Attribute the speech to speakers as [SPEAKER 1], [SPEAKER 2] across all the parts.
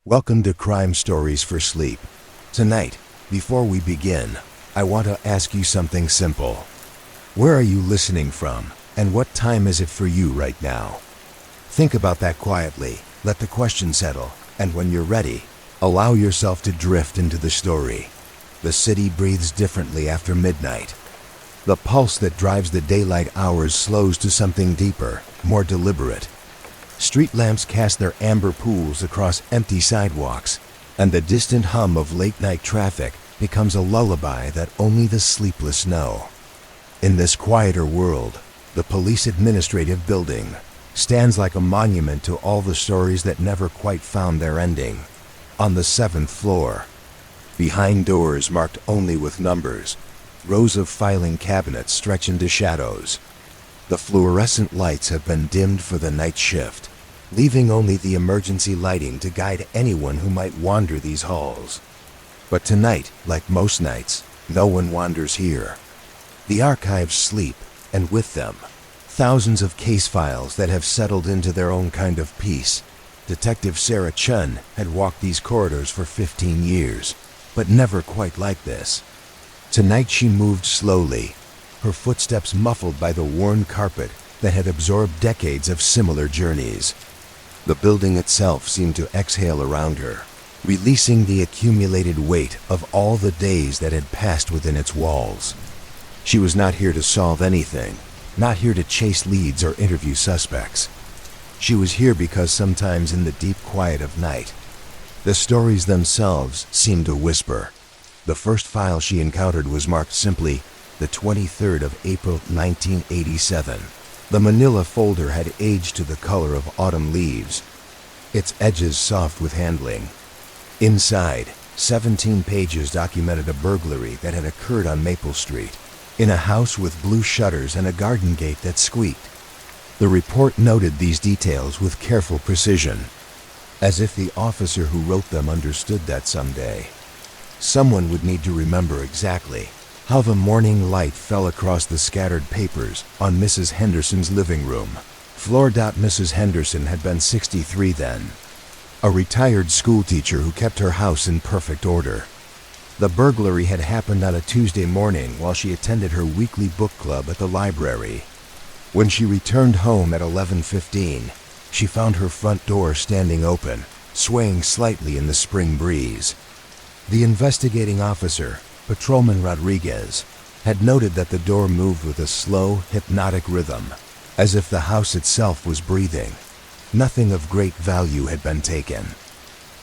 [SPEAKER 1] Welcome to Crime Stories for Sleep. Tonight, before we begin, I want to ask you something simple. Where are you listening from, and what time is it for you right now? Think about that quietly, let the question settle, and when you're ready, allow yourself to drift into the story. The city breathes differently after midnight. The pulse that drives the daylight hours slows to something deeper, more deliberate. Street lamps cast their amber pools across empty sidewalks, and the distant hum of late-night traffic becomes a lullaby that only the sleepless know. In this quieter world, the police administrative building stands like a monument to all the stories that never quite found their ending. On the 7th floor, behind doors marked only with numbers, rows of filing cabinets stretch into shadows. The fluorescent lights have been dimmed for the night shift, leaving only the emergency lighting to guide anyone who might wander these halls. But tonight, like most nights, no one wanders here. The archives sleep, and with them, thousands of case files that have settled into their own kind of peace. Detective Sarah Chun had walked these corridors for 15 years, but never quite like this. Tonight she moved slowly, her footsteps muffled by the worn carpet that had absorbed decades of similar journeys. The building itself seemed to exhale around her, releasing the accumulated weight of all the days that had passed within its walls. She was not here to solve anything, not here to chase leads or interview suspects. She was here because sometimes in the deep quiet of night, the stories themselves seemed to whisper. The first file she encountered was marked simply the 23rd of April 1987. The manila folder had aged to the color of autumn leaves, its edges soft with handling. Inside, 17 pages documented a burglary that had occurred on Maple Street, in a house with blue shutters and a garden gate that squeaked. The report noted these details with careful precision, as if the officer who wrote them understood that someday someone would need to remember exactly how the morning light fell across the scattered papers on Mrs. Henderson's living room. Mrs. Henderson had been 63 then, a retired schoolteacher who kept her house in perfect order. The burglary had happened on a Tuesday morning while she attended her weekly book club at the library. When she returned home at 11:15, she found her front door standing open, swaying slightly in the spring breeze. The investigating officer, Patrolman Rodriguez, had noted that the door moved with a slow, hypnotic rhythm, as if the house itself was breathing. Nothing of great value had been taken.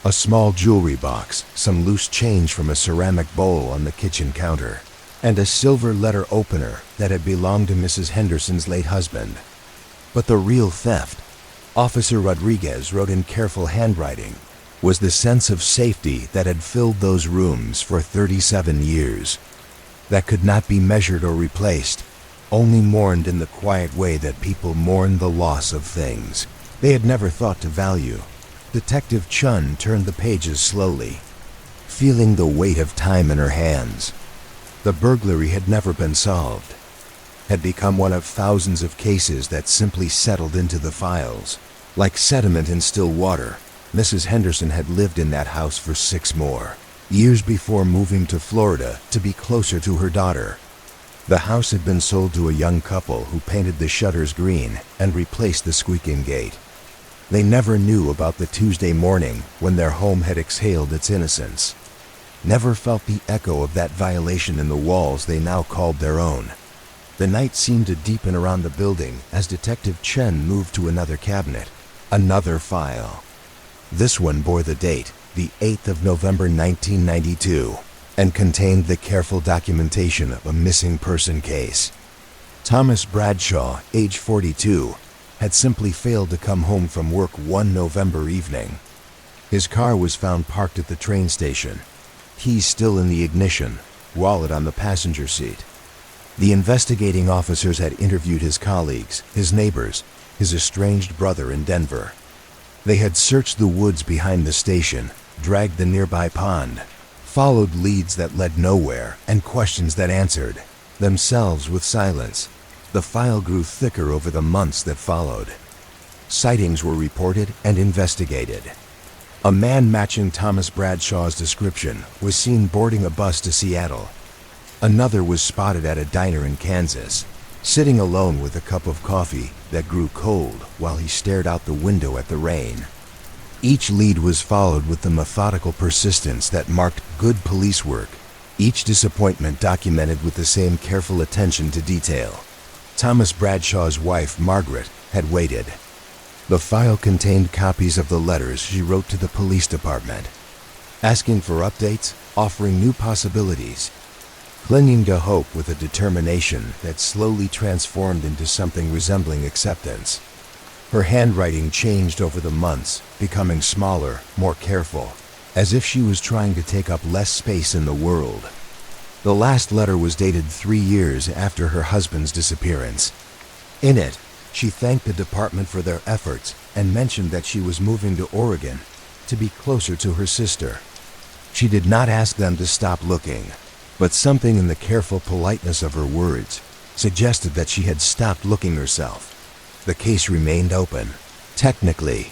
[SPEAKER 1] A small jewelry box, some loose change from a ceramic bowl on the kitchen counter, and a silver letter opener that had belonged to Mrs. Henderson's late husband. But the real theft, Officer Rodriguez wrote in careful handwriting, was the sense of safety that had filled those rooms for 37 years. That could not be measured or replaced, only mourned in the quiet way that people mourn the loss of things they had never thought to value. Detective Chun turned the pages slowly, feeling the weight of time in her hands. The burglary had never been solved, had become one of thousands of cases that simply settled into the files. Like sediment in still water, Mrs. Henderson had lived in that house for 6 more years before moving to Florida to be closer to her daughter. The house had been sold to a young couple who painted the shutters green and replaced the squeaking gate. They never knew about the Tuesday morning when their home had exhaled its innocence, never felt the echo of that violation in the walls they now called their own. The night seemed to deepen around the building as Detective Chen moved to another cabinet, another file. This one bore the date, the 8th of November 1992, and contained the careful documentation of a missing person case. Thomas Bradshaw, age 42, had simply failed to come home from work one November evening. His car was found parked at the train station, keys still in the ignition, wallet on the passenger seat. The investigating officers had interviewed his colleagues, his neighbors, his estranged brother in Denver. They had searched the woods behind the station, dragged the nearby pond, followed leads that led nowhere and questions that answered themselves with silence. The file grew thicker over the months that followed. Sightings were reported and investigated. A man matching Thomas Bradshaw's description was seen boarding a bus to Seattle. Another was spotted at a diner in Kansas, sitting alone with a cup of coffee that grew cold while he stared out the window at the rain. Each lead was followed with the methodical persistence that marked good police work, each disappointment documented with the same careful attention to detail. Thomas Bradshaw's wife, Margaret, had waited. The file contained copies of the letters she wrote to the police department, asking for updates, offering new possibilities, clinging to hope with a determination that slowly transformed into something resembling acceptance. Her handwriting changed over the months, becoming smaller, more careful, as if she was trying to take up less space in the world. The last letter was dated 3 years after her husband's disappearance. In it, she thanked the department for their efforts and mentioned that she was moving to Oregon to be closer to her sister. She did not ask them to stop looking, but something in the careful politeness of her words suggested that she had stopped looking herself. The case remained open. Technically,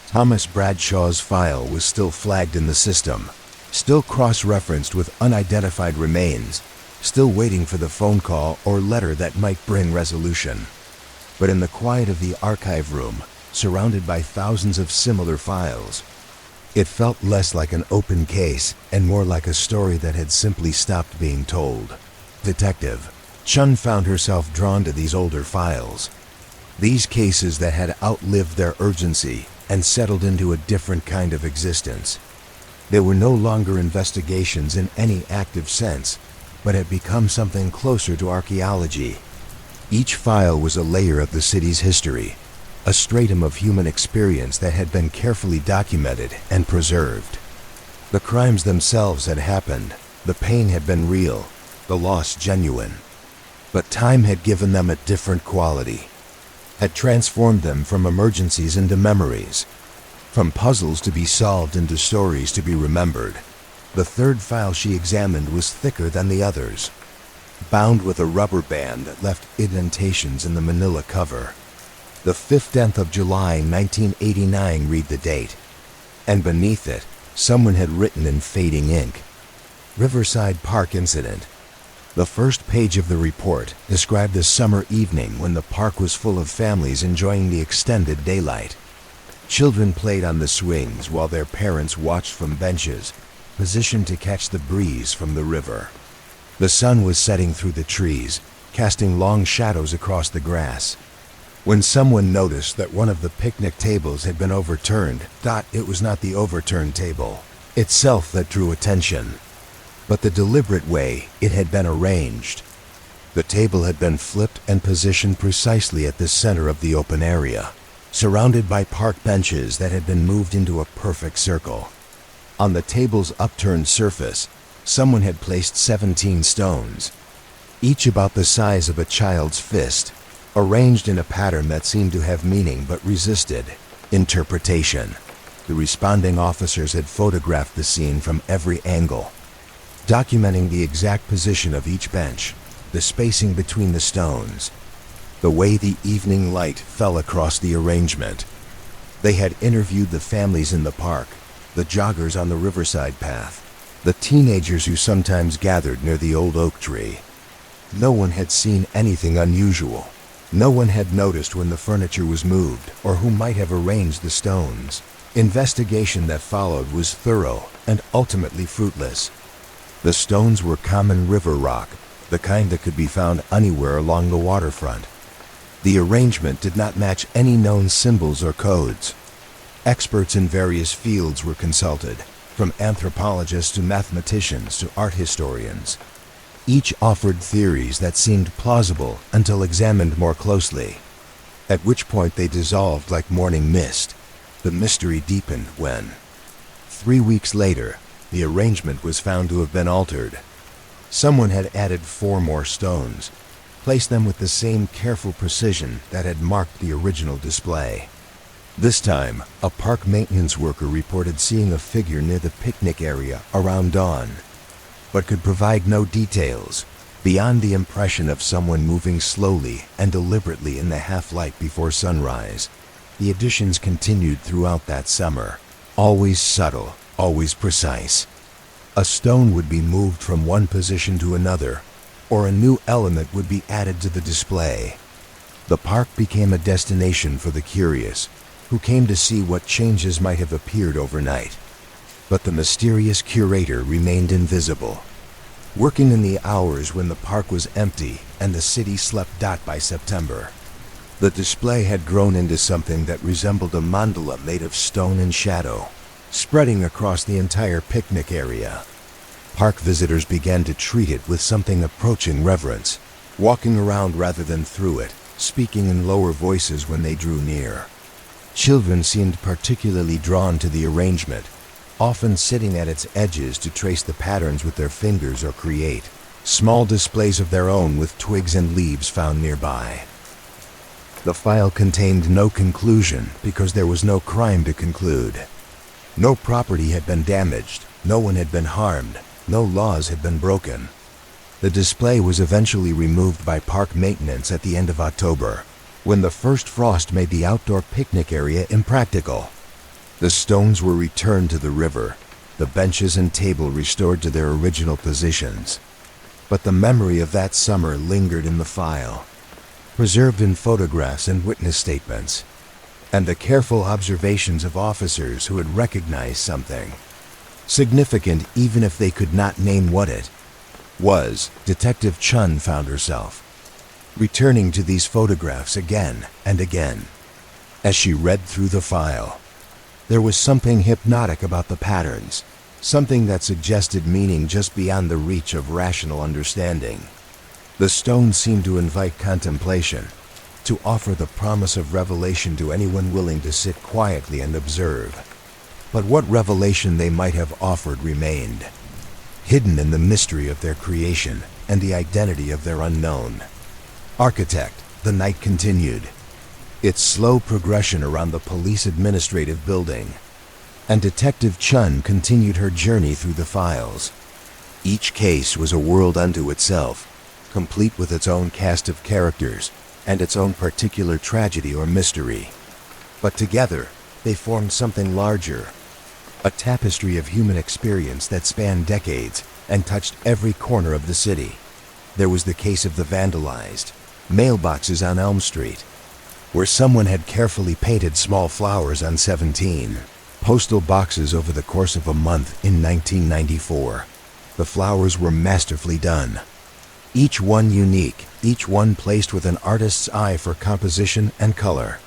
[SPEAKER 1] Thomas Bradshaw's file was still flagged in the system, still cross-referenced with unidentified remains, still waiting for the phone call or letter that might bring resolution. But in the quiet of the archive room, surrounded by thousands of similar files, it felt less like an open case and more like a story that had simply stopped being told. Detective Chun found herself drawn to these older files, these cases that had outlived their urgency and settled into a different kind of existence. They were no longer investigations in any active sense, but had become something closer to archaeology. Each file was a layer of the city's history, a stratum of human experience that had been carefully documented and preserved. The crimes themselves had happened, the pain had been real, the loss genuine. But time had given them a different quality, had transformed them from emergencies into memories, from puzzles to be solved into stories to be remembered. The third file she examined was thicker than the others, bound with a rubber band that left indentations in the manila cover. The 15th of July, 1989 read the date, and beneath it, someone had written in fading ink, Riverside Park Incident. The first page of the report described the summer evening when the park was full of families enjoying the extended daylight. Children played on the swings while their parents watched from benches, positioned to catch the breeze from the river. The sun was setting through the trees, casting long shadows across the grass. When someone noticed that one of the picnic tables had been overturned, it was not the overturned table itself that drew attention, but the deliberate way it had been arranged. The table had been flipped and positioned precisely at the center of the open area, surrounded by park benches that had been moved into a perfect circle. On the table's upturned surface, someone had placed 17 stones, each about the size of a child's fist, arranged in a pattern that seemed to have meaning but resisted interpretation. The responding officers had photographed the scene from every angle, documenting the exact position of each bench, the spacing between the stones, the way the evening light fell across the arrangement. They had interviewed the families in the park, the joggers on the riverside path, the teenagers who sometimes gathered near the old oak tree. No one had seen anything unusual. No one had noticed when the furniture was moved or who might have arranged the stones. Investigation that followed was thorough and ultimately fruitless. The stones were common river rock, the kind that could be found anywhere along the waterfront. The arrangement did not match any known symbols or codes. Experts in various fields were consulted, from anthropologists to mathematicians to art historians. Each offered theories that seemed plausible until examined more closely, at which point they dissolved like morning mist. The mystery deepened when, 3 weeks later, the arrangement was found to have been altered. Someone had added 4 more stones, placed them with the same careful precision that had marked the original display. This time, a park maintenance worker reported seeing a figure near the picnic area around dawn, but could provide no details beyond the impression of someone moving slowly and deliberately in the half-light before sunrise. The additions continued throughout that summer, always subtle, always precise. A stone would be moved from one position to another, or a new element would be added to the display. The park became a destination for the curious, who came to see what changes might have appeared overnight. But the mysterious curator remained invisible, working in the hours when the park was empty and the city slept by September. The display had grown into something that resembled a mandala made of stone and shadow, spreading across the entire picnic area. Park visitors began to treat it with something approaching reverence, walking around rather than through it, speaking in lower voices when they drew near. Children seemed particularly drawn to the arrangement, often sitting at its edges to trace the patterns with their fingers or create small displays of their own with twigs and leaves found nearby. The file contained no conclusion because there was no crime to conclude. No property had been damaged, no one had been harmed, no laws had been broken. The display was eventually removed by park maintenance at the end of October, when the first frost made the outdoor picnic area impractical. The stones were returned to the river, the benches and table restored to their original positions. But the memory of that summer lingered in the file, preserved in photographs and witness statements, and the careful observations of officers who had recognized something significant even if they could not name what it was. Detective Chun found herself returning to these photographs again and again. As she read through the file, there was something hypnotic about the patterns, something that suggested meaning just beyond the reach of rational understanding. The stones seemed to invite contemplation, to offer the promise of revelation to anyone willing to sit quietly and observe. But what revelation they might have offered remained, hidden in the mystery of their creation and the identity of their unknown architect. The night continued, its slow progression around the police administrative building, and Detective Chun continued her journey through the files. Each case was a world unto itself, complete with its own cast of characters and its own particular tragedy or mystery. But together, they formed something larger, a tapestry of human experience that spanned decades and touched every corner of the city. There was the case of the vandalized mailboxes on Elm Street, where someone had carefully painted small flowers on 17 postal boxes over the course of a month in 1994. The flowers were masterfully done, each one unique, each one placed with an artist's eye for composition and color.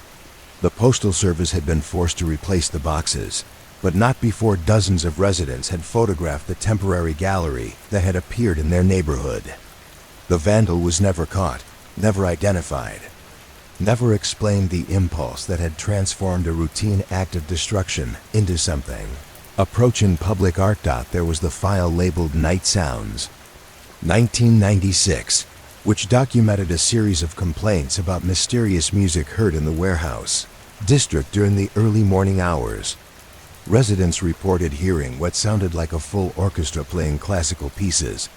[SPEAKER 1] The Postal Service had been forced to replace the boxes, but not before dozens of residents had photographed the temporary gallery that had appeared in their neighborhood. The vandal was never caught, never identified, never explained the impulse that had transformed a routine act of destruction into something. Approaching public art. There was the file labeled Night Sounds, 1996, which documented a series of complaints about mysterious music heard in the warehouse district during the early morning hours. Residents reported hearing what sounded like a full orchestra playing classical pieces,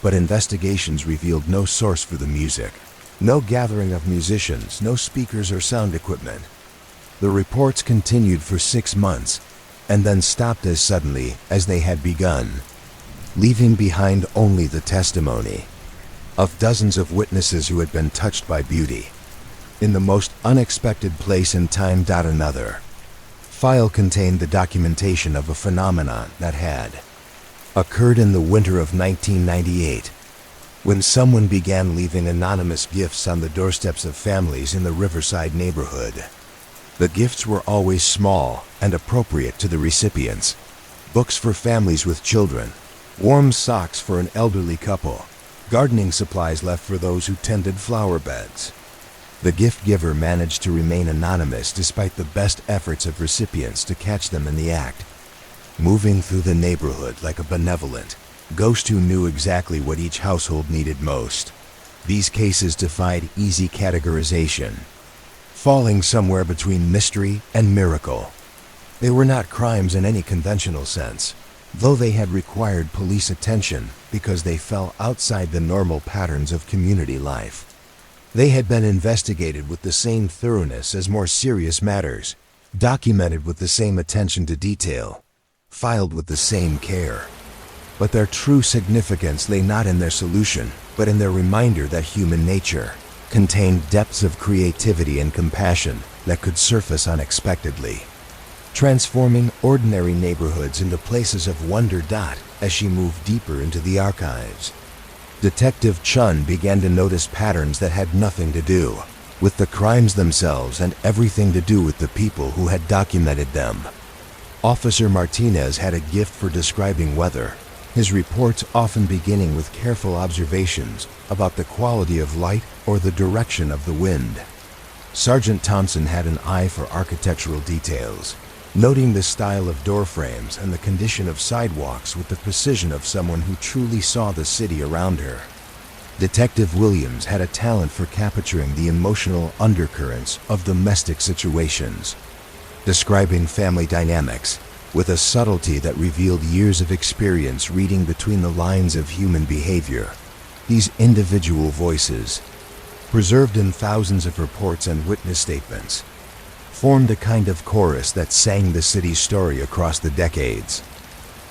[SPEAKER 1] but investigations revealed no source for the music, no gathering of musicians, no speakers or sound equipment. The reports continued for 6 months, and then stopped as suddenly as they had begun, leaving behind only the testimony of dozens of witnesses who had been touched by beauty in the most unexpected place and time. Another file contained the documentation of a phenomenon that had occurred in the winter of 1998, when someone began leaving anonymous gifts on the doorsteps of families in the Riverside neighborhood. The gifts were always small and appropriate to the recipients: books for families with children, warm socks for an elderly couple, gardening supplies left for those who tended flower beds. The gift giver managed to remain anonymous despite the best efforts of recipients to catch them in the act, moving through the neighborhood like a benevolent ghost who knew exactly what each household needed most. These cases defied easy categorization, falling somewhere between mystery and miracle. They were not crimes in any conventional sense, though they had required police attention because they fell outside the normal patterns of community life. They had been investigated with the same thoroughness as more serious matters, documented with the same attention to detail, filed with the same care. But their true significance lay not in their solution, but in their reminder that human nature contained depths of creativity and compassion that could surface unexpectedly, transforming ordinary neighborhoods into places of wonder. As she moved deeper into the archives, Detective Chun began to notice patterns that had nothing to do with the crimes themselves and everything to do with the people who had documented them. Officer Martinez had a gift for describing weather, his reports often beginning with careful observations about the quality of light or the direction of the wind. Sergeant Thompson had an eye for architectural details, noting the style of door frames and the condition of sidewalks with the precision of someone who truly saw the city around her. Detective Williams had a talent for capturing the emotional undercurrents of domestic situations, describing family dynamics with a subtlety that revealed years of experience reading between the lines of human behavior. These individual voices, preserved in thousands of reports and witness statements, formed a kind of chorus that sang the city's story across the decades.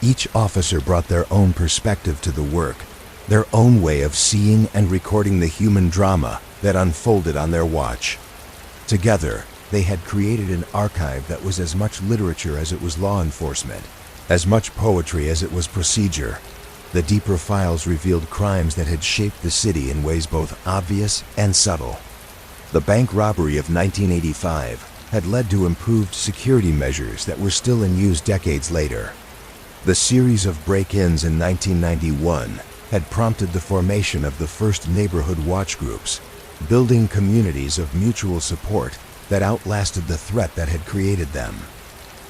[SPEAKER 1] Each officer brought their own perspective to the work, their own way of seeing and recording the human drama that unfolded on their watch. Together, they had created an archive that was as much literature as it was law enforcement, as much poetry as it was procedure. The deeper files revealed crimes that had shaped the city in ways both obvious and subtle. The bank robbery of 1985 had led to improved security measures that were still in use decades later. The series of break-ins in 1991 had prompted the formation of the first neighborhood watch groups, building communities of mutual support that outlasted the threat that had created them.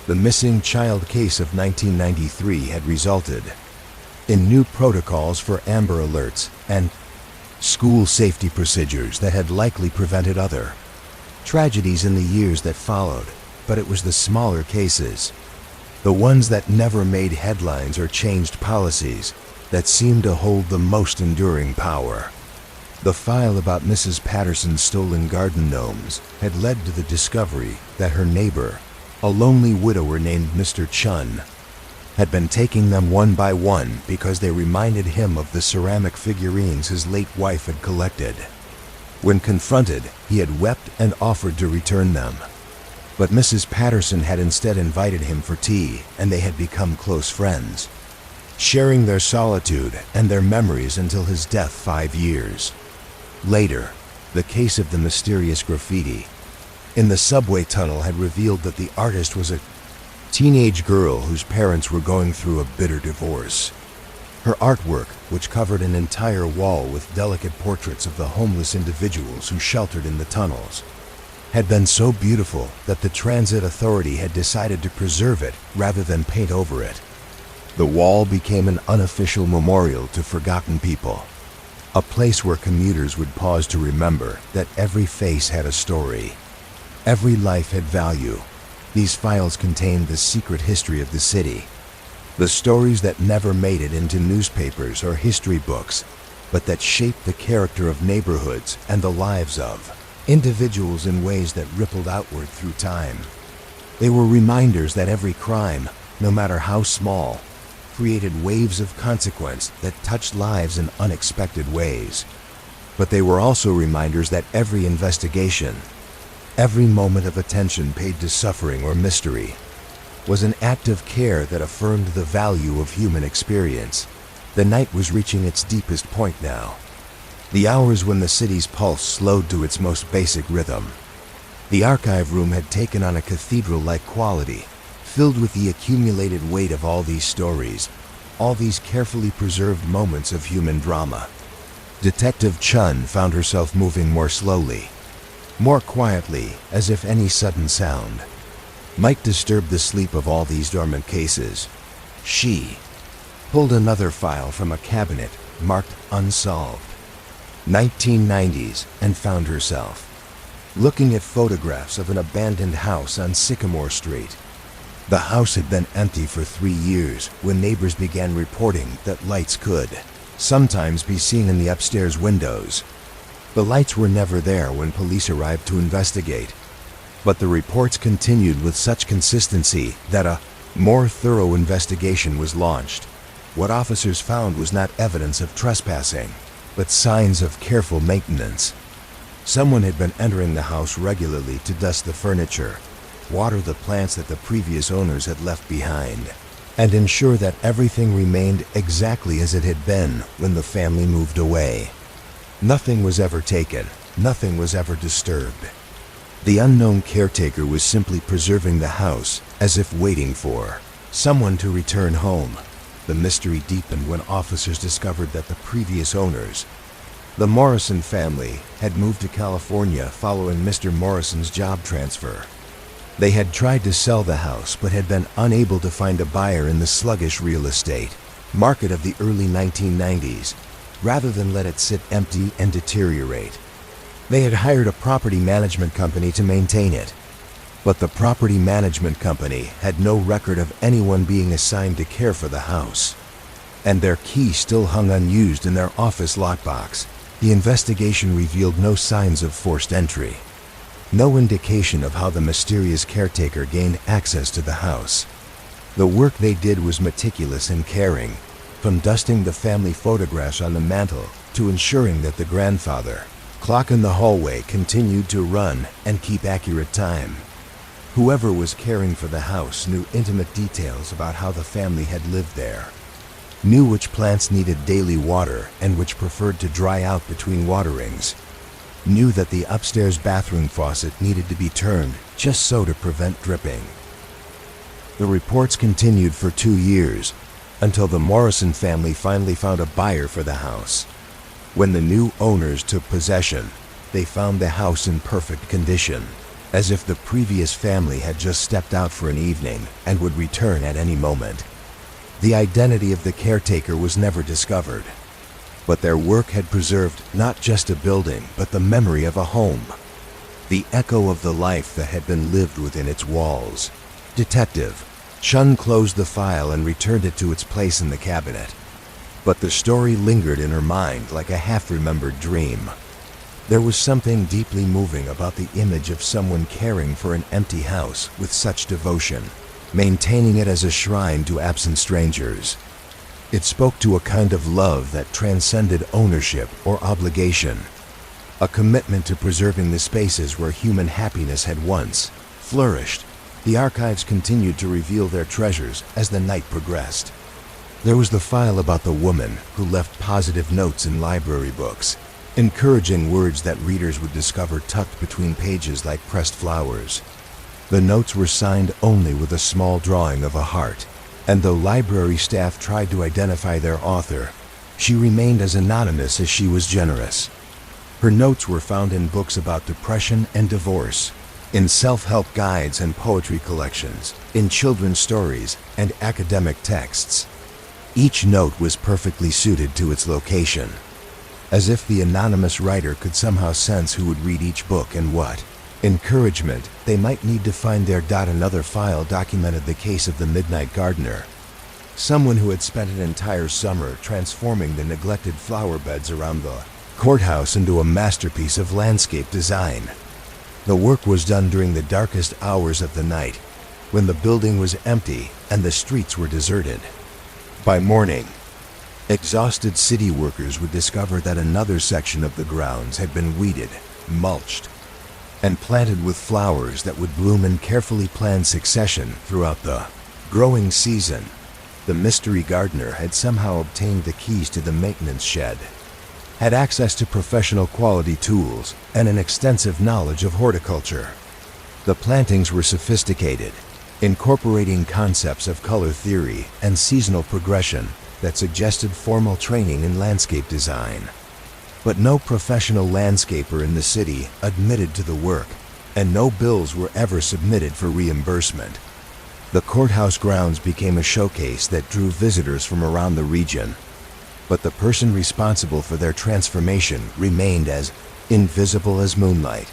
[SPEAKER 1] The missing child case of 1993 had resulted in new protocols for Amber Alerts and school safety procedures that had likely prevented other tragedies in the years that followed. But it was the smaller cases, the ones that never made headlines or changed policies, that seemed to hold the most enduring power. The file about Mrs. Patterson's stolen garden gnomes had led to the discovery that her neighbor, a lonely widower named Mr. Chun, had been taking them one by one because they reminded him of the ceramic figurines his late wife had collected. When confronted, he had wept and offered to return them. But Mrs. Patterson had instead invited him for tea, and they had become close friends, sharing their solitude and their memories until his death 5 years later. The case of the mysterious graffiti in the subway tunnel had revealed that the artist was a teenage girl whose parents were going through a bitter divorce. Her artwork, which covered an entire wall with delicate portraits of the homeless individuals who sheltered in the tunnels, had been so beautiful that the transit authority had decided to preserve it rather than paint over it. The wall became an unofficial memorial to forgotten people, a place where commuters would pause to remember that every face had a story, every life had value. These files contained the secret history of the city, the stories that never made it into newspapers or history books, but that shaped the character of neighborhoods and the lives of individuals in ways that rippled outward through time. They were reminders that every crime, no matter how small, created waves of consequence that touched lives in unexpected ways. But they were also reminders that every investigation, every moment of attention paid to suffering or mystery, was an act of care that affirmed the value of human experience. The night was reaching its deepest point now, the hours when the city's pulse slowed to its most basic rhythm. The archive room had taken on a cathedral-like quality, filled with the accumulated weight of all these stories, all these carefully preserved moments of human drama. Detective Chun found herself moving more slowly, more quietly, as if any sudden sound might disturb the sleep of all these dormant cases. She pulled another file from a cabinet marked Unsolved 1990s and found herself looking at photographs of an abandoned house on Sycamore Street. The house had been empty for 3 years when neighbors began reporting that lights could sometimes be seen in the upstairs windows. The lights were never there when police arrived to investigate. But the reports continued with such consistency that a more thorough investigation was launched. What officers found was not evidence of trespassing, but signs of careful maintenance. Someone had been entering the house regularly to dust the furniture, water the plants that the previous owners had left behind, and ensure that everything remained exactly as it had been when the family moved away. Nothing was ever taken, nothing was ever disturbed. The unknown caretaker was simply preserving the house, as if waiting for someone to return home. The mystery deepened when officers discovered that the previous owners, the Morrison family, had moved to California following Mr. Morrison's job transfer. They had tried to sell the house but had been unable to find a buyer in the sluggish real estate market of the early 1990s, rather than let it sit empty and deteriorate. They had hired a property management company to maintain it, but the property management company had no record of anyone being assigned to care for the house, and their key still hung unused in their office lockbox. The investigation revealed no signs of forced entry, no indication of how the mysterious caretaker gained access to the house. The work they did was meticulous and caring, from dusting the family photographs on the mantle to ensuring that the grandfather clock in the hallway continued to run and keep accurate time. Whoever was caring for the house knew intimate details about how the family had lived there, knew which plants needed daily water and which preferred to dry out between waterings, knew that the upstairs bathroom faucet needed to be turned just so to prevent dripping. The reports continued for 2 years, until the Morrison family finally found a buyer for the house. When the new owners took possession, they found the house in perfect condition, as if the previous family had just stepped out for an evening and would return at any moment. The identity of the caretaker was never discovered, but their work had preserved not just a building, but the memory of a home, the echo of the life that had been lived within its walls. Detective Chun closed the file and returned it to its place in the cabinet, but the story lingered in her mind like a half-remembered dream. There was something deeply moving about the image of someone caring for an empty house with such devotion, maintaining it as a shrine to absent strangers. It spoke to a kind of love that transcended ownership or obligation, a commitment to preserving the spaces where human happiness had once flourished. The archives continued to reveal their treasures as the night progressed. There was the file about the woman who left positive notes in library books, encouraging words that readers would discover tucked between pages like pressed flowers. The notes were signed only with a small drawing of a heart, and though library staff tried to identify their author, she remained as anonymous as she was generous. Her notes were found in books about depression and divorce, in self-help guides and poetry collections, in children's stories and academic texts. Each note was perfectly suited to its location, as if the anonymous writer could somehow sense who would read each book and what encouragement they might need to find their. Another file documented the case of the Midnight Gardener, someone who had spent an entire summer transforming the neglected flower beds around the courthouse into a masterpiece of landscape design. The work was done during the darkest hours of the night, when the building was empty and the streets were deserted. By morning, exhausted city workers would discover that another section of the grounds had been weeded, mulched, and planted with flowers that would bloom in carefully planned succession throughout the growing season. The mystery gardener had somehow obtained the keys to the maintenance shed, had access to professional quality tools, and an extensive knowledge of horticulture. The plantings were sophisticated, incorporating concepts of color theory and seasonal progression that suggested formal training in landscape design. But no professional landscaper in the city admitted to the work, and no bills were ever submitted for reimbursement. The courthouse grounds became a showcase that drew visitors from around the region, but the person responsible for their transformation remained as invisible as moonlight.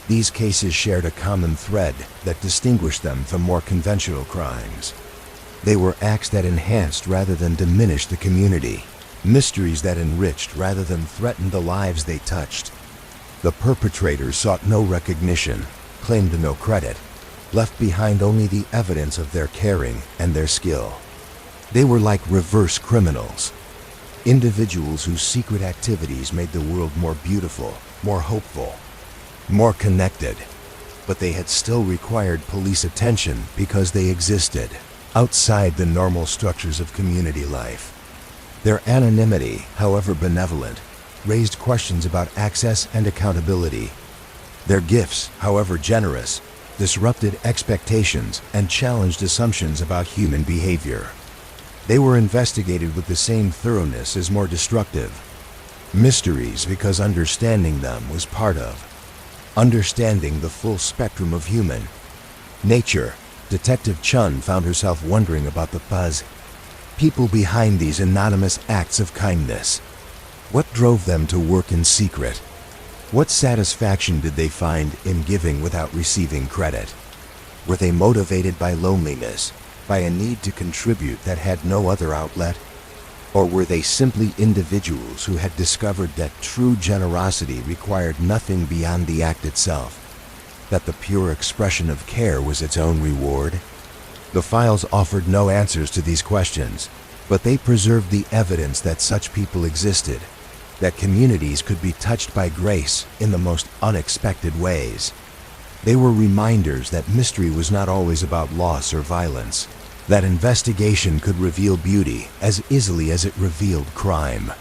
[SPEAKER 1] These cases shared a common thread that distinguished them from more conventional crimes. They were acts that enhanced rather than diminished the community, mysteries that enriched rather than threatened the lives they touched. The perpetrators sought no recognition, claimed no credit, left behind only the evidence of their caring and their skill. They were like reverse criminals, individuals whose secret activities made the world more beautiful, more hopeful, more connected. But they had still required police attention because they existed outside the normal structures of community life. Their anonymity, however benevolent, raised questions about access and accountability. Their gifts, however generous, disrupted expectations and challenged assumptions about human behavior. They were investigated with the same thoroughness as more destructive mysteries because understanding them was part of understanding the full spectrum of human nature. Detective Chun found herself wondering about the people behind these anonymous acts of kindness. What drove them to work in secret? What satisfaction did they find in giving without receiving credit? Were they motivated by loneliness, by a need to contribute that had no other outlet? Or were they simply individuals who had discovered that true generosity required nothing beyond the act itself, that the pure expression of care was its own reward? The files offered no answers to these questions, but they preserved the evidence that such people existed, that communities could be touched by grace in the most unexpected ways. They were reminders that mystery was not always about loss or violence, that investigation could reveal beauty as easily as it revealed crime.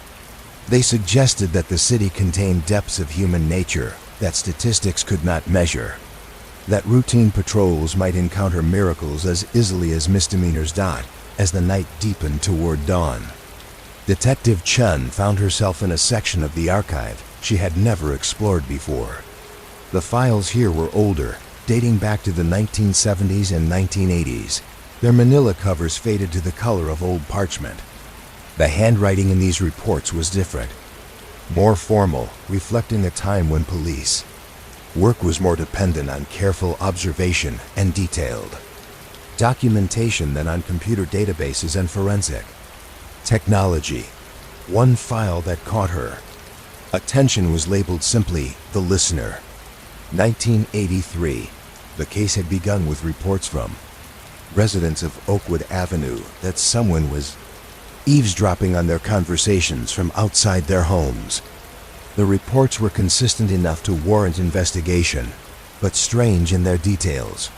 [SPEAKER 1] They suggested that the city contained depths of human nature that statistics could not measure, that routine patrols might encounter miracles as easily as misdemeanors as the night deepened toward dawn. Detective Chun found herself in a section of the archive she had never explored before. The files here were older, dating back to the 1970s and 1980s. Their manila covers faded to the color of old parchment. The handwriting in these reports was different, more formal, reflecting a time when police work was more dependent on careful observation and detailed documentation than on computer databases and forensic technology. One file that caught her attention was labeled simply "The Listener." 1983. The case had begun with reports from residents of Oakwood Avenue that someone was eavesdropping on their conversations from outside their homes. The reports were consistent enough to warrant investigation, but strange in their details.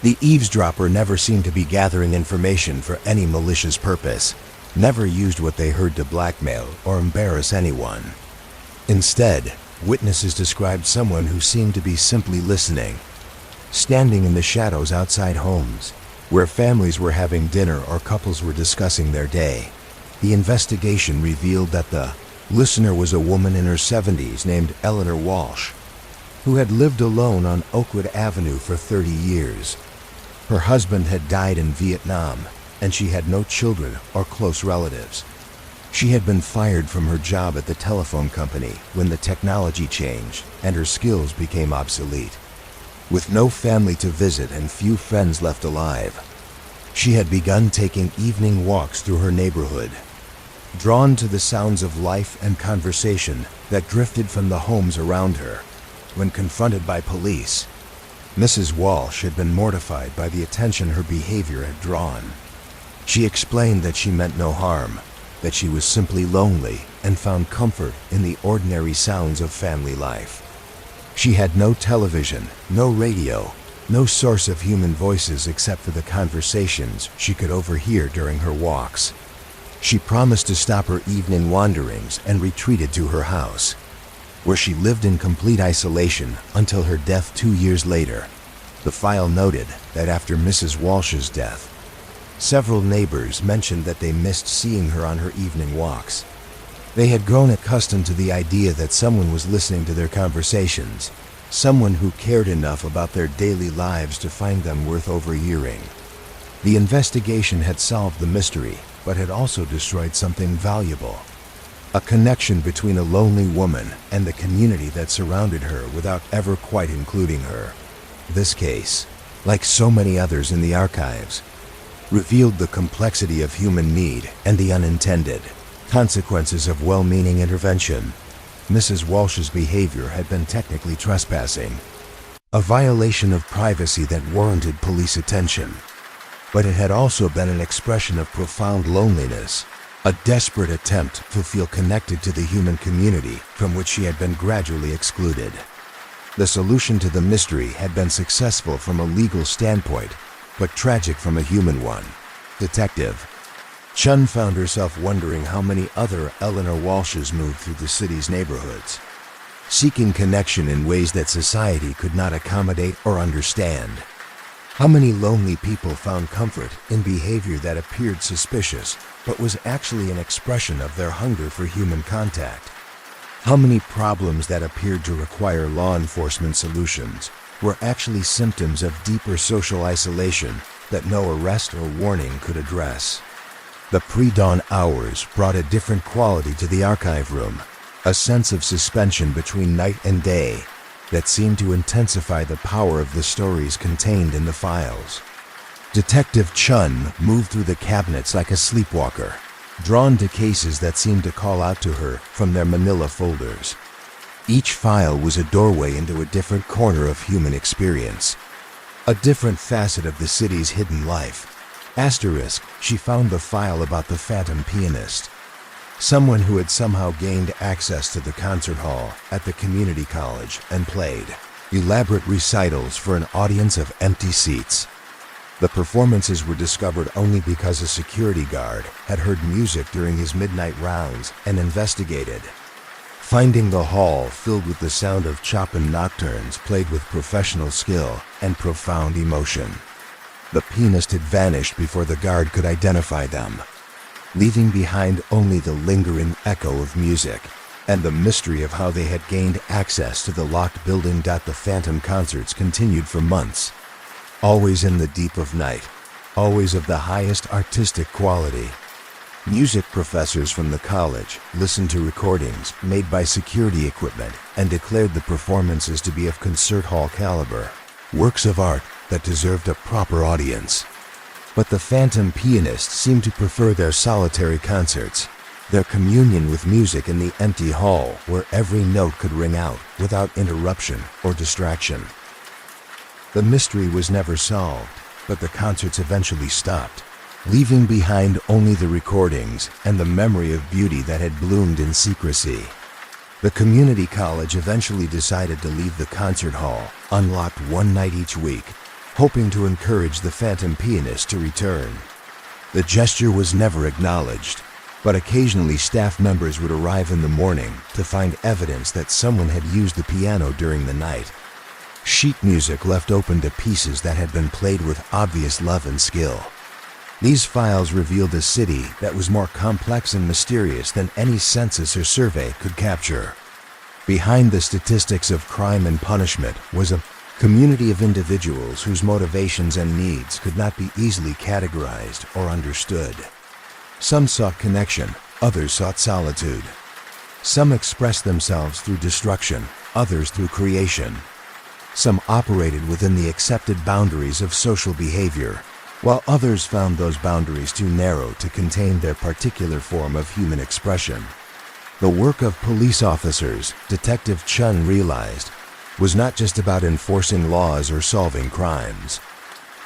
[SPEAKER 1] The eavesdropper never seemed to be gathering information for any malicious purpose, never used what they heard to blackmail or embarrass anyone. Instead, witnesses described someone who seemed to be simply listening, standing in the shadows outside homes, where families were having dinner or couples were discussing their day. The investigation revealed that the listener was a woman in her 70s named Eleanor Walsh, who had lived alone on Oakwood Avenue for 30 years. Her husband had died in Vietnam, and she had no children or close relatives. She had been fired from her job at the telephone company when the technology changed and her skills became obsolete. With no family to visit and few friends left alive, she had begun taking evening walks through her neighborhood, drawn to the sounds of life and conversation that drifted from the homes around her. When confronted by police, Mrs. Walsh had been mortified by the attention her behavior had drawn. She explained that she meant no harm, that she was simply lonely and found comfort in the ordinary sounds of family life. She had no television, no radio, no source of human voices except for the conversations she could overhear during her walks. She promised to stop her evening wanderings and retreated to her house, where she lived in complete isolation until her death 2 years later. The file noted that after Mrs. Walsh's death, several neighbors mentioned that they missed seeing her on her evening walks. They had grown accustomed to the idea that someone was listening to their conversations, someone who cared enough about their daily lives to find them worth overhearing. The investigation had solved the mystery, but had also destroyed something valuable: a connection between a lonely woman and the community that surrounded her without ever quite including her. This case, like so many others in the archives, revealed the complexity of human need and the unintended consequences of well-meaning intervention. Mrs. Walsh's behavior had been technically trespassing, a violation of privacy that warranted police attention. But it had also been an expression of profound loneliness, a desperate attempt to feel connected to the human community from which she had been gradually excluded. The solution to the mystery had been successful from a legal standpoint, but tragic from a human one. Detective Chun found herself wondering how many other Eleanor Walshes moved through the city's neighborhoods, seeking connection in ways that society could not accommodate or understand. How many lonely people found comfort in behavior that appeared suspicious, but was actually an expression of their hunger for human contact? How many problems that appeared to require law enforcement solutions were actually symptoms of deeper social isolation that no arrest or warning could address? The pre-dawn hours brought a different quality to the archive room, a sense of suspension between night and day that seemed to intensify the power of the stories contained in the files. Detective Chun moved through the cabinets like a sleepwalker, drawn to cases that seemed to call out to her from their manila folders. Each file was a doorway into a different corner of human experience, a different facet of the city's hidden life. Asterisk, she found the file about the phantom pianist, someone who had somehow gained access to the concert hall at the community college and played elaborate recitals for an audience of empty seats. The performances were discovered only because a security guard had heard music during his midnight rounds and investigated, finding the hall filled with the sound of Chopin nocturnes played with professional skill and profound emotion. The pianist had vanished before the guard could identify them, leaving behind only the lingering echo of music and the mystery of how they had gained access to the locked building. The phantom concerts continued for months, always in the deep of night, always of the highest artistic quality. Music professors from the college listened to recordings made by security equipment and declared the performances to be of concert hall caliber, works of art that deserved a proper audience. But the phantom pianists seemed to prefer their solitary concerts, their communion with music in the empty hall where every note could ring out without interruption or distraction. The mystery was never solved, but the concerts eventually stopped, leaving behind only the recordings and the memory of beauty that had bloomed in secrecy. The community college eventually decided to leave the concert hall unlocked one night each week, hoping to encourage the phantom pianist to return. The gesture was never acknowledged, but occasionally staff members would arrive in the morning to find evidence that someone had used the piano during the night. Sheet music left open to pieces that had been played with obvious love and skill. These files revealed a city that was more complex and mysterious than any census or survey could capture. Behind the statistics of crime and punishment was a community of individuals whose motivations and needs could not be easily categorized or understood. Some sought connection, others sought solitude. Some expressed themselves through destruction, others through creation. Some operated within the accepted boundaries of social behavior, while others found those boundaries too narrow to contain their particular form of human expression. The work of police officers, Detective Chun realized, was not just about enforcing laws or solving crimes.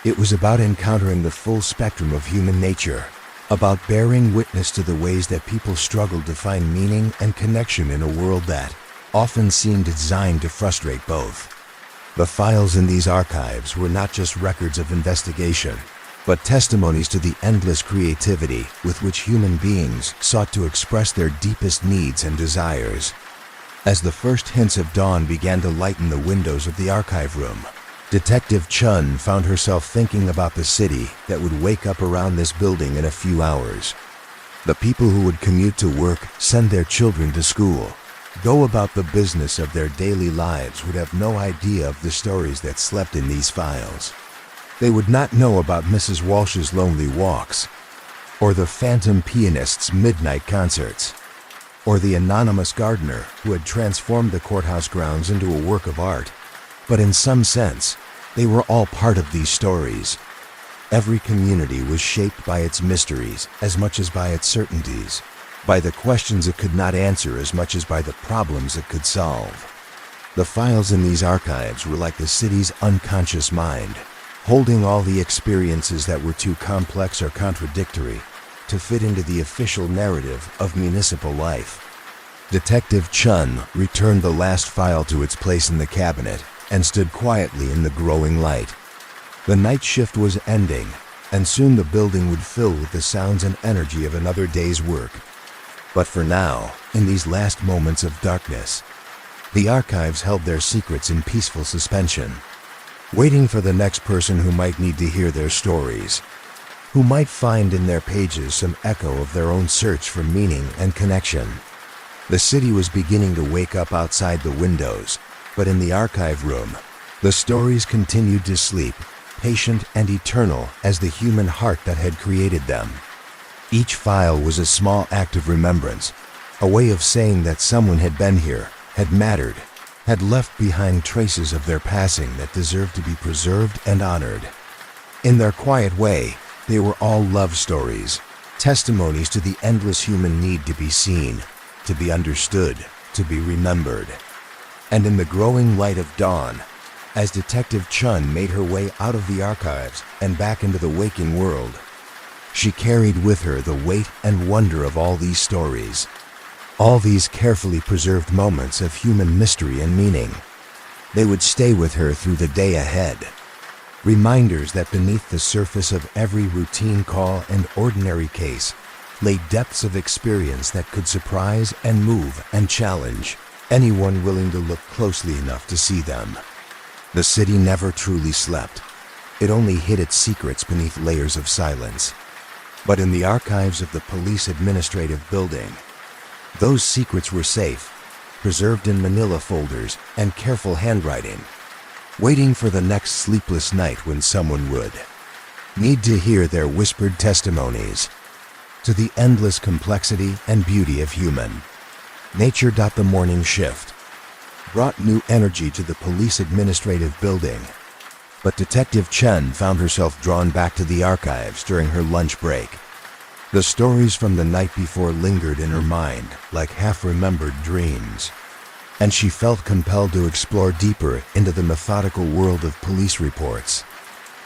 [SPEAKER 1] It was about encountering the full spectrum of human nature, about bearing witness to the ways that people struggled to find meaning and connection in a world that often seemed designed to frustrate both. The files in these archives were not just records of investigation, but testimonies to the endless creativity with which human beings sought to express their deepest needs and desires. As the first hints of dawn began to lighten the windows of the archive room, Detective Chun found herself thinking about the city that would wake up around this building in a few hours. The people who would commute to work, send their children to school, go about the business of their daily lives would have no idea of the stories that slept in these files. They would not know about Mrs. Walsh's lonely walks, or the phantom pianist's midnight concerts, or the anonymous gardener who had transformed the courthouse grounds into a work of art. But in some sense, they were all part of these stories. Every community was shaped by its mysteries as much as by its certainties, by the questions it could not answer as much as by the problems it could solve. The files in these archives were like the city's unconscious mind, holding all the experiences that were too complex or contradictory to fit into the official narrative of municipal life. Detective Chun returned the last file to its place in the cabinet and stood quietly in the growing light. The night shift was ending, and soon the building would fill with the sounds and energy of another day's work. But for now, in these last moments of darkness, the archives held their secrets in peaceful suspension, waiting for the next person who might need to hear their stories, who might find in their pages some echo of their own search for meaning and connection. The city was beginning to wake up outside the windows, but in the archive room, the stories continued to sleep, patient and eternal as the human heart that had created them. Each file was a small act of remembrance, a way of saying that someone had been here, had mattered, had left behind traces of their passing that deserved to be preserved and honored. In their quiet way, they were all love stories, testimonies to the endless human need to be seen, to be understood, to be remembered. And in the growing light of dawn, as Detective Chun made her way out of the archives and back into the waking world, she carried with her the weight and wonder of all these stories, all these carefully preserved moments of human mystery and meaning. They would stay with her through the day ahead, reminders that beneath the surface of every routine call and ordinary case lay depths of experience that could surprise and move and challenge anyone willing to look closely enough to see them. The city never truly slept. It only hid its secrets beneath layers of silence. But in the archives of the police administrative building, those secrets were safe, preserved in manila folders and careful handwriting, waiting for the next sleepless night when someone would need to hear their whispered testimonies to the endless complexity and beauty of human nature. The morning shift brought new energy to the police administrative building, but Detective Chen found herself drawn back to the archives during her lunch break. The stories from the night before lingered in her mind like half-remembered dreams, and she felt compelled to explore deeper into the methodical world of police reports,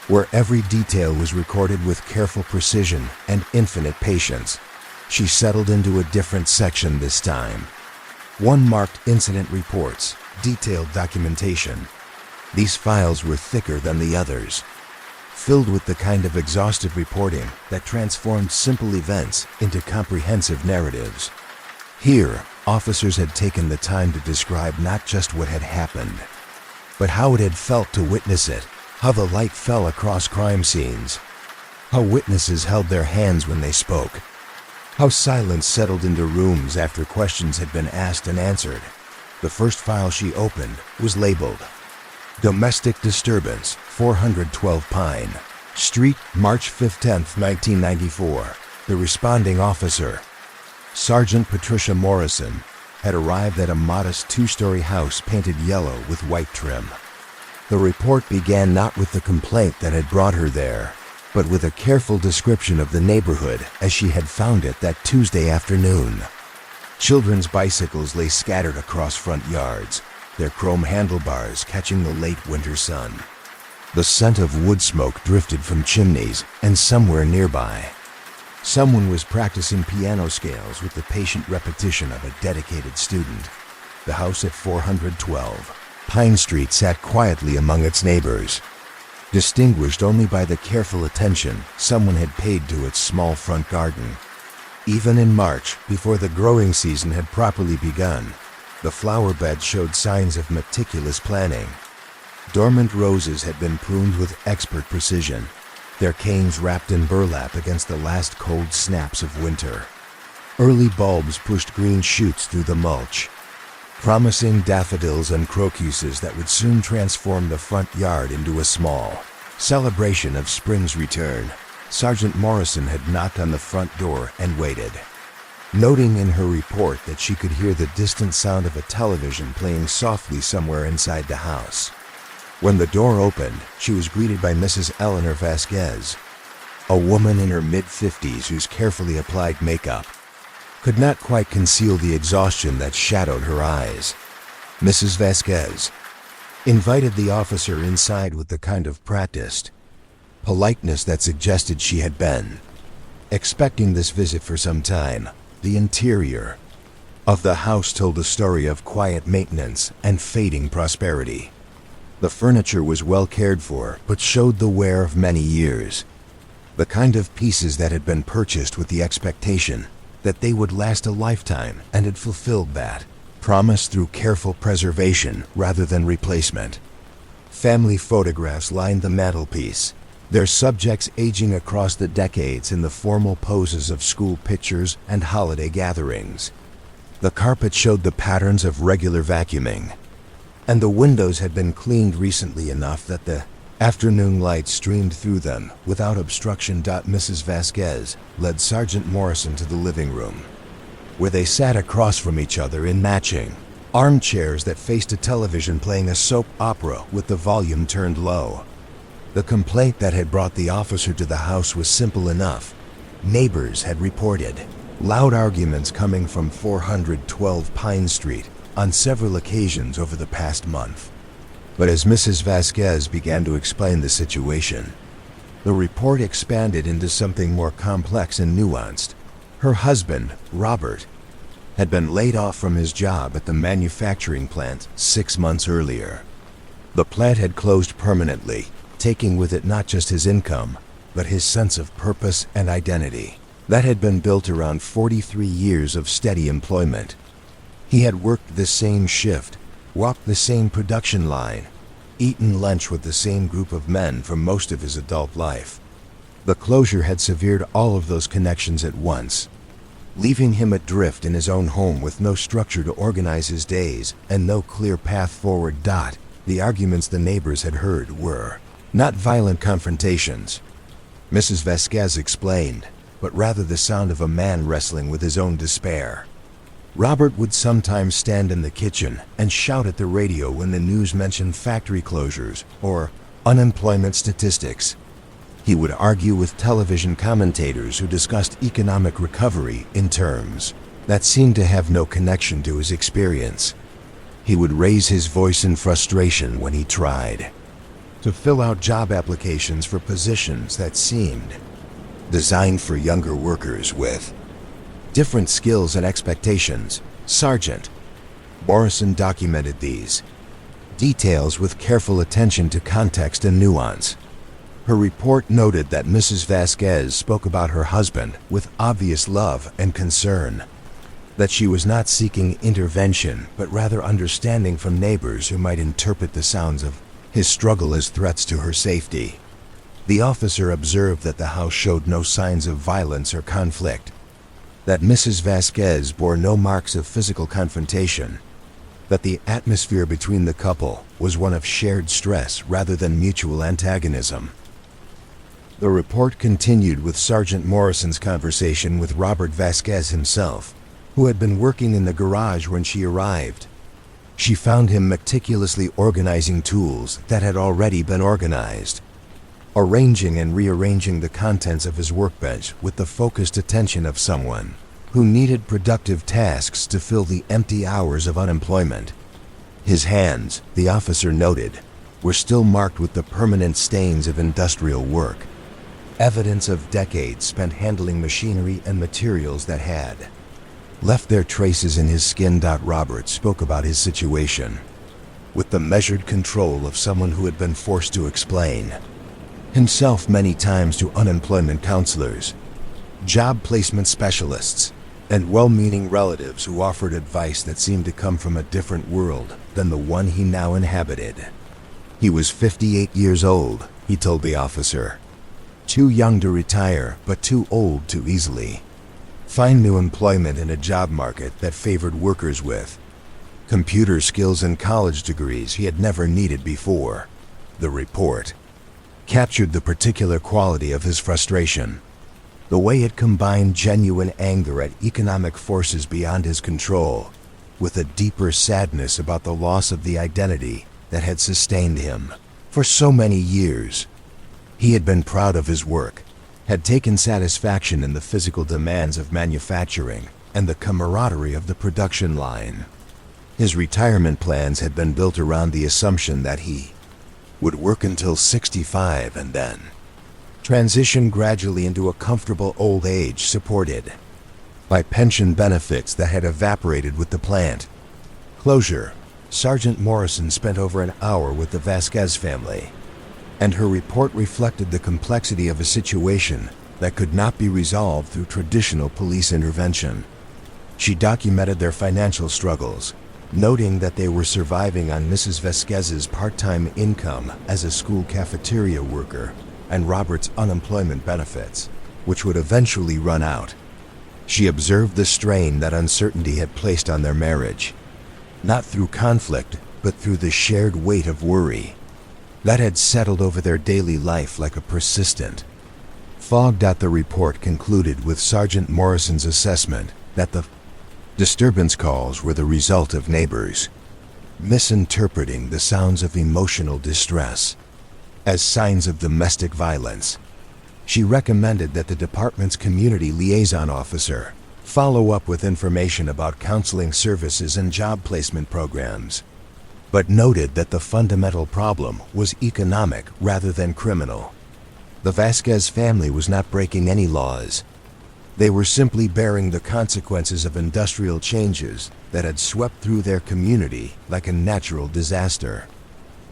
[SPEAKER 1] where every detail was recorded with careful precision and infinite patience. She settled into a different section this time. One marked incident reports, detailed documentation. These files were thicker than the others, filled with the kind of exhaustive reporting that transformed simple events into comprehensive narratives. Here, officers had taken the time to describe not just what had happened, but how it had felt to witness it, how the light fell across crime scenes, how witnesses held their hands when they spoke, how silence settled into rooms after questions had been asked and answered. The first file she opened was labeled Domestic Disturbance, 412 Pine Street, March 15, 1994. The responding officer, Sergeant Patricia Morrison, had arrived at a modest two-story house painted yellow with white trim. The report began not with the complaint that had brought her there, but with a careful description of the neighborhood as she had found it that Tuesday afternoon. Children's bicycles lay scattered across front yards, their chrome handlebars catching the late winter sun. The scent of wood smoke drifted from chimneys, and somewhere nearby, someone was practicing piano scales with the patient repetition of a dedicated student. The house at 412 Pine Street sat quietly among its neighbors, distinguished only by the careful attention someone had paid to its small front garden. Even in March, before the growing season had properly begun, the flower bed showed signs of meticulous planning. Dormant roses had been pruned with expert precision, their canes wrapped in burlap against the last cold snaps of winter. Early bulbs pushed green shoots through the mulch, promising daffodils and crocuses that would soon transform the front yard into a small celebration of spring's return. Sergeant Morrison had knocked on the front door and waited, noting in her report that she could hear the distant sound of a television playing softly somewhere inside the house. When the door opened, she was greeted by Mrs. Eleanor Vasquez, a woman in her mid-50s whose carefully applied makeup could not quite conceal the exhaustion that shadowed her eyes. Mrs. Vasquez invited the officer inside with the kind of practiced politeness that suggested she had been expecting this visit for some time. The interior of the house told a story of quiet maintenance and fading prosperity. The furniture was well cared for, but showed the wear of many years. The kind of pieces that had been purchased with the expectation that they would last a lifetime, and had fulfilled that promise through careful preservation rather than replacement. Family photographs lined the mantelpiece, their subjects aging across the decades in the formal poses of school pictures and holiday gatherings. The carpet showed the patterns of regular vacuuming, and the windows had been cleaned recently enough that the afternoon light streamed through them without obstruction. Mrs. Vasquez led Sergeant Morrison to the living room, where they sat across from each other in matching armchairs that faced a television playing a soap opera with the volume turned low. The complaint that had brought the officer to the house was simple enough. Neighbors had reported loud arguments coming from 412 Pine Street on several occasions over the past month. But as Mrs. Vasquez began to explain the situation, the report expanded into something more complex and nuanced. Her husband, Robert, had been laid off from his job at the manufacturing plant 6 months earlier. The plant had closed permanently, taking with it not just his income, but his sense of purpose and identity that had been built around 43 years of steady employment. He had worked the same shift, walked the same production line, eaten lunch with the same group of men for most of his adult life. The closure had severed all of those connections at once, leaving him adrift in his own home with no structure to organize his days and no clear path forward. The arguments the neighbors had heard were not violent confrontations, Mrs. Vasquez explained, but rather the sound of a man wrestling with his own despair. Robert would sometimes stand in the kitchen and shout at the radio when the news mentioned factory closures or unemployment statistics. He would argue with television commentators who discussed economic recovery in terms that seemed to have no connection to his experience. He would raise his voice in frustration when he tried to fill out job applications for positions that seemed designed for younger workers with different skills and expectations. Sergeant Morrison documented these details with careful attention to context and nuance. Her report noted that Mrs. Vasquez spoke about her husband with obvious love and concern, that she was not seeking intervention but rather understanding from neighbors who might interpret the sounds of his struggle as threats to her safety. The officer observed that the house showed no signs of violence or conflict, that Mrs. Vasquez bore no marks of physical confrontation, that the atmosphere between the couple was one of shared stress rather than mutual antagonism. The report continued with Sergeant Morrison's conversation with Robert Vasquez himself, who had been working in the garage when she arrived. She found him meticulously organizing tools that had already been organized, arranging and rearranging the contents of his workbench with the focused attention of someone who needed productive tasks to fill the empty hours of unemployment. His hands, the officer noted, were still marked with the permanent stains of industrial work, evidence of decades spent handling machinery and materials that had left their traces in his skin. Robert spoke about his situation with the measured control of someone who had been forced to explain himself many times to unemployment counselors, job placement specialists, and well-meaning relatives who offered advice that seemed to come from a different world than the one he now inhabited. He was 58 years old, he told the officer. Too young to retire, but too old to easily find new employment in a job market that favored workers with computer skills and college degrees he had never needed before. The report captured the particular quality of his frustration, the way it combined genuine anger at economic forces beyond his control with a deeper sadness about the loss of the identity that had sustained him for so many years. He had been proud of his work, had taken satisfaction in the physical demands of manufacturing and the camaraderie of the production line. His retirement plans had been built around the assumption that he would work until 65 and then transition gradually into a comfortable old age supported by pension benefits that had evaporated with the plant closure. Sergeant Morrison spent over an hour with the Vasquez family, and her report reflected the complexity of a situation that could not be resolved through traditional police intervention. She documented their financial struggles, noting that they were surviving on Mrs. Vasquez's part-time income as a school cafeteria worker and Robert's unemployment benefits, which would eventually run out. She observed the strain that uncertainty had placed on their marriage, not through conflict, but through the shared weight of worry that had settled over their daily life like a persistent fog. The report concluded with Sergeant Morrison's assessment that the disturbance calls were the result of neighbors misinterpreting the sounds of emotional distress as signs of domestic violence. She recommended that the department's community liaison officer follow up with information about counseling services and job placement programs, but noted that the fundamental problem was economic rather than criminal. The Vasquez family was not breaking any laws. They were simply bearing the consequences of industrial changes that had swept through their community like a natural disaster,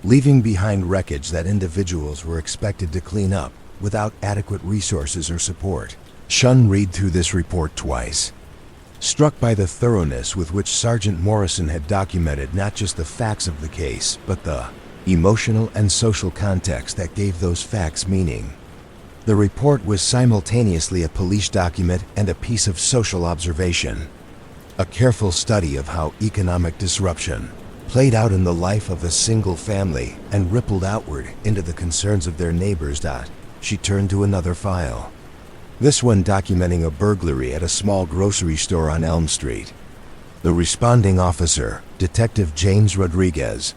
[SPEAKER 1] leaving behind wreckage that individuals were expected to clean up without adequate resources or support. Shun read through this report twice, struck by the thoroughness with which Sergeant Morrison had documented not just the facts of the case, but the emotional and social context that gave those facts meaning. The report was simultaneously a police document and a piece of social observation, a careful study of how economic disruption played out in the life of a single family and rippled outward into the concerns of their neighbors. She turned to another file, this one documenting a burglary at a small grocery store on Elm Street. The responding officer, Detective James Rodriguez,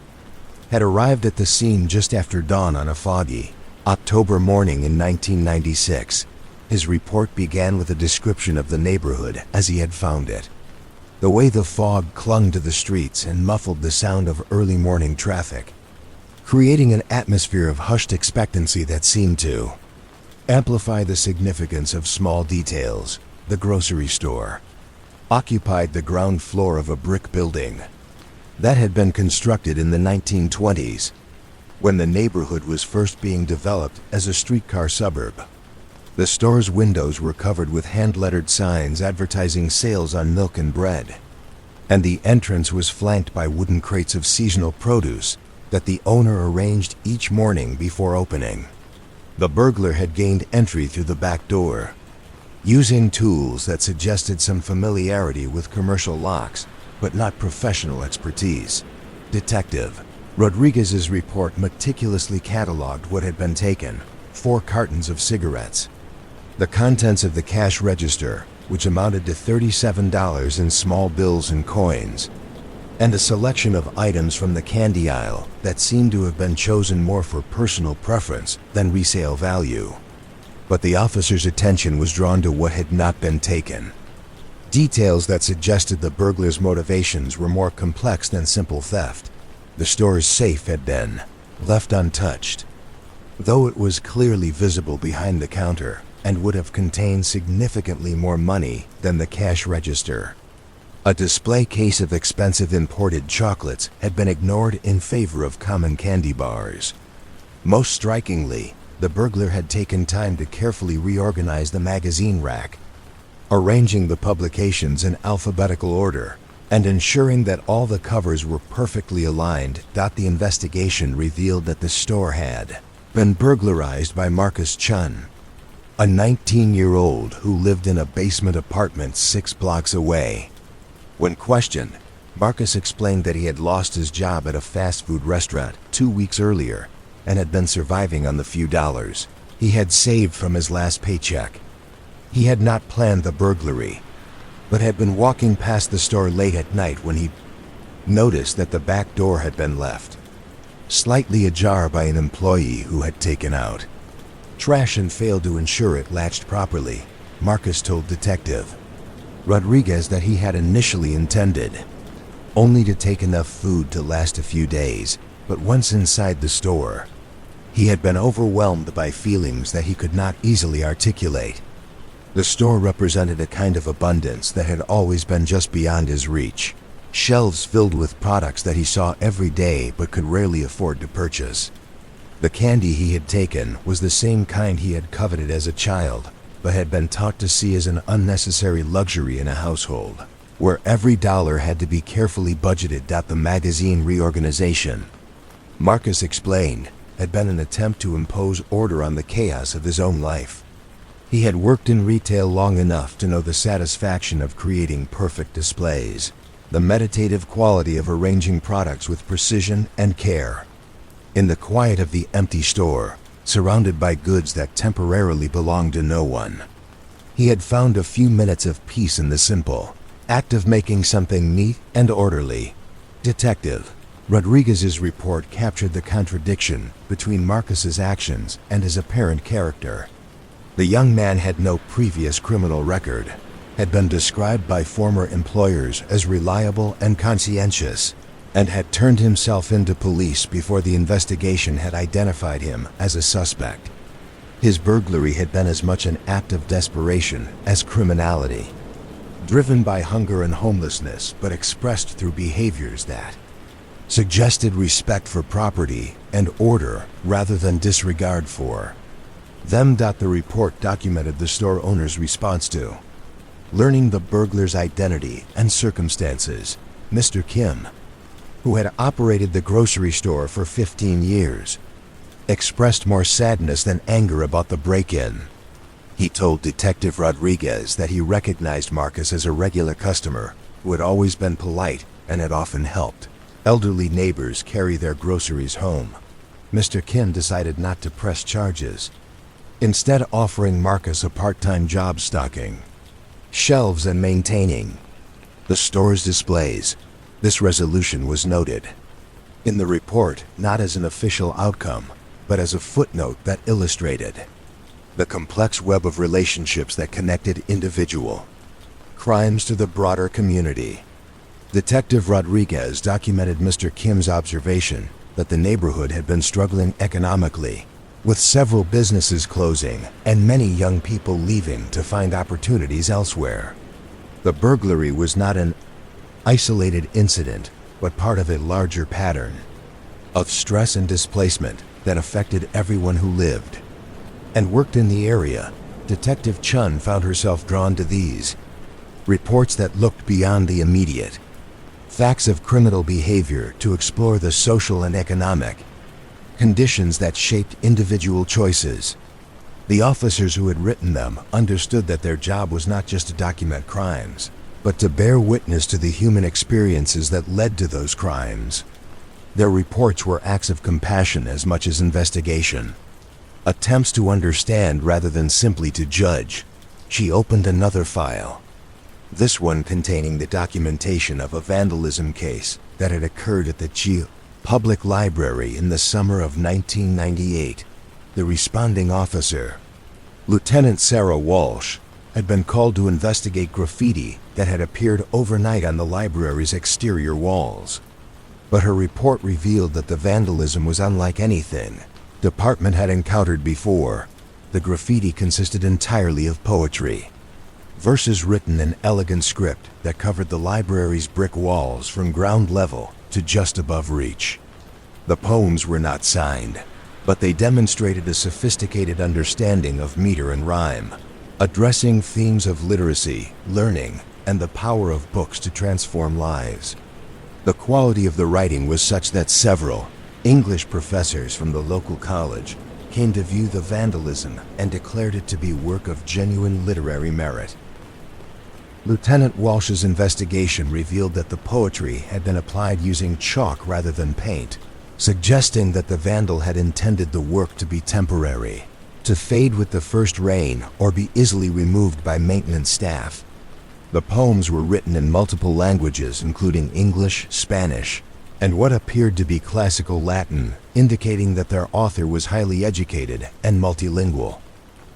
[SPEAKER 1] had arrived at the scene just after dawn on a foggy October morning in 1996. His report began with a description of the neighborhood as he had found it, the way the fog clung to the streets and muffled the sound of early morning traffic, creating an atmosphere of hushed expectancy that seemed to amplify the significance of small details. The grocery store occupied the ground floor of a brick building that had been constructed in the 1920s, when the neighborhood was first being developed as a streetcar suburb. The store's windows were covered with hand-lettered signs advertising sales on milk and bread, and the entrance was flanked by wooden crates of seasonal produce that the owner arranged each morning before opening. The burglar had gained entry through the back door, using tools that suggested some familiarity with commercial locks, but not professional expertise. Detective Rodriguez's report meticulously cataloged what had been taken: 4 cartons of cigarettes, the contents of the cash register, which amounted to $37 in small bills and coins, and a selection of items from the candy aisle that seemed to have been chosen more for personal preference than resale value. But the officer's attention was drawn to what had not been taken, details that suggested the burglar's motivations were more complex than simple theft. The store's safe had been left untouched, though it was clearly visible behind the counter and would have contained significantly more money than the cash register. A display case of expensive imported chocolates had been ignored in favor of common candy bars. Most strikingly, the burglar had taken time to carefully reorganize the magazine rack, arranging the publications in alphabetical order and ensuring that all the covers were perfectly aligned. The investigation revealed that the store had been burglarized by Marcus Chun, a 19-year-old who lived in a basement apartment 6 blocks away. When questioned, Marcus explained that he had lost his job at a fast food restaurant 2 weeks earlier and had been surviving on the few dollars he had saved from his last paycheck. He had not planned the burglary, but had been walking past the store late at night when he noticed that the back door had been left slightly ajar by an employee who had taken out trash and failed to ensure it latched properly. Marcus told Detective Rodriguez that he had initially intended only to take enough food to last a few days. But once inside the store, he had been overwhelmed by feelings that he could not easily articulate. The store represented a kind of abundance that had always been just beyond his reach. Shelves filled with products that he saw every day but could rarely afford to purchase. The candy he had taken was the same kind he had coveted as a child, but had been taught to see as an unnecessary luxury in a household, where every dollar had to be carefully budgeted. The magazine reorganization, Marcus explained, had been an attempt to impose order on the chaos of his own life. He had worked in retail long enough to know the satisfaction of creating perfect displays, the meditative quality of arranging products with precision and care. In the quiet of the empty store, surrounded by goods that temporarily belonged to no one, he had found a few minutes of peace in the simple act of making something neat and orderly. Detective Rodriguez's report captured the contradiction between Marcus's actions and his apparent character. The young man had no previous criminal record, had been described by former employers as reliable and conscientious, and had turned himself into police before the investigation had identified him as a suspect. His burglary had been as much an act of desperation as criminality, driven by hunger and homelessness, but expressed through behaviors that suggested respect for property and order rather than disregard for them. The report documented the store owner's response to learning the burglar's identity and circumstances. Mr. Kim, who had operated the grocery store for 15 years, expressed more sadness than anger about the break-in. He told Detective Rodriguez that he recognized Marcus as a regular customer who had always been polite and had often helped elderly neighbors carry their groceries home. Mr. Kim decided not to press charges, instead offering Marcus a part-time job stocking shelves and maintaining the store's displays. This resolution was noted in the report not as an official outcome, but as a footnote that illustrated the complex web of relationships that connected individual crimes to the broader community. Detective Rodriguez documented Mr. Kim's observation that the neighborhood had been struggling economically, with several businesses closing and many young people leaving to find opportunities elsewhere. The burglary was not an isolated incident, but part of a larger pattern of stress and displacement that affected everyone who lived and worked in the area. Detective Chun found herself drawn to these reports that looked beyond the immediate facts of criminal behavior to explore the social and economic conditions that shaped individual choices. The officers who had written them understood that their job was not just to document crimes, but to bear witness to the human experiences that led to those crimes. Their reports were acts of compassion as much as investigation, attempts to understand rather than simply to judge. She opened another file, this one containing the documentation of a vandalism case that had occurred at the Chi Public Library in the summer of 1998. The responding officer, Lieutenant Sarah Walsh, had been called to investigate graffiti that had appeared overnight on the library's exterior walls. But her report revealed that the vandalism was unlike anything the department had encountered before. The graffiti consisted entirely of poetry, verses written in elegant script that covered the library's brick walls from ground level to just above reach. The poems were not signed, but they demonstrated a sophisticated understanding of meter and rhyme, addressing themes of literacy, learning, and the power of books to transform lives. The quality of the writing was such that several English professors from the local college came to view the vandalism and declared it to be work of genuine literary merit. Lieutenant Walsh's investigation revealed that the poetry had been applied using chalk rather than paint, suggesting that the vandal had intended the work to be temporary, to fade with the first rain or be easily removed by maintenance staff. The poems were written in multiple languages, including English, Spanish, and what appeared to be classical Latin, indicating that their author was highly educated and multilingual.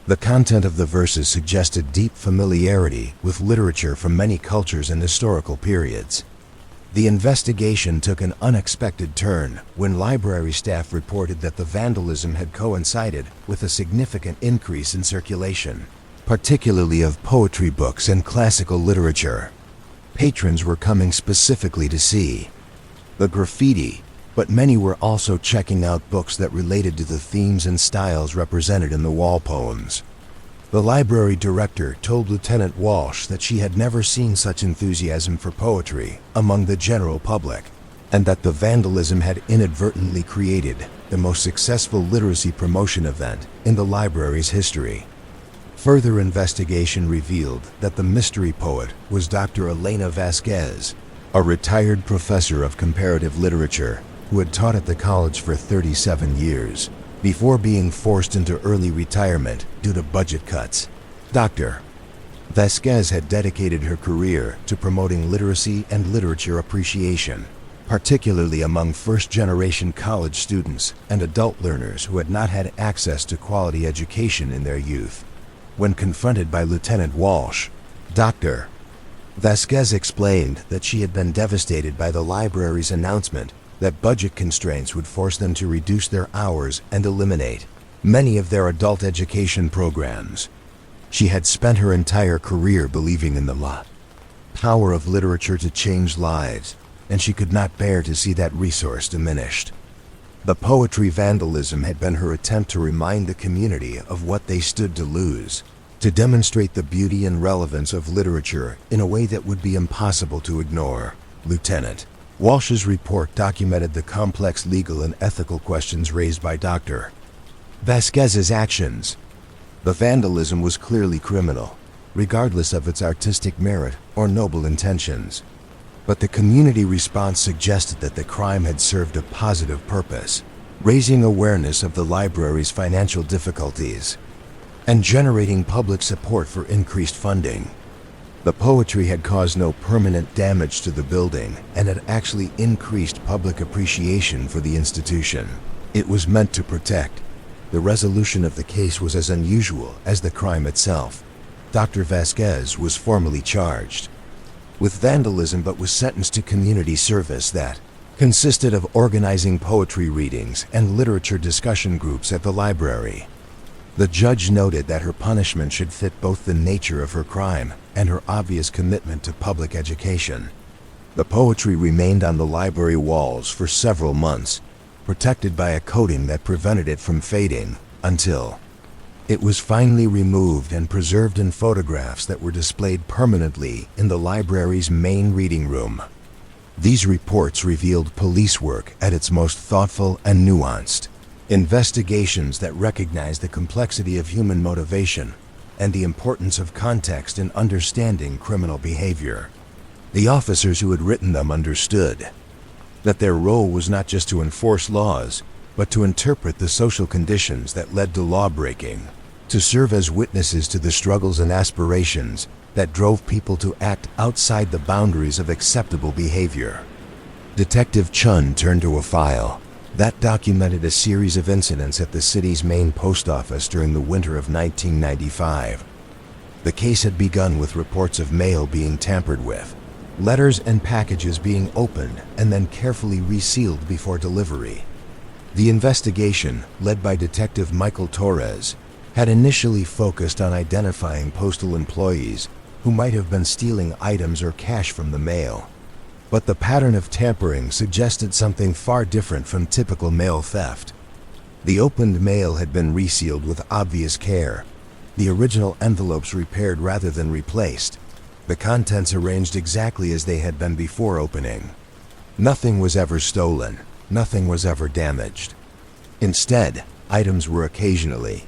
[SPEAKER 1] The content of the verses suggested deep familiarity with literature from many cultures and historical periods. The investigation took an unexpected turn when library staff reported that the vandalism had coincided with a significant increase in circulation, particularly of poetry books and classical literature. Patrons were coming specifically to see the graffiti, but many were also checking out books that related to the themes and styles represented in the wall poems. The library director told Lieutenant Walsh that she had never seen such enthusiasm for poetry among the general public, and that the vandalism had inadvertently created the most successful literacy promotion event in the library's history. Further investigation revealed that the mystery poet was Dr. Elena Vasquez, a retired professor of comparative literature who had taught at the college for 37 years. Before being forced into early retirement due to budget cuts. Dr. Vasquez had dedicated her career to promoting literacy and literature appreciation, particularly among first-generation college students and adult learners who had not had access to quality education in their youth. When confronted by Lieutenant Walsh, Dr. Vasquez explained that she had been devastated by the library's announcement that budget constraints would force them to reduce their hours and eliminate many of their adult education programs. She had spent her entire career believing in the power of literature to change lives, and she could not bear to see that resource diminished. The poetry vandalism had been her attempt to remind the community of what they stood to lose, to demonstrate the beauty and relevance of literature in a way that would be impossible to ignore. Lieutenant Walsh's report documented the complex legal and ethical questions raised by Dr. Vasquez's actions. The vandalism was clearly criminal, regardless of its artistic merit or noble intentions. But the community response suggested that the crime had served a positive purpose, raising awareness of the library's financial difficulties and generating public support for increased funding. The poetry had caused no permanent damage to the building and had actually increased public appreciation for the institution it was meant to protect. The resolution of the case was as unusual as the crime itself. Dr. Vasquez was formally charged with vandalism but was sentenced to community service that consisted of organizing poetry readings and literature discussion groups at the library. The judge noted that her punishment should fit both the nature of her crime and her obvious commitment to public education. The poetry remained on the library walls for several months, protected by a coating that prevented it from fading, until it was finally removed and preserved in photographs that were displayed permanently in the library's main reading room. These reports revealed police work at its most thoughtful and nuanced. Investigations that recognize the complexity of human motivation and the importance of context in understanding criminal behavior. The officers who had written them understood that their role was not just to enforce laws, but to interpret the social conditions that led to lawbreaking, to serve as witnesses to the struggles and aspirations that drove people to act outside the boundaries of acceptable behavior. Detective Chun turned to a file that documented a series of incidents at the city's main post office during the winter of 1995. The case had begun with reports of mail being tampered with, letters and packages being opened and then carefully resealed before delivery. The investigation, led by Detective Michael Torres, had initially focused on identifying postal employees who might have been stealing items or cash from the mail. But the pattern of tampering suggested something far different from typical mail theft. The opened mail had been resealed with obvious care, the original envelopes repaired rather than replaced, the contents arranged exactly as they had been before opening. Nothing was ever stolen, nothing was ever damaged. Instead, items were occasionally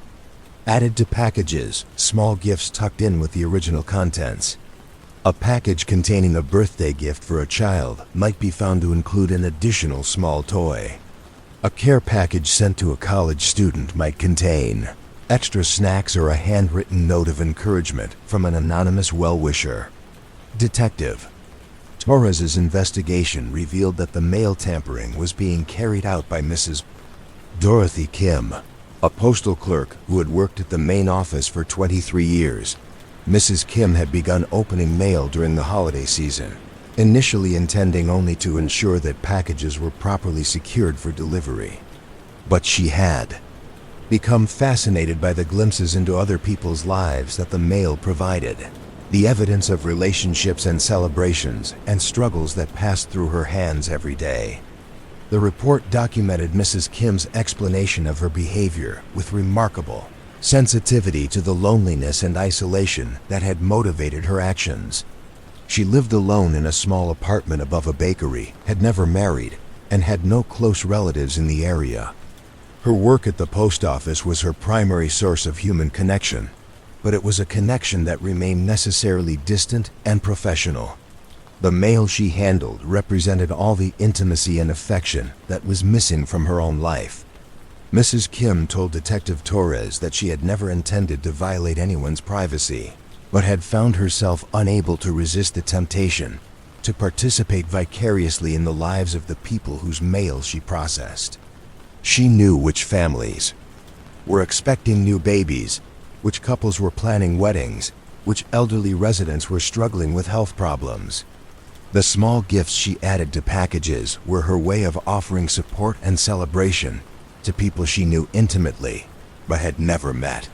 [SPEAKER 1] added to packages, small gifts tucked in with the original contents. A package containing a birthday gift for a child might be found to include an additional small toy. A care package sent to a college student might contain extra snacks or a handwritten note of encouragement from an anonymous well-wisher. Detective Torres's investigation revealed that the mail tampering was being carried out by Mrs. Dorothy Kim, a postal clerk who had worked at the main office for 23 years. Mrs. Kim had begun opening mail during the holiday season, initially intending only to ensure that packages were properly secured for delivery. But she had become fascinated by the glimpses into other people's lives that the mail provided, the evidence of relationships and celebrations and struggles that passed through her hands every day. The report documented Mrs. Kim's explanation of her behavior with remarkable sensitivity to the loneliness and isolation that had motivated her actions. She lived alone in a small apartment above a bakery, had never married, and had no close relatives in the area. Her work at the post office was her primary source of human connection, but it was a connection that remained necessarily distant and professional. The mail she handled represented all the intimacy and affection that was missing from her own life. Mrs. Kim told Detective Torres that she had never intended to violate anyone's privacy, but had found herself unable to resist the temptation to participate vicariously in the lives of the people whose mail she processed. She knew which families were expecting new babies, which couples were planning weddings, which elderly residents were struggling with health problems. The small gifts she added to packages were her way of offering support and celebration to people she knew intimately but had never met.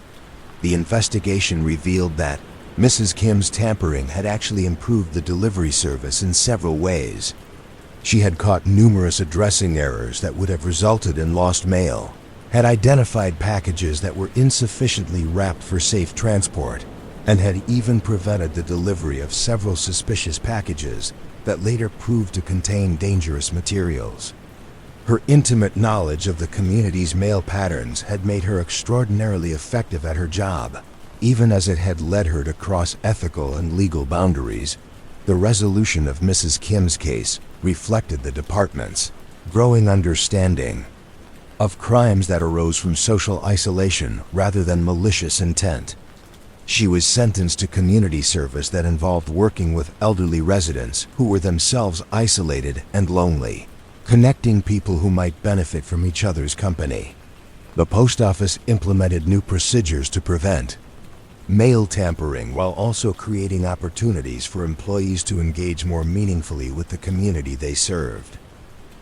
[SPEAKER 1] The investigation revealed that Mrs. Kim's tampering had actually improved the delivery service in several ways. She had caught numerous addressing errors that would have resulted in lost mail, had identified packages that were insufficiently wrapped for safe transport, and had even prevented the delivery of several suspicious packages that later proved to contain dangerous materials. Her intimate knowledge of the community's mail patterns had made her extraordinarily effective at her job, even as it had led her to cross ethical and legal boundaries. The resolution of Mrs. Kim's case reflected the department's growing understanding of crimes that arose from social isolation rather than malicious intent. She was sentenced to community service that involved working with elderly residents who were themselves isolated and lonely, connecting people who might benefit from each other's company. The post office implemented new procedures to prevent mail tampering while also creating opportunities for employees to engage more meaningfully with the community they served.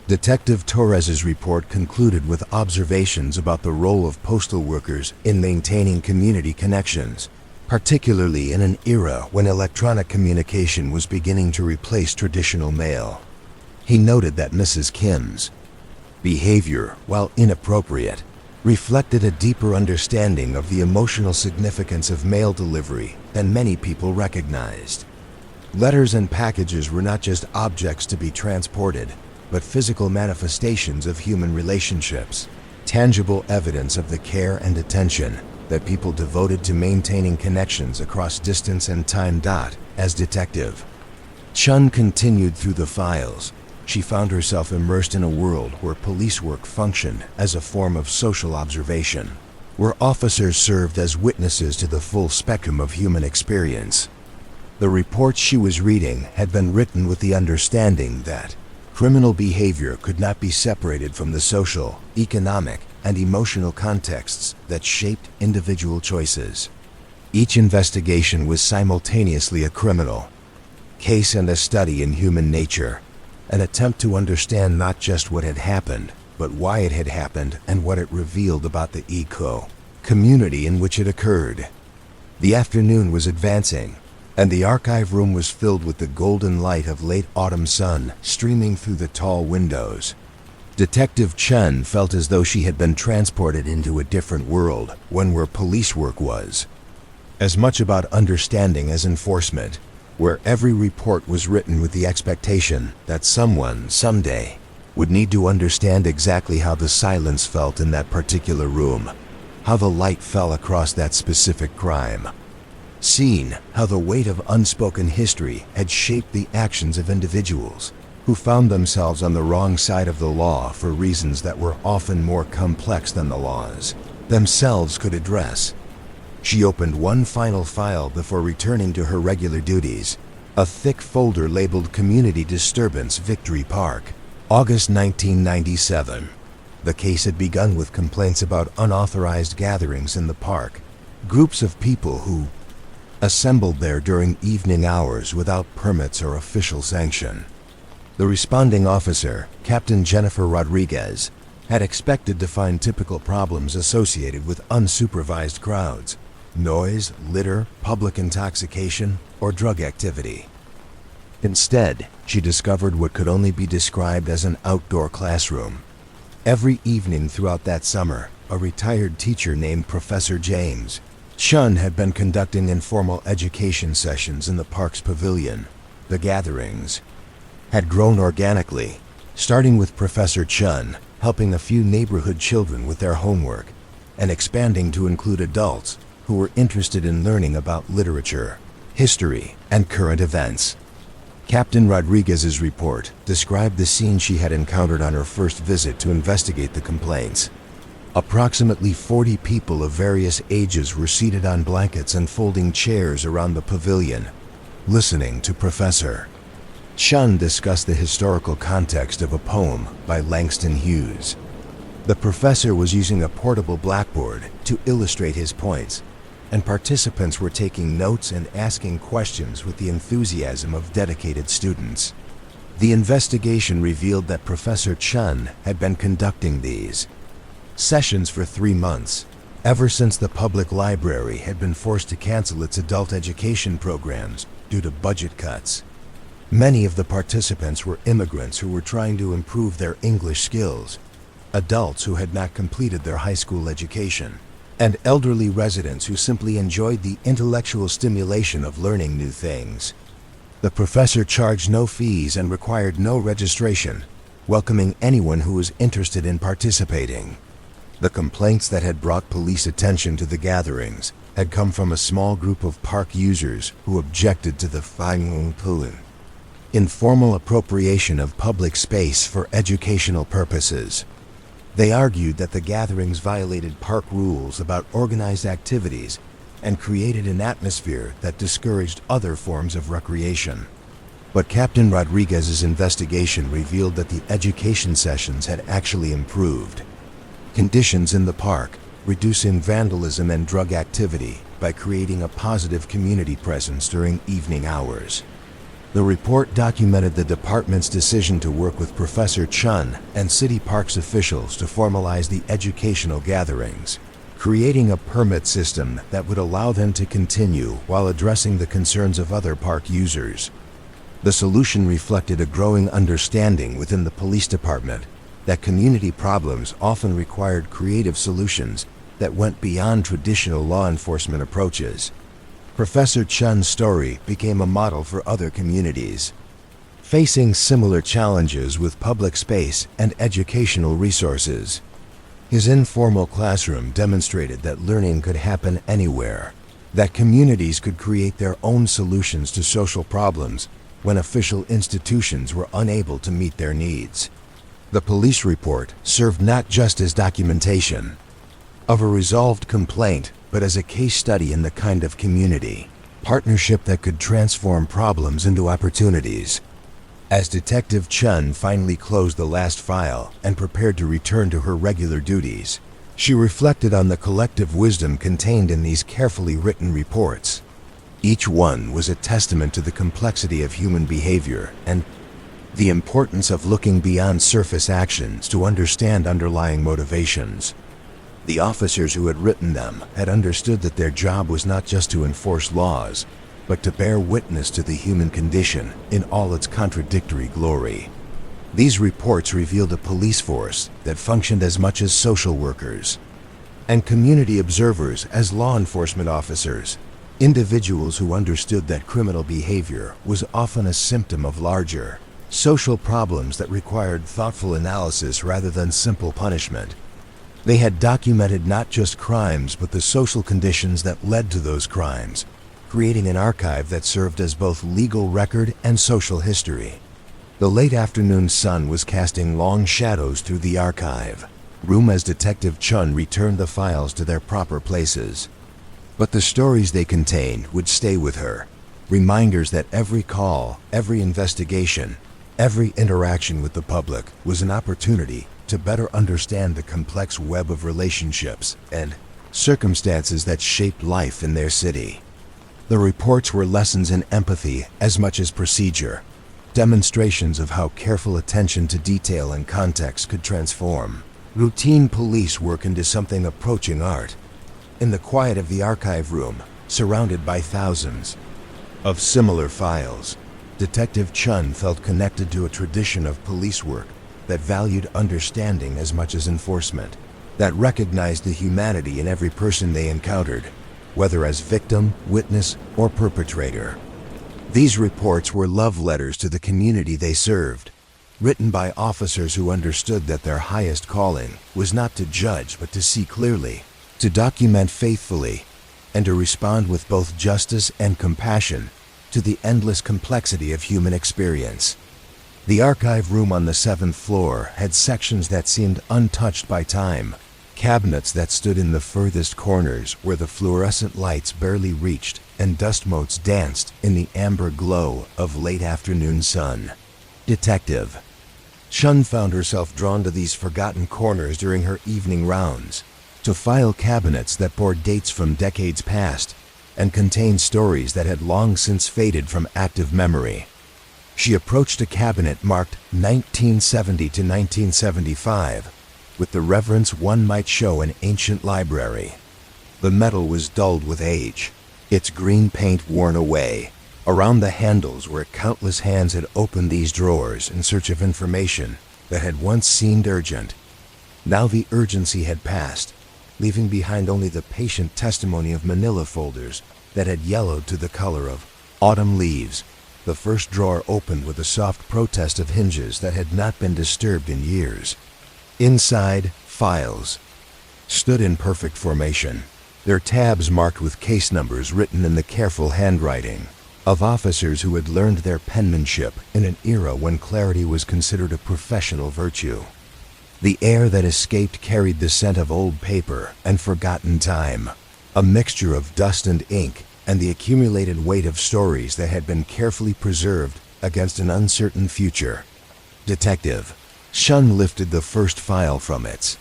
[SPEAKER 1] Detective Torres's report concluded with observations about the role of postal workers in maintaining community connections, particularly in an era when electronic communication was beginning to replace traditional mail. He noted that Mrs. Kim's behavior, while inappropriate, reflected a deeper understanding of the emotional significance of mail delivery than many people recognized. Letters and packages were not just objects to be transported, but physical manifestations of human relationships, tangible evidence of the care and attention that people devoted to maintaining connections across distance and time. As Detective Chun continued through the files, she found herself immersed in a world where police work functioned as a form of social observation, where officers served as witnesses to the full spectrum of human experience. The reports she was reading had been written with the understanding that criminal behavior could not be separated from the social, economic, and emotional contexts that shaped individual choices. Each investigation was simultaneously a criminal case and a study in human nature, an attempt to understand not just what had happened, but why it had happened and what it revealed about the community in which it occurred. The afternoon was advancing, and the archive room was filled with the golden light of late autumn sun streaming through the tall windows. Detective Chen felt as though she had been transported into a different world, one where police work was as much about understanding as enforcement, where every report was written with the expectation that someone, someday, would need to understand exactly how the silence felt in that particular room, how the light fell across that specific crime, seen how the weight of unspoken history had shaped the actions of individuals who found themselves on the wrong side of the law for reasons that were often more complex than the laws themselves could address. She opened one final file before returning to her regular duties, a thick folder labeled Community Disturbance, Victory Park, August 1997. The case had begun with complaints about unauthorized gatherings in the park, groups of people who assembled there during evening hours without permits or official sanction. The responding officer, Captain Jennifer Rodriguez, had expected to find typical problems associated with unsupervised crowds: noise, litter, public intoxication, or drug activity. Instead, she discovered what could only be described as an outdoor classroom. Every evening throughout that summer, a retired teacher named Professor James Chun had been conducting informal education sessions in the park's pavilion. The gatherings had grown organically, starting with Professor Chun helping a few neighborhood children with their homework, and expanding to include adults who were interested in learning about literature, history, and current events. Captain Rodriguez's report described the scene she had encountered on her first visit to investigate the complaints. Approximately 40 people of various ages were seated on blankets and folding chairs around the pavilion, listening to Professor Chun discussed the historical context of a poem by Langston Hughes. The professor was using a portable blackboard to illustrate his points, and participants were taking notes and asking questions with the enthusiasm of dedicated students. The investigation revealed that Professor Chun had been conducting these sessions for 3 months, ever since the public library had been forced to cancel its adult education programs due to budget cuts. Many of the participants were immigrants who were trying to improve their English skills, adults who had not completed their high school education, and elderly residents who simply enjoyed the intellectual stimulation of learning new things. The professor charged no fees and required no registration, welcoming anyone who was interested in participating. The complaints that had brought police attention to the gatherings had come from a small group of park users who objected to the informal appropriation of public space for educational purposes. They argued that the gatherings violated park rules about organized activities and created an atmosphere that discouraged other forms of recreation. But Captain Rodriguez's investigation revealed that the education sessions had actually improved conditions in the park, reducing vandalism and drug activity by creating a positive community presence during evening hours. The report documented the department's decision to work with Professor Chun and city parks officials to formalize the educational gatherings, creating a permit system that would allow them to continue while addressing the concerns of other park users. The solution reflected a growing understanding within the police department that community problems often required creative solutions that went beyond traditional law enforcement approaches. Professor Chun's story became a model for other communities facing similar challenges with public space and educational resources. His informal classroom demonstrated that learning could happen anywhere, that communities could create their own solutions to social problems when official institutions were unable to meet their needs. The police report served not just as documentation of a resolved complaint, but as a case study in the kind of community partnership that could transform problems into opportunities. As Detective Chun finally closed the last file and prepared to return to her regular duties, she reflected on the collective wisdom contained in these carefully written reports. Each one was a testament to the complexity of human behavior and the importance of looking beyond surface actions to understand underlying motivations. The officers who had written them had understood that their job was not just to enforce laws, but to bear witness to the human condition in all its contradictory glory. These reports revealed a police force that functioned as much as social workers and community observers as law enforcement officers, individuals who understood that criminal behavior was often a symptom of larger social problems that required thoughtful analysis rather than simple punishment. They had documented not just crimes, but the social conditions that led to those crimes, creating an archive that served as both legal record and social history. The late afternoon sun was casting long shadows through the archive room as Detective Chun returned the files to their proper places. But the stories they contained would stay with her, reminders that every call, every investigation, every interaction with the public was an opportunity to better understand the complex web of relationships and circumstances that shaped life in their city. The reports were lessons in empathy as much as procedure, demonstrations of how careful attention to detail and context could transform routine police work into something approaching art. In the quiet of the archive room, surrounded by thousands of similar files, Detective Chun felt connected to a tradition of police work that valued understanding as much as enforcement, that recognized the humanity in every person they encountered, whether as victim, witness, or perpetrator. These reports were love letters to the community they served, written by officers who understood that their highest calling was not to judge but to see clearly, to document faithfully, and to respond with both justice and compassion to the endless complexity of human experience. The archive room on the 7th floor had sections that seemed untouched by time, cabinets that stood in the furthest corners where the fluorescent lights barely reached and dust motes danced in the amber glow of late afternoon sun. Detective Chun found herself drawn to these forgotten corners during her evening rounds, to file cabinets that bore dates from decades past and contained stories that had long since faded from active memory. She approached a cabinet marked 1970 to 1975 with the reverence one might show an ancient library. The metal was dulled with age, its green paint worn away. Around the handles where countless hands had opened these drawers in search of information that had once seemed urgent. Now the urgency had passed, leaving behind only the patient testimony of manila folders that had yellowed to the color of autumn leaves. The first drawer opened with a soft protest of hinges that had not been disturbed in years. Inside, files stood in perfect formation, their tabs marked with case numbers written in the careful handwriting of officers who had learned their penmanship in an era when clarity was considered a professional virtue. The air that escaped carried the scent of old paper and forgotten time, a mixture of dust and ink, and the accumulated weight of stories that had been carefully preserved against an uncertain future. Detective Chun lifted the first file from its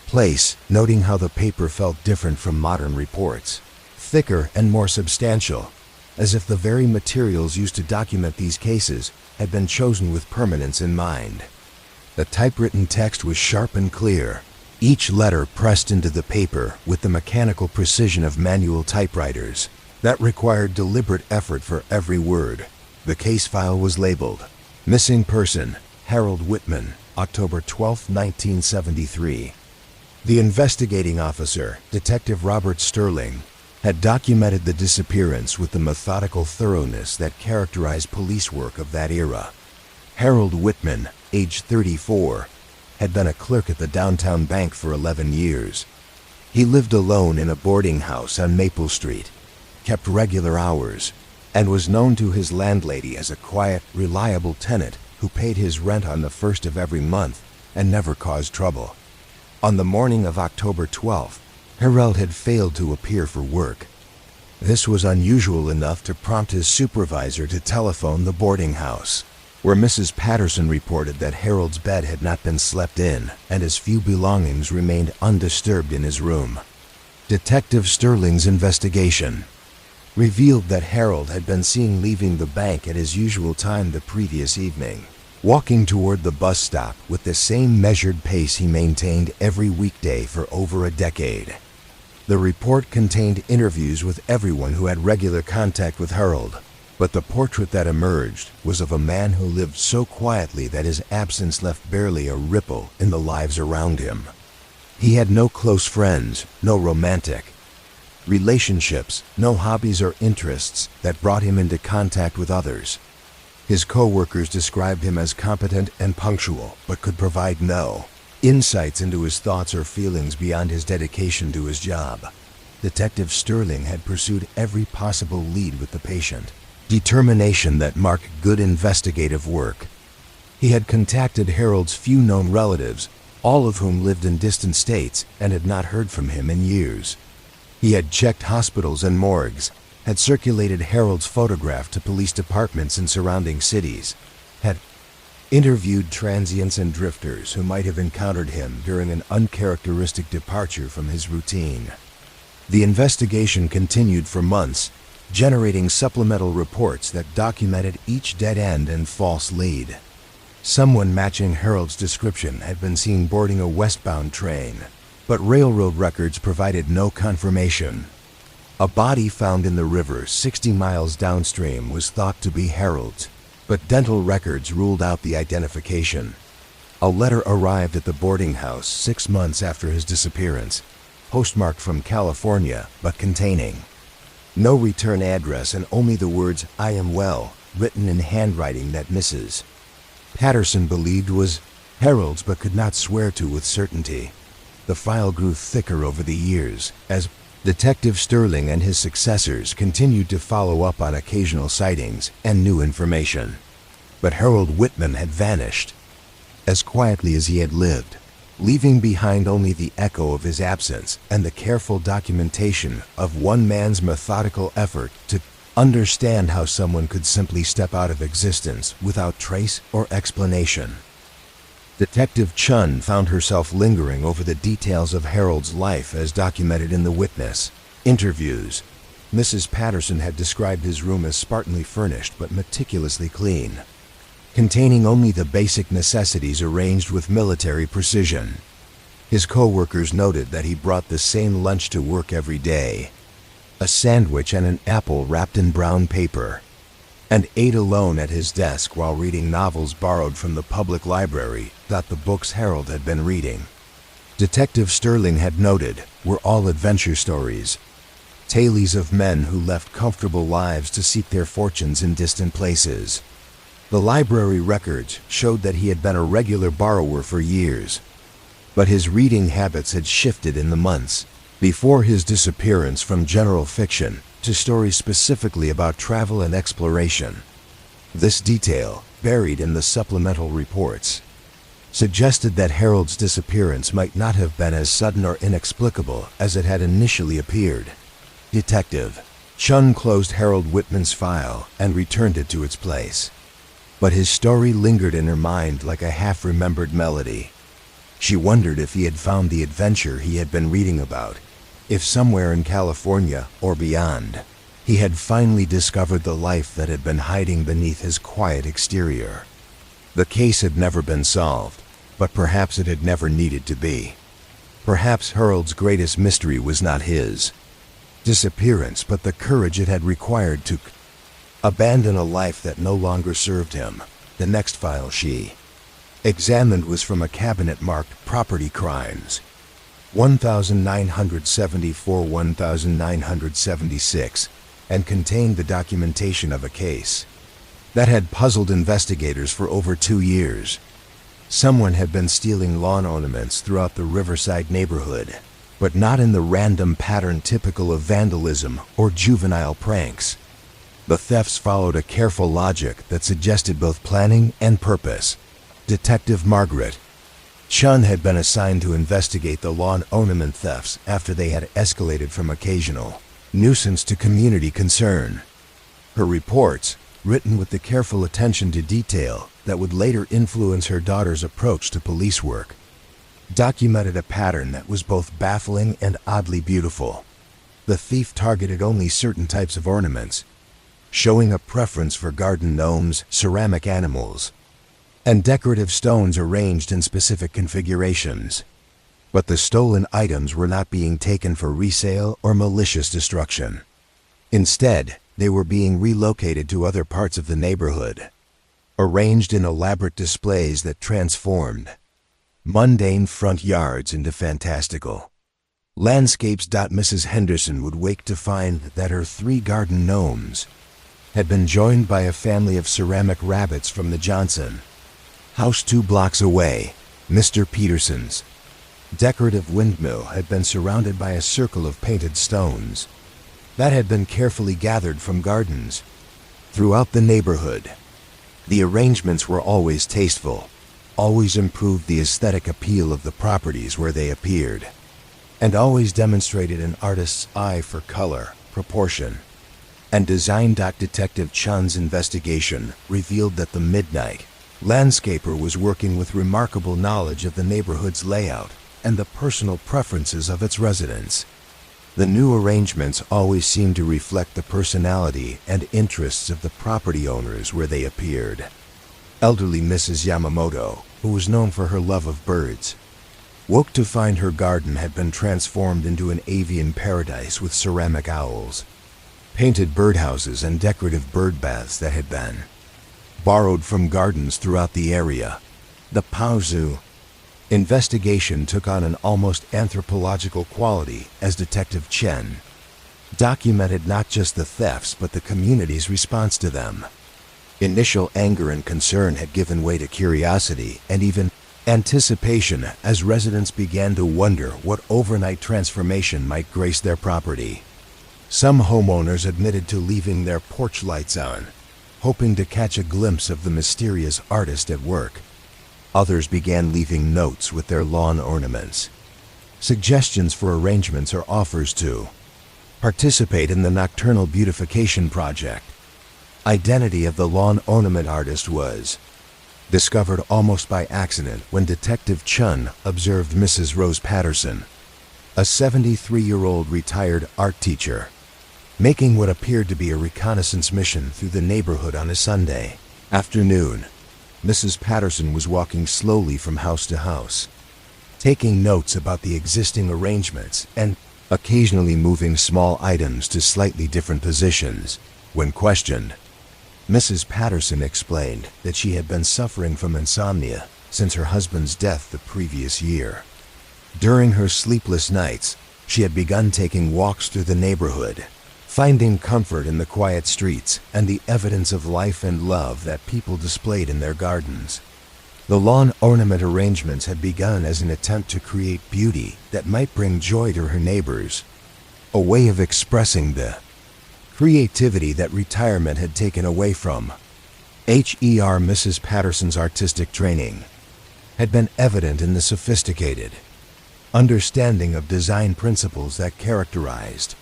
[SPEAKER 1] place, noting how the paper felt different from modern reports, thicker and more substantial, as if the very materials used to document these cases had been chosen with permanence in mind. The typewritten text was sharp and clear, each letter pressed into the paper with the mechanical precision of manual typewriters that required deliberate effort for every word. The case file was labeled, Missing Person, Harold Whitman, October 12, 1973. The investigating officer, Detective Robert Sterling, had documented the disappearance with the methodical thoroughness that characterized police work of that era. Harold Whitman, age 34, had been a clerk at the downtown bank for 11 years. He lived alone in a boarding house on Maple Street, kept regular hours, and was known to his landlady as a quiet, reliable tenant who paid his rent on the first of every month and never caused trouble. On the morning of October 12th, Harold had failed to appear for work. This was unusual enough to prompt his supervisor to telephone the boarding house, where Mrs. Patterson reported that Harold's bed had not been slept in and his few belongings remained undisturbed in his room. Detective Sterling's investigation revealed that Harold had been seen leaving the bank at his usual time the previous evening, walking toward the bus stop with the same measured pace he maintained every weekday for over a decade. The report contained interviews with everyone who had regular contact with Harold, but the portrait that emerged was of a man who lived so quietly that his absence left barely a ripple in the lives around him. He had no close friends, no romantic relationships, no hobbies or interests that brought him into contact with others. His co-workers described him as competent and punctual, but could provide no insights into his thoughts or feelings beyond his dedication to his job. Detective Sterling had pursued every possible lead with the patient, determination that marked good investigative work. He had contacted Harold's few known relatives, all of whom lived in distant states and had not heard from him in years. He had checked hospitals and morgues, had circulated Harold's photograph to police departments in surrounding cities, had interviewed transients and drifters who might have encountered him during an uncharacteristic departure from his routine. The investigation continued for months, generating supplemental reports that documented each dead end and false lead. Someone matching Harold's description had been seen boarding a westbound train, but railroad records provided no confirmation. A body found in the river 60 miles downstream was thought to be Harold's, but dental records ruled out the identification. A letter arrived at the boarding house 6 months after his disappearance, postmarked from California, but containing no return address and only the words, "I am well," written in handwriting that Mrs. Patterson believed was Harold's but could not swear to with certainty. The file grew thicker over the years as Detective Sterling and his successors continued to follow up on occasional sightings and new information. But Harold Whitman had vanished as quietly as he had lived, leaving behind only the echo of his absence and the careful documentation of one man's methodical effort to understand how someone could simply step out of existence without trace or explanation. Detective Chun found herself lingering over the details of Harold's life as documented in the witness interviews. Mrs. Patterson had described his room as spartanly furnished but meticulously clean, containing only the basic necessities arranged with military precision. His co-workers noted that he brought the same lunch to work every day, a sandwich and an apple wrapped in brown paper, and ate alone at his desk while reading novels borrowed from the public library that the books Harold had been reading. Detective Sterling had noted were all adventure stories, tales of men who left comfortable lives to seek their fortunes in distant places. The library records showed that he had been a regular borrower for years, but his reading habits had shifted in the months before his disappearance from general fiction to stories specifically about travel and exploration. This detail, buried in the supplemental reports, suggested that Harold's disappearance might not have been as sudden or inexplicable as it had initially appeared. Detective Chun closed Harold Whitman's file and returned it to its place, but his story lingered in her mind like a half-remembered melody. She wondered if he had found the adventure he had been reading about, if somewhere in California or beyond, he had finally discovered the life that had been hiding beneath his quiet exterior. The case had never been solved, but perhaps it had never needed to be. Perhaps Harold's greatest mystery was not his disappearance, but the courage it had required to abandon a life that no longer served him. The next file she examined was from a cabinet marked Property Crimes, 1974-1976, and contained the documentation of a case that had puzzled investigators for over 2 years. Someone had been stealing lawn ornaments throughout the Riverside neighborhood, but not in the random pattern typical of vandalism or juvenile pranks. The thefts followed a careful logic that suggested both planning and purpose. Detective Margaret Chun had been assigned to investigate the lawn ornament thefts after they had escalated from occasional nuisance to community concern. Her reports, written with the careful attention to detail that would later influence her daughter's approach to police work, documented a pattern that was both baffling and oddly beautiful. The thief targeted only certain types of ornaments, showing a preference for garden gnomes, ceramic animals, and decorative stones arranged in specific configurations. But the stolen items were not being taken for resale or malicious destruction. Instead, they were being relocated to other parts of the neighborhood, arranged in elaborate displays that transformed mundane front yards into fantastical landscapes. Mrs. Henderson would wake to find that her 3 garden gnomes had been joined by a family of ceramic rabbits from the Johnson house 2 blocks away. Mr. Peterson's decorative windmill had been surrounded by a circle of painted stones that had been carefully gathered from gardens throughout the neighborhood. The arrangements were always tasteful, always improved the aesthetic appeal of the properties where they appeared, and always demonstrated an artist's eye for color, proportion, and design. Detective Chun's investigation revealed that the Midnight landscaper was working with remarkable knowledge of the neighborhood's layout and the personal preferences of its residents. The new arrangements always seemed to reflect the personality and interests of the property owners where they appeared. Elderly Mrs. Yamamoto, who was known for her love of birds, woke to find her garden had been transformed into an avian paradise with ceramic owls, painted birdhouses, and decorative bird baths that had been borrowed from gardens throughout the area. The Paozu investigation took on an almost anthropological quality as Detective Chen documented not just the thefts but the community's response to them. Initial anger and concern had given way to curiosity and even anticipation as residents began to wonder what overnight transformation might grace their property. Some homeowners admitted to leaving their porch lights on, hoping to catch a glimpse of the mysterious artist at work. Others began leaving notes with their lawn ornaments, suggestions for arrangements or offers to participate in the nocturnal beautification project. Identity of the lawn ornament artist was discovered almost by accident when Detective Chun observed Mrs. Rose Patterson, a 73-year-old retired art teacher, making what appeared to be a reconnaissance mission through the neighborhood on a Sunday afternoon. Mrs. Patterson was walking slowly from house to house, taking notes about the existing arrangements and occasionally moving small items to slightly different positions. When questioned, Mrs. Patterson explained that she had been suffering from insomnia since her husband's death the previous year. During her sleepless nights, she had begun taking walks through the neighborhood, finding comfort in the quiet streets and the evidence of life and love that people displayed in their gardens. The lawn ornament arrangements had begun as an attempt to create beauty that might bring joy to her neighbors, a way of expressing the creativity that retirement had taken away from her. Mrs. Patterson's artistic training had been evident in the sophisticated understanding of design principles that characterized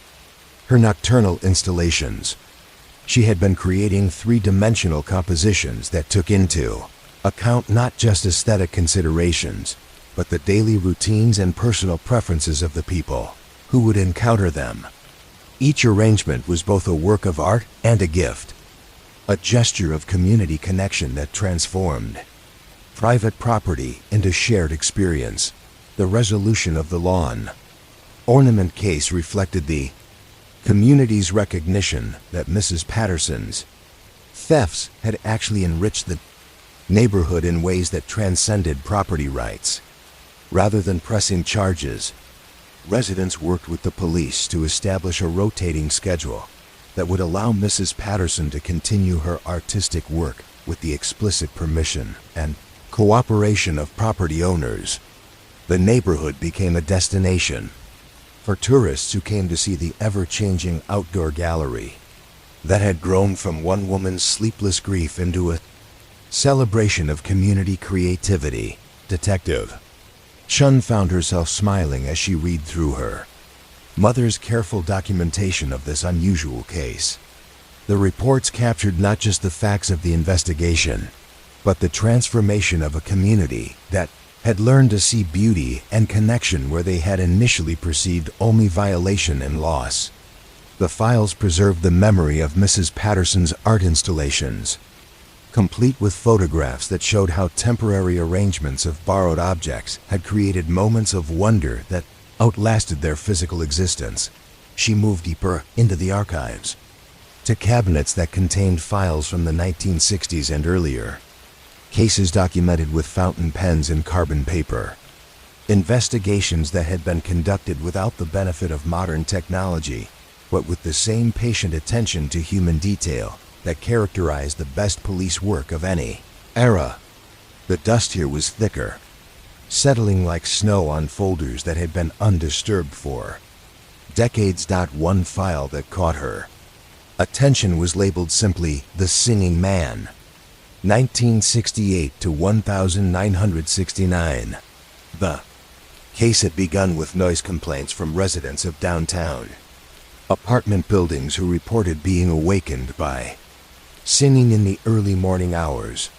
[SPEAKER 1] her nocturnal installations. She had been creating three-dimensional compositions that took into account not just aesthetic considerations, but the daily routines and personal preferences of the people who would encounter them. Each arrangement was both a work of art and a gift, a gesture of community connection that transformed private property into shared experience. The resolution of the lawn ornament case reflected the community's recognition that Mrs. Patterson's thefts had actually enriched the neighborhood in ways that transcended property rights. Rather than pressing charges, residents worked with the police to establish a rotating schedule that would allow Mrs. Patterson to continue her artistic work with the explicit permission and cooperation of property owners. The neighborhood became a destination for tourists who came to see the ever-changing outdoor gallery that had grown from one woman's sleepless grief into a celebration of community creativity. Detective Chun found herself smiling as she read through her mother's careful documentation of this unusual case. The reports captured not just the facts of the investigation, but the transformation of a community that had learned to see beauty and connection where they had initially perceived only violation and loss. The files preserved the memory of Mrs. Patterson's art installations, complete with photographs that showed how temporary arrangements of borrowed objects had created moments of wonder that outlasted their physical existence. She moved deeper into the archives, to cabinets that contained files from the 1960s and earlier, cases documented with fountain pens and carbon paper, investigations that had been conducted without the benefit of modern technology, but with the same patient attention to human detail that characterized the best police work of any era. The dust here was thicker, settling like snow on folders that had been undisturbed for decades. One file that caught her attention was labeled simply "The Singing Man," 1968 to 1969. The case had begun with noise complaints from residents of downtown apartment buildings who reported being awakened by singing in the early morning hours.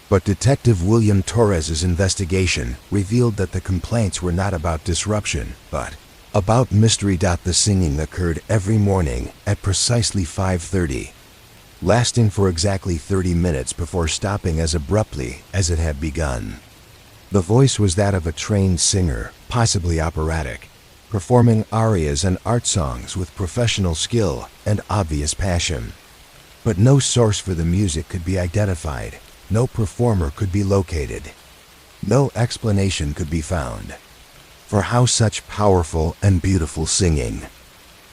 [SPEAKER 1] But Detective William Torres's investigation revealed that the complaints were not about disruption, but About mystery. The singing occurred every morning at precisely 5:30, lasting for exactly 30 minutes before stopping as abruptly as it had begun. The voice was that of a trained singer, possibly operatic, performing arias and art songs with professional skill and obvious passion. But no source for the music could be identified, no performer could be located, no explanation could be found for how such powerful and beautiful singing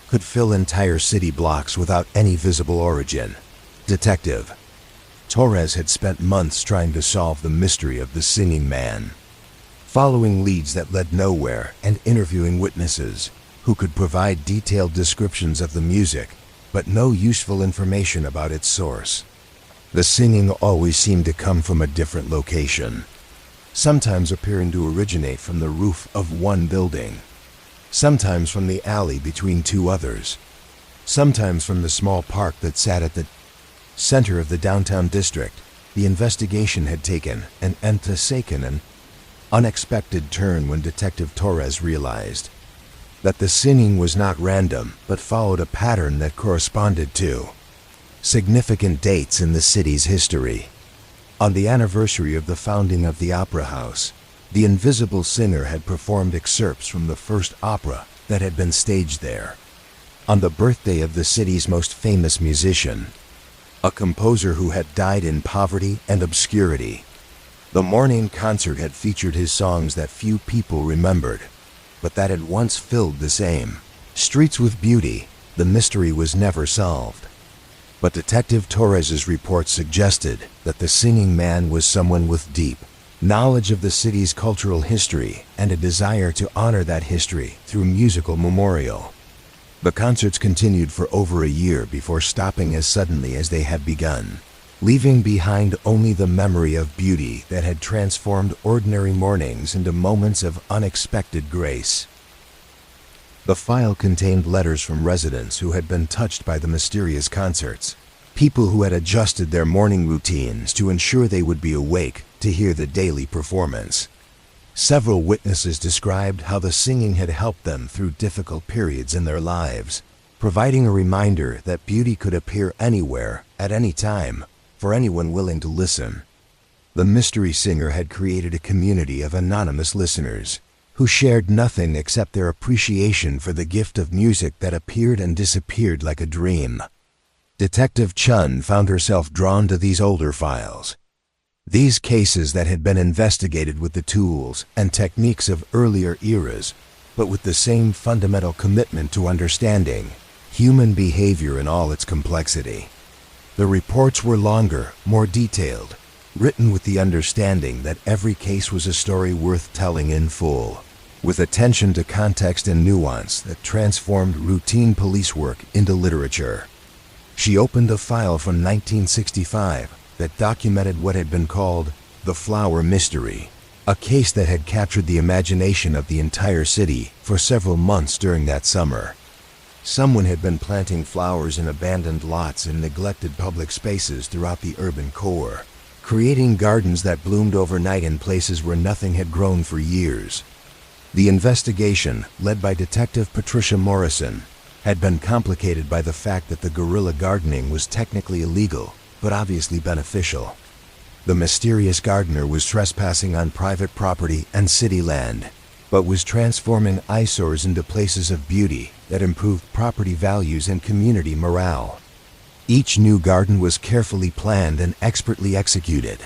[SPEAKER 1] could fill entire city blocks without any visible origin. Detective Torres had spent months trying to solve the mystery of the singing man, following leads that led nowhere and interviewing witnesses who could provide detailed descriptions of the music, but no useful information about its source. The singing always seemed to come from a different location, sometimes appearing to originate from the roof of one building, sometimes from the alley between two others, sometimes from the small park that sat at the center of the downtown district. The investigation had taken an unexpected turn when Detective Torres realized that the singing was not random, but followed a pattern that corresponded to significant dates in the city's history. On the anniversary of the founding of the Opera House, the invisible singer had performed excerpts from the first opera that had been staged there. On the birthday of the city's most famous musician, a composer who had died in poverty and obscurity, the morning concert had featured his songs that few people remembered, but that had once filled the same streets with beauty. The mystery was never solved. But Detective Torres's report suggested that the singing man was someone with deep knowledge of the city's cultural history and a desire to honor that history through musical memorial. The concerts continued for over a year before stopping as suddenly as they had begun, leaving behind only the memory of beauty that had transformed ordinary mornings into moments of unexpected grace. The file contained letters from residents who had been touched by the mysterious concerts, people who had adjusted their morning routines to ensure they would be awake to hear the daily performance. Several witnesses described how the singing had helped them through difficult periods in their lives, providing a reminder that beauty could appear anywhere, at any time, for anyone willing to listen. The mystery singer had created a community of anonymous listeners who shared nothing except their appreciation for the gift of music that appeared and disappeared like a dream. Detective Chun found herself drawn to these older files, these cases that had been investigated with the tools and techniques of earlier eras, but with the same fundamental commitment to understanding human behavior in all its complexity. The reports were longer, more detailed, written with the understanding that every case was a story worth telling in full, with attention to context and nuance that transformed routine police work into literature. She opened a file from 1965 that documented what had been called the Flower Mystery, a case that had captured the imagination of the entire city for several months during that summer. Someone had been planting flowers in abandoned lots and neglected public spaces throughout the urban core, creating gardens that bloomed overnight in places where nothing had grown for years. The investigation, led by Detective Patricia Morrison, had been complicated by the fact that the guerrilla gardening was technically illegal, but obviously beneficial. The mysterious gardener was trespassing on private property and city land, but was transforming eyesores into places of beauty that improved property values and community morale. Each new garden was carefully planned and expertly executed,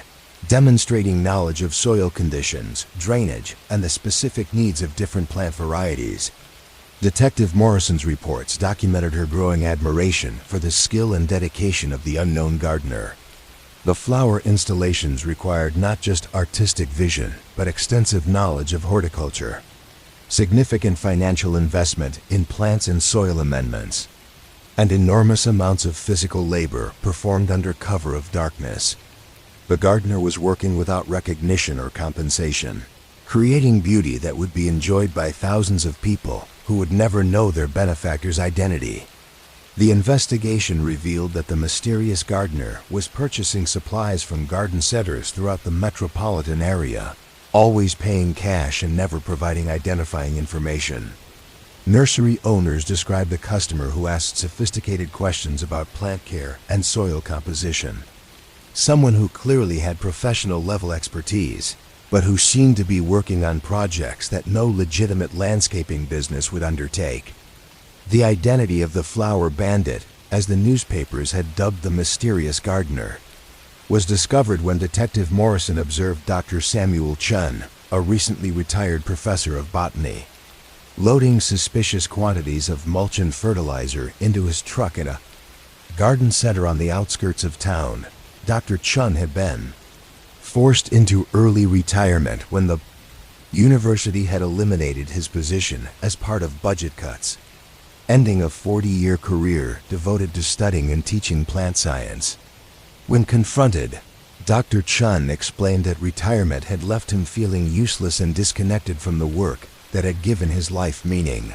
[SPEAKER 1] demonstrating knowledge of soil conditions, drainage, and the specific needs of different plant varieties. Detective Morrison's reports documented her growing admiration for the skill and dedication of the unknown gardener. The flower installations required not just artistic vision, but extensive knowledge of horticulture, significant financial investment in plants and soil amendments, and enormous amounts of physical labor performed under cover of darkness. The gardener was working without recognition or compensation, creating beauty that would be enjoyed by thousands of people who would never know their benefactor's identity. The investigation revealed that the mysterious gardener was purchasing supplies from garden centers throughout the metropolitan area, always paying cash and never providing identifying information. Nursery owners describe the customer who asked sophisticated questions about plant care and soil composition. Someone who clearly had professional level expertise, but who seemed to be working on projects that no legitimate landscaping business would undertake. The identity of the flower bandit, as the newspapers had dubbed the mysterious gardener, was discovered when Detective Morrison observed Dr. Samuel Chun, a recently retired professor of botany, loading suspicious quantities of mulch and fertilizer into his truck in a garden center on the outskirts of town. Dr. Chun had been forced into early retirement when the university had eliminated his position as part of budget cuts, ending a 40-year career devoted to studying and teaching plant science. When confronted, Dr. Chun explained that retirement had left him feeling useless and disconnected from the work that had given his life meaning.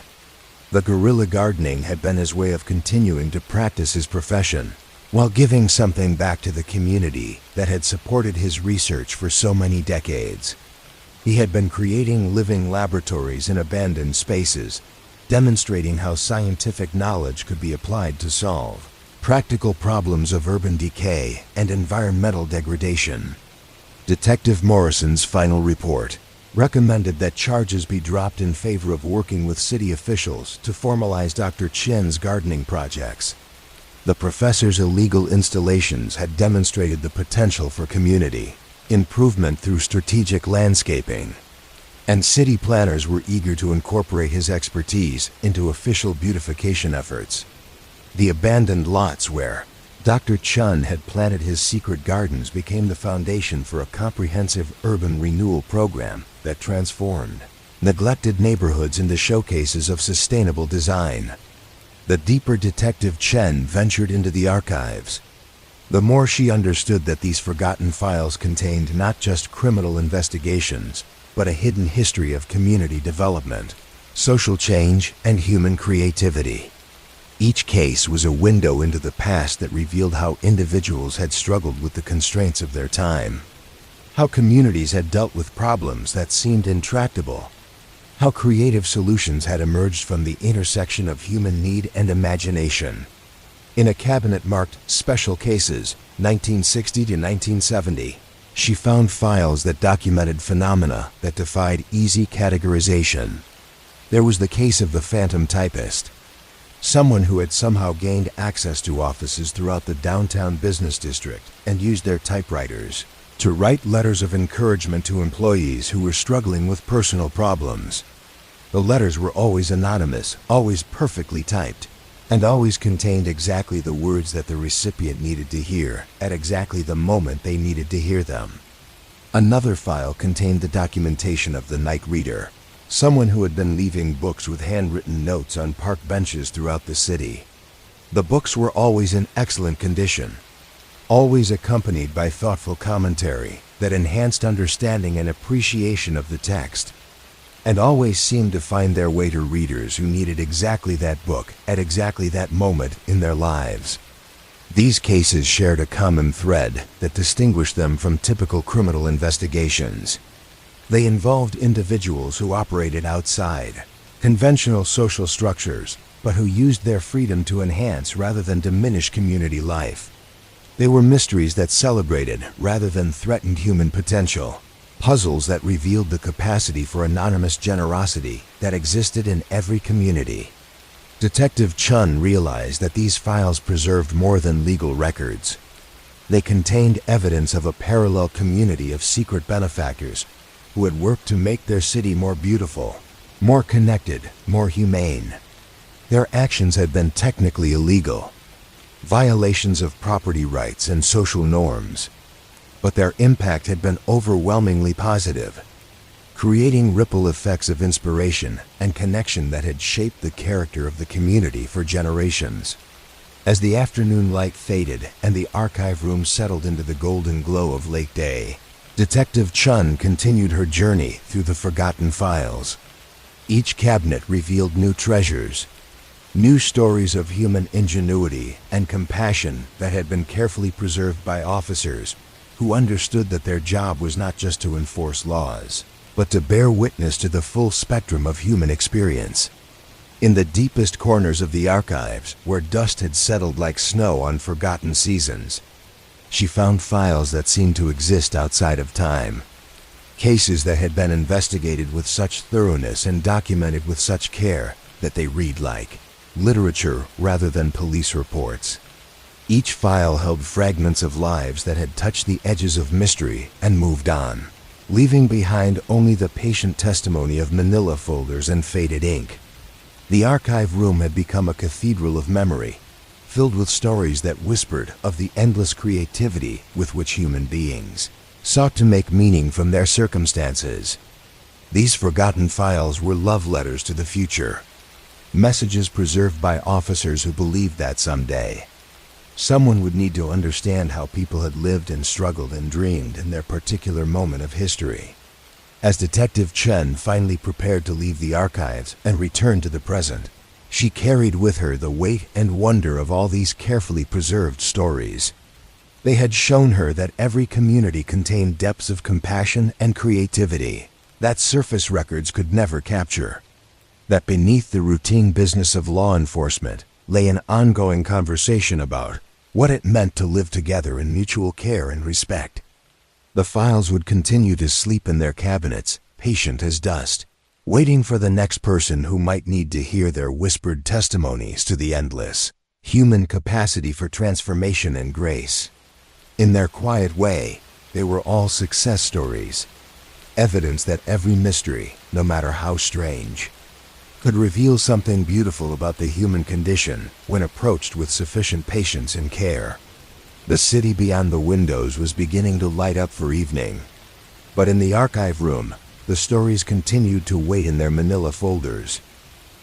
[SPEAKER 1] The guerrilla gardening had been his way of continuing to practice his profession, while giving something back to the community that had supported his research for so many decades. He had been creating living laboratories in abandoned spaces, demonstrating how scientific knowledge could be applied to solve practical problems of urban decay and environmental degradation. Detective Morrison's final report recommended that charges be dropped in favor of working with city officials to formalize Dr. Chen's gardening projects. The professor's illegal installations had demonstrated the potential for community improvement through strategic landscaping, and city planners were eager to incorporate his expertise into official beautification efforts. The abandoned lots where Dr. Chun had planted his secret gardens became the foundation for a comprehensive urban renewal program that transformed neglected neighborhoods into showcases of sustainable design. The deeper Detective Chen ventured into the archives, the more she understood that these forgotten files contained not just criminal investigations, but a hidden history of community development, social change, and human creativity. Each case was a window into the past that revealed how individuals had struggled with the constraints of their time, how communities had dealt with problems that seemed intractable, how creative solutions had emerged from the intersection of human need and imagination. In a cabinet marked Special Cases, 1960 to 1970, she found files that documented phenomena that defied easy categorization. There was the case of the phantom typist, someone who had somehow gained access to offices throughout the downtown business district and used their typewriters to write letters of encouragement to employees who were struggling with personal problems. The letters were always anonymous, always perfectly typed, and always contained exactly the words that the recipient needed to hear at exactly the moment they needed to hear them. Another file contained the documentation of the night reader, someone who had been leaving books with handwritten notes on park benches throughout the city. The books were always in excellent condition, always accompanied by thoughtful commentary that enhanced understanding and appreciation of the text, and always seemed to find their way to readers who needed exactly that book at exactly that moment in their lives. These cases shared a common thread that distinguished them from typical criminal investigations. They involved individuals who operated outside conventional social structures, but who used their freedom to enhance rather than diminish community life. They were mysteries that celebrated rather than threatened human potential, puzzles that revealed the capacity for anonymous generosity that existed in every community. Detective Chun realized that these files preserved more than legal records. They contained evidence of a parallel community of secret benefactors who had worked to make their city more beautiful, more connected, more humane. Their actions had been technically illegal, violations of property rights and social norms, but their impact had been overwhelmingly positive, creating ripple effects of inspiration and connection that had shaped the character of the community for generations. As the afternoon light faded and the archive room settled into the golden glow of late day, Detective Chun continued her journey through the forgotten files. Each cabinet revealed new treasures, new stories of human ingenuity and compassion that had been carefully preserved by officers who understood that their job was not just to enforce laws, but to bear witness to the full spectrum of human experience. In the deepest corners of the archives, where dust had settled like snow on forgotten seasons, she found files that seemed to exist outside of time. Cases that had been investigated with such thoroughness and documented with such care that they read like literature rather than police reports. Each file held fragments of lives that had touched the edges of mystery and moved on, leaving behind only the patient testimony of manila folders and faded ink. The archive room had become a cathedral of memory, filled with stories that whispered of the endless creativity with which human beings sought to make meaning from their circumstances. These forgotten files were love letters to the future, messages preserved by officers who believed that someday someone would need to understand how people had lived and struggled and dreamed in their particular moment of history. As Detective Chen finally prepared to leave the archives and return to the present, she carried with her the weight and wonder of all these carefully preserved stories. They had shown her that every community contained depths of compassion and creativity that surface records could never capture. That beneath the routine business of law enforcement lay an ongoing conversation about what it meant to live together in mutual care and respect. The files would continue to sleep in their cabinets, patient as dust, waiting for the next person who might need to hear their whispered testimonies to the endless human capacity for transformation and grace. In their quiet way, they were all success stories, evidence that every mystery, no matter how strange, could reveal something beautiful about the human condition when approached with sufficient patience and care. The city beyond the windows was beginning to light up for evening, but in the archive room, the stories continued to wait in their manila folders.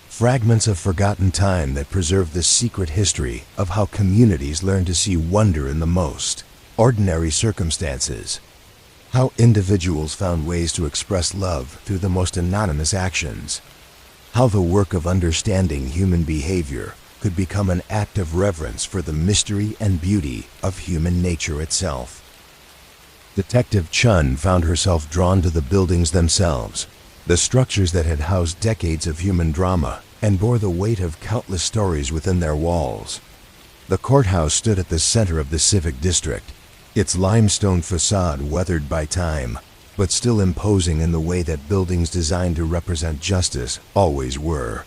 [SPEAKER 1] Fragments of forgotten time that preserved the secret history of how communities learned to see wonder in the most ordinary circumstances. How individuals found ways to express love through the most anonymous actions. How the work of understanding human behavior could become an act of reverence for the mystery and beauty of human nature itself. Detective Chun found herself drawn to the buildings themselves, the structures that had housed decades of human drama and bore the weight of countless stories within their walls. The courthouse stood at the center of the civic district, its limestone facade weathered by time, but still imposing in the way that buildings designed to represent justice always were.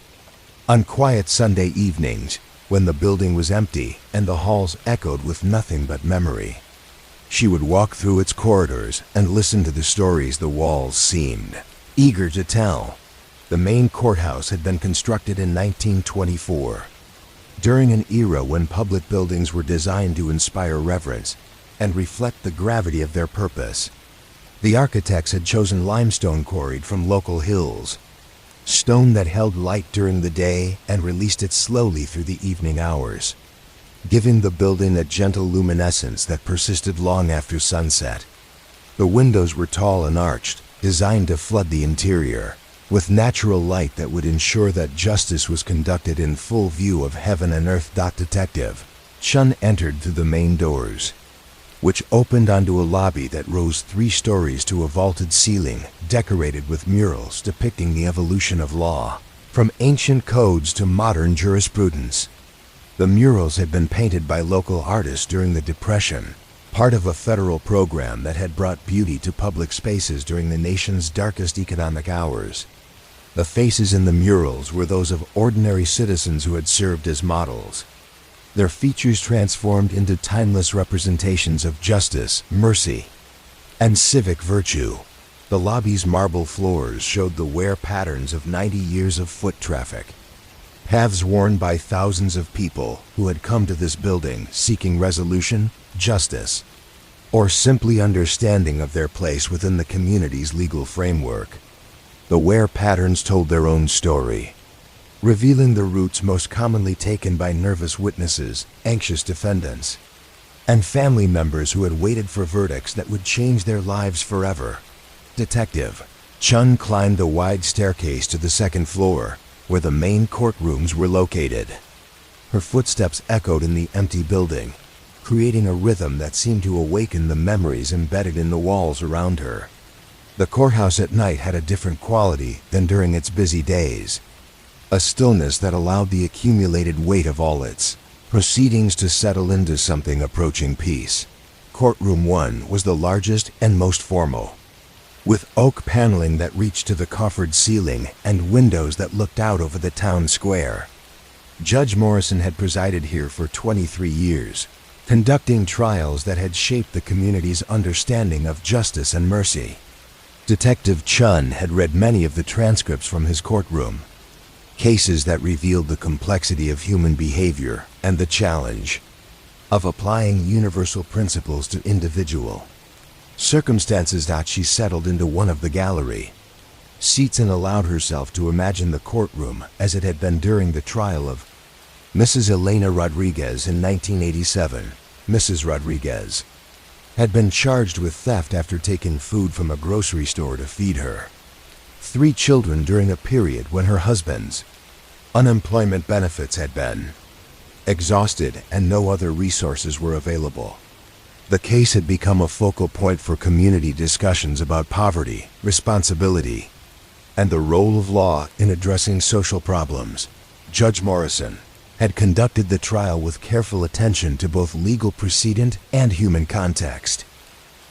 [SPEAKER 1] On quiet Sunday evenings, when the building was empty and the halls echoed with nothing but memory, she would walk through its corridors and listen to the stories the walls seemed eager to tell. The main courthouse had been constructed in 1924, during an era when public buildings were designed to inspire reverence and reflect the gravity of their purpose. The architects had chosen limestone quarried from local hills, stone that held light during the day and released it slowly through the evening hours, giving the building a gentle luminescence that persisted long after sunset. The windows were tall and arched, designed to flood the interior with natural light that would ensure that justice was conducted in full view of heaven and earth. Detective Chun entered through the main doors, which opened onto a lobby that rose 3 stories to a vaulted ceiling decorated with murals depicting the evolution of law, from ancient codes to modern jurisprudence. The murals had been painted by local artists during the Depression, part of a federal program that had brought beauty to public spaces during the nation's darkest economic hours. The faces in the murals were those of ordinary citizens who had served as models, their features transformed into timeless representations of justice, mercy, and civic virtue. The lobby's marble floors showed the wear patterns of 90 years of foot traffic, paths worn by thousands of people who had come to this building seeking resolution, justice, or simply understanding of their place within the community's legal framework. The wear patterns told their own story, revealing the routes most commonly taken by nervous witnesses, anxious defendants, and family members who had waited for verdicts that would change their lives forever. Detective Chun climbed the wide staircase to the 2nd floor, where the main courtrooms were located. Her footsteps echoed in the empty building, creating a rhythm that seemed to awaken the memories embedded in the walls around her. The courthouse at night had a different quality than during its busy days. a stillness that allowed the accumulated weight of all its proceedings to settle into something approaching peace. Courtroom 1 was the largest and most formal, with oak paneling that reached to the coffered ceiling and windows that looked out over the town square. Judge Morrison had presided here for 23 years, conducting trials that had shaped the community's understanding of justice and mercy. Detective Chun had read many of the transcripts from his courtroom, cases that revealed the complexity of human behavior and the challenge of applying universal principles to individual circumstances. She settled into one of the gallery seats and allowed herself to imagine the courtroom as it had been during the trial of Mrs. Elena Rodriguez in 1987. Mrs. Rodriguez had been charged with theft after taking food from a grocery store to feed her 3 children during a period when her husband's unemployment benefits had been exhausted and no other resources were available. The case had become a focal point for community discussions about poverty, responsibility, and the role of law in addressing social problems. Judge Morrison had conducted the trial with careful attention to both legal precedent and human context.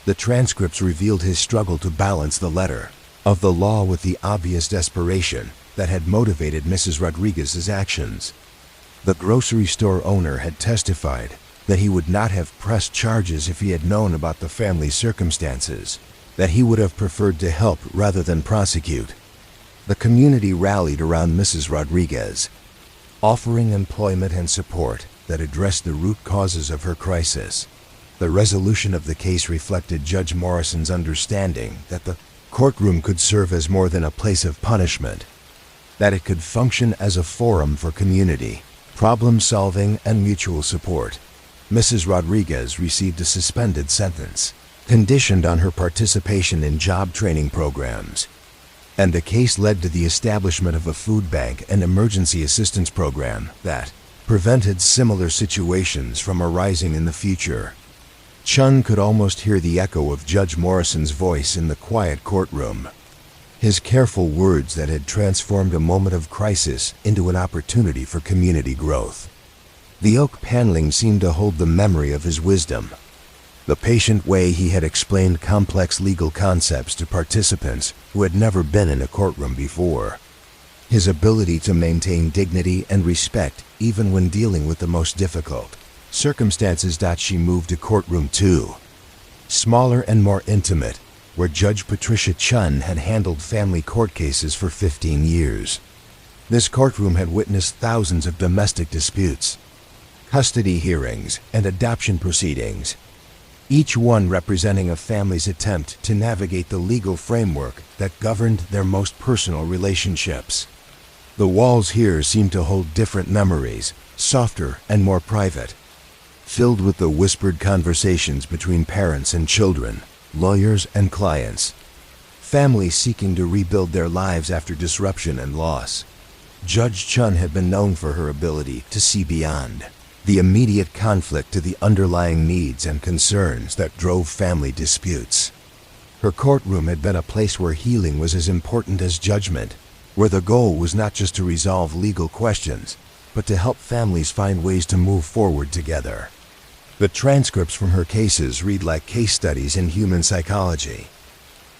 [SPEAKER 1] The transcripts revealed his struggle to balance the letter of the law with the obvious desperation that had motivated Mrs. Rodriguez's actions. The grocery store owner had testified that he would not have pressed charges if he had known about the family's circumstances, that he would have preferred to help rather than prosecute. The community rallied around Mrs. Rodriguez, offering employment and support that addressed the root causes of her crisis. The resolution of the case reflected Judge Morrison's understanding that the courtroom could serve as more than a place of punishment, that it could function as a forum for community, problem-solving, and mutual support. Mrs. Rodriguez received a suspended sentence, conditioned on her participation in job training programs, and the case led to the establishment of a food bank and emergency assistance program that prevented similar situations from arising in the future. Chun could almost hear the echo of Judge Morrison's voice in the quiet courtroom, his careful words that had transformed a moment of crisis into an opportunity for community growth. The oak paneling seemed to hold the memory of his wisdom, the patient way he had explained complex legal concepts to participants who had never been in a courtroom before, his ability to maintain dignity and respect even when dealing with the most difficult circumstances. She moved to courtroom 2, smaller and more intimate, where Judge Patricia Chun had handled family court cases for 15 years. This courtroom had witnessed thousands of domestic disputes, custody hearings, and adoption proceedings, each one representing a family's attempt to navigate the legal framework that governed their most personal relationships. The walls here seemed to hold different memories, softer and more private, filled with the whispered conversations between parents and children, lawyers and clients, families seeking to rebuild their lives after disruption and loss. Judge Chun had been known for her ability to see beyond the immediate conflict to the underlying needs and concerns that drove family disputes. Her courtroom had been a place where healing was as important as judgment, where the goal was not just to resolve legal questions, but to help families find ways to move forward together. The transcripts from her cases read like case studies in human psychology,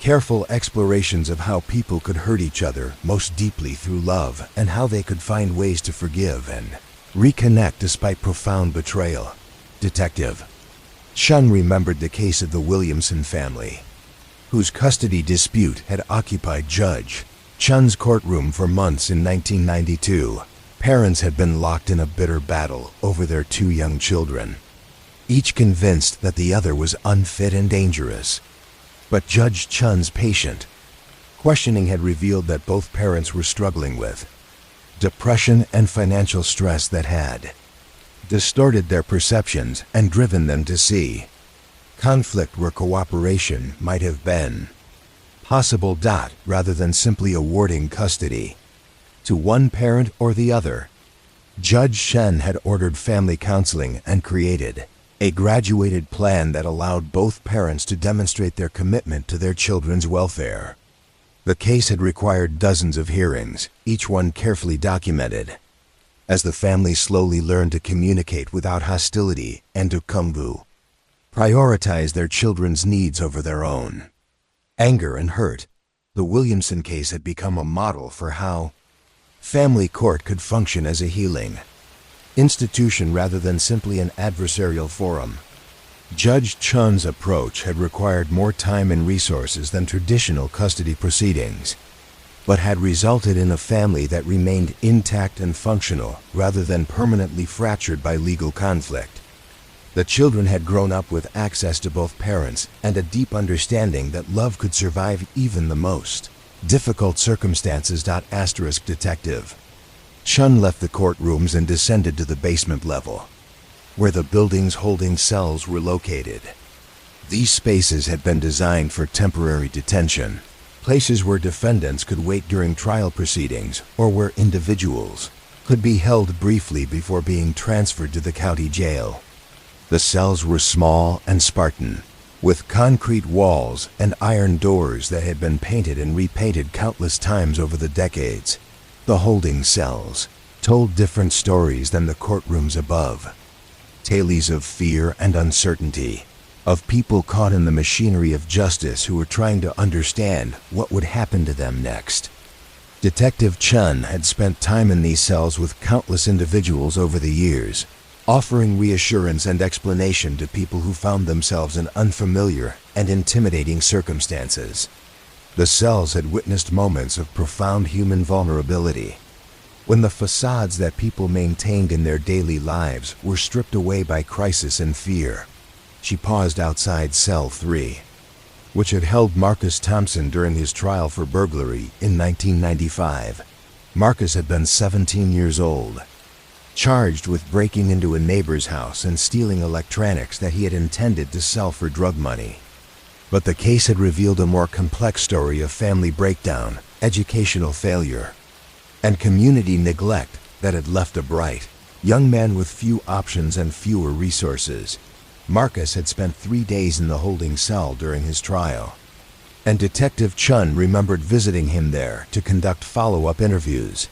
[SPEAKER 1] careful explorations of how people could hurt each other most deeply through love and how they could find ways to forgive and reconnect despite profound betrayal. Detective Chun remembered the case of the Williamson family, whose custody dispute had occupied Judge Chun's courtroom for months in 1992. Parents had been locked in a bitter battle over their 2 young children, each convinced that the other was unfit and dangerous. But Judge Chun's patient questioning had revealed that both parents were struggling with depression and financial stress that had distorted their perceptions and driven them to see conflict where cooperation might have been possible. Rather than simply awarding custody to one parent or the other, Judge Shen had ordered family counseling and created a graduated plan that allowed both parents to demonstrate their commitment to their children's welfare. The case had required dozens of hearings, each one carefully documented. As the family slowly learned to communicate without hostility and to prioritize their children's needs over their own. Anger and hurt, the Williamson case had become a model for how family court could function as a healing institution rather than simply an adversarial forum. Judge Chun's approach had required more time and resources than traditional custody proceedings, but had resulted in a family that remained intact and functional rather than permanently fractured by legal conflict. The children had grown up with access to both parents and a deep understanding that love could survive even the most difficult circumstances. Detective Chun left the courtrooms and descended to the basement level, where the building's holding cells were located. These spaces had been designed for temporary detention, places where defendants could wait during trial proceedings or where individuals could be held briefly before being transferred to the county jail. The cells were small and Spartan, with concrete walls and iron doors that had been painted and repainted countless times over the decades. The holding cells told different stories than the courtrooms above. Tales of fear and uncertainty, of people caught in the machinery of justice who were trying to understand what would happen to them next. Detective Chun had spent time in these cells with countless individuals over the years, offering reassurance and explanation to people who found themselves in unfamiliar and intimidating circumstances. The cells had witnessed moments of profound human vulnerability, when the facades that people maintained in their daily lives were stripped away by crisis and fear. She paused outside cell 3, which had held Marcus Thompson during his trial for burglary in 1995. Marcus had been 17 years old, charged with breaking into a neighbor's house and stealing electronics that he had intended to sell for drug money. But the case had revealed a more complex story of family breakdown, educational failure, and community neglect that had left a bright young man with few options and fewer resources. Marcus had spent 3 days in the holding cell during his trial, and Detective Chun remembered visiting him there to conduct follow-up interviews.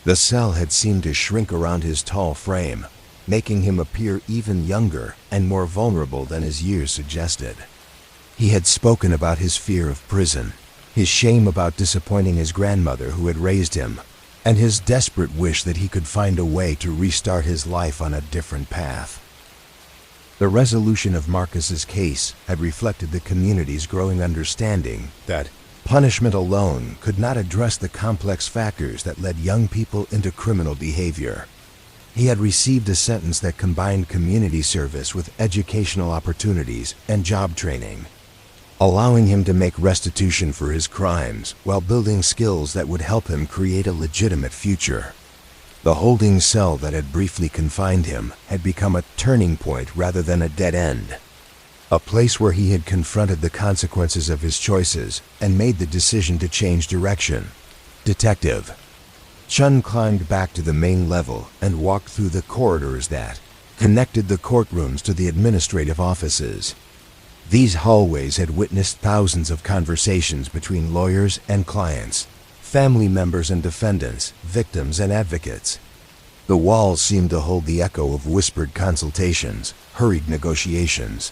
[SPEAKER 1] The cell had seemed to shrink around his tall frame, making him appear even younger and more vulnerable than his years suggested. He had spoken about his fear of prison, his shame about disappointing his grandmother who had raised him, and his desperate wish that he could find a way to restart his life on a different path. The resolution of Marcus's case had reflected the community's growing understanding that punishment alone could not address the complex factors that led young people into criminal behavior. He had received a sentence that combined community service with educational opportunities and job training, allowing him to make restitution for his crimes while building skills that would help him create a legitimate future. The holding cell that had briefly confined him had become a turning point rather than a dead end, a place where he had confronted the consequences of his choices and made the decision to change direction. Detective Chun climbed back to the main level and walked through the corridors that connected the courtrooms to the administrative offices. These hallways had witnessed thousands of conversations between lawyers and clients, family members and defendants, victims and advocates. The walls seemed to hold the echo of whispered consultations, hurried negotiations,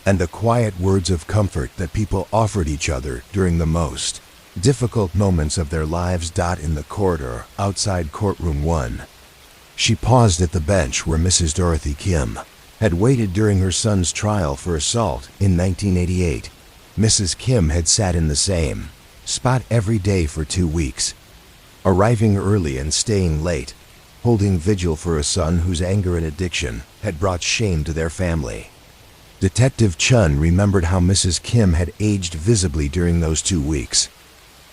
[SPEAKER 1] and the quiet words of comfort that people offered each other during the most difficult moments of their lives. In the corridor outside courtroom 1, she paused at the bench where Mrs. Dorothy Kim had waited during her son's trial for assault in 1988. Mrs. Kim had sat in the same spot every day for 2 weeks, arriving early and staying late, holding vigil for a son whose anger and addiction had brought shame to their family. Detective Chun remembered how Mrs. Kim had aged visibly during those 2 weeks,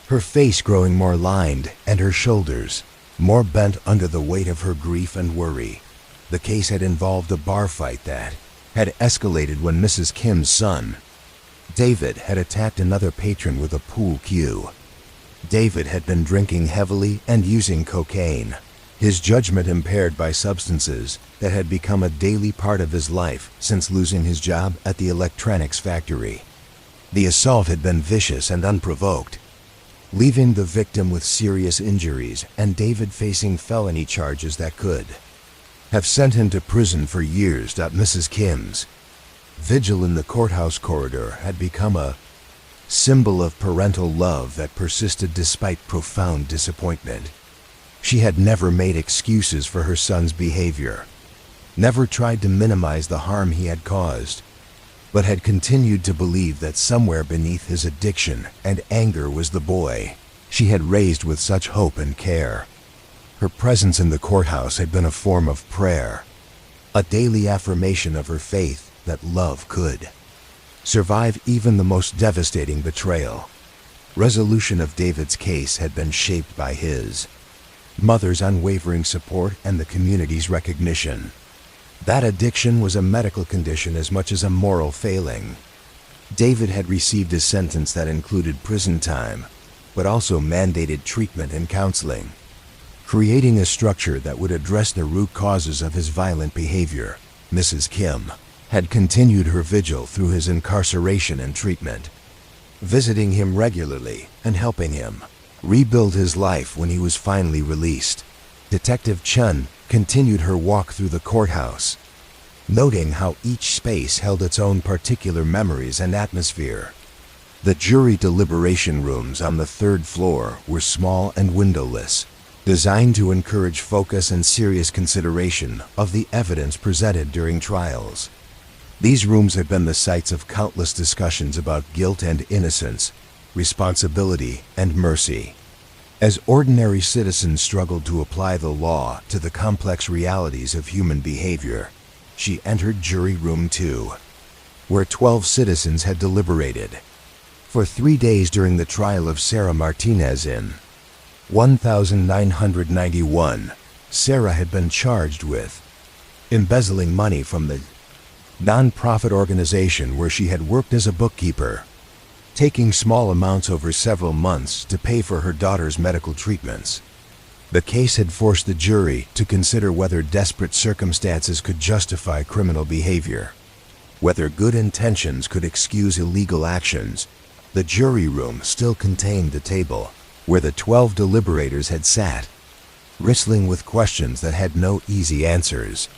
[SPEAKER 1] her face growing more lined and her shoulders more bent under the weight of her grief and worry. The case had involved a bar fight that had escalated when Mrs. Kim's son, David, had attacked another patron with a pool cue. David had been drinking heavily and using cocaine, his judgment impaired by substances that had become a daily part of his life since losing his job at the electronics factory. The assault had been vicious and unprovoked, leaving the victim with serious injuries and David facing felony charges that could have sent him to prison for years. Mrs. Kim's vigil in the courthouse corridor had become a symbol of parental love that persisted despite profound disappointment. She had never made excuses for her son's behavior, never tried to minimize the harm he had caused, but had continued to believe that somewhere beneath his addiction and anger was the boy she had raised with such hope and care. Her presence in the courthouse had been a form of prayer, a daily affirmation of her faith that love could survive even the most devastating betrayal. Resolution of David's case had been shaped by his mother's unwavering support and the community's recognition that addiction was a medical condition as much as a moral failing. David had received a sentence that included prison time, but also mandated treatment and counseling, creating a structure that would address the root causes of his violent behavior. Mrs. Kim had continued her vigil through his incarceration and treatment, visiting him regularly and helping him rebuild his life when he was finally released. Detective Chun continued her walk through the courthouse, noting how each space held its own particular memories and atmosphere. The jury deliberation rooms on the third floor were small and windowless, designed to encourage focus and serious consideration of the evidence presented during trials. These rooms had been the sites of countless discussions about guilt and innocence, responsibility and mercy. As ordinary citizens struggled to apply the law to the complex realities of human behavior, she entered Jury Room 2, where 12 citizens had deliberated. For 3 days during the trial of Sarah Martinez in 1991, Sarah had been charged with embezzling money from the non-profit organization where she had worked as a bookkeeper, taking small amounts over several months to pay for her daughter's medical treatments. The case had forced the jury to consider whether desperate circumstances could justify criminal behavior, whether good intentions could excuse illegal actions. The jury room still contained the table where the 12 deliberators had sat, wrestling with questions that had no easy answers.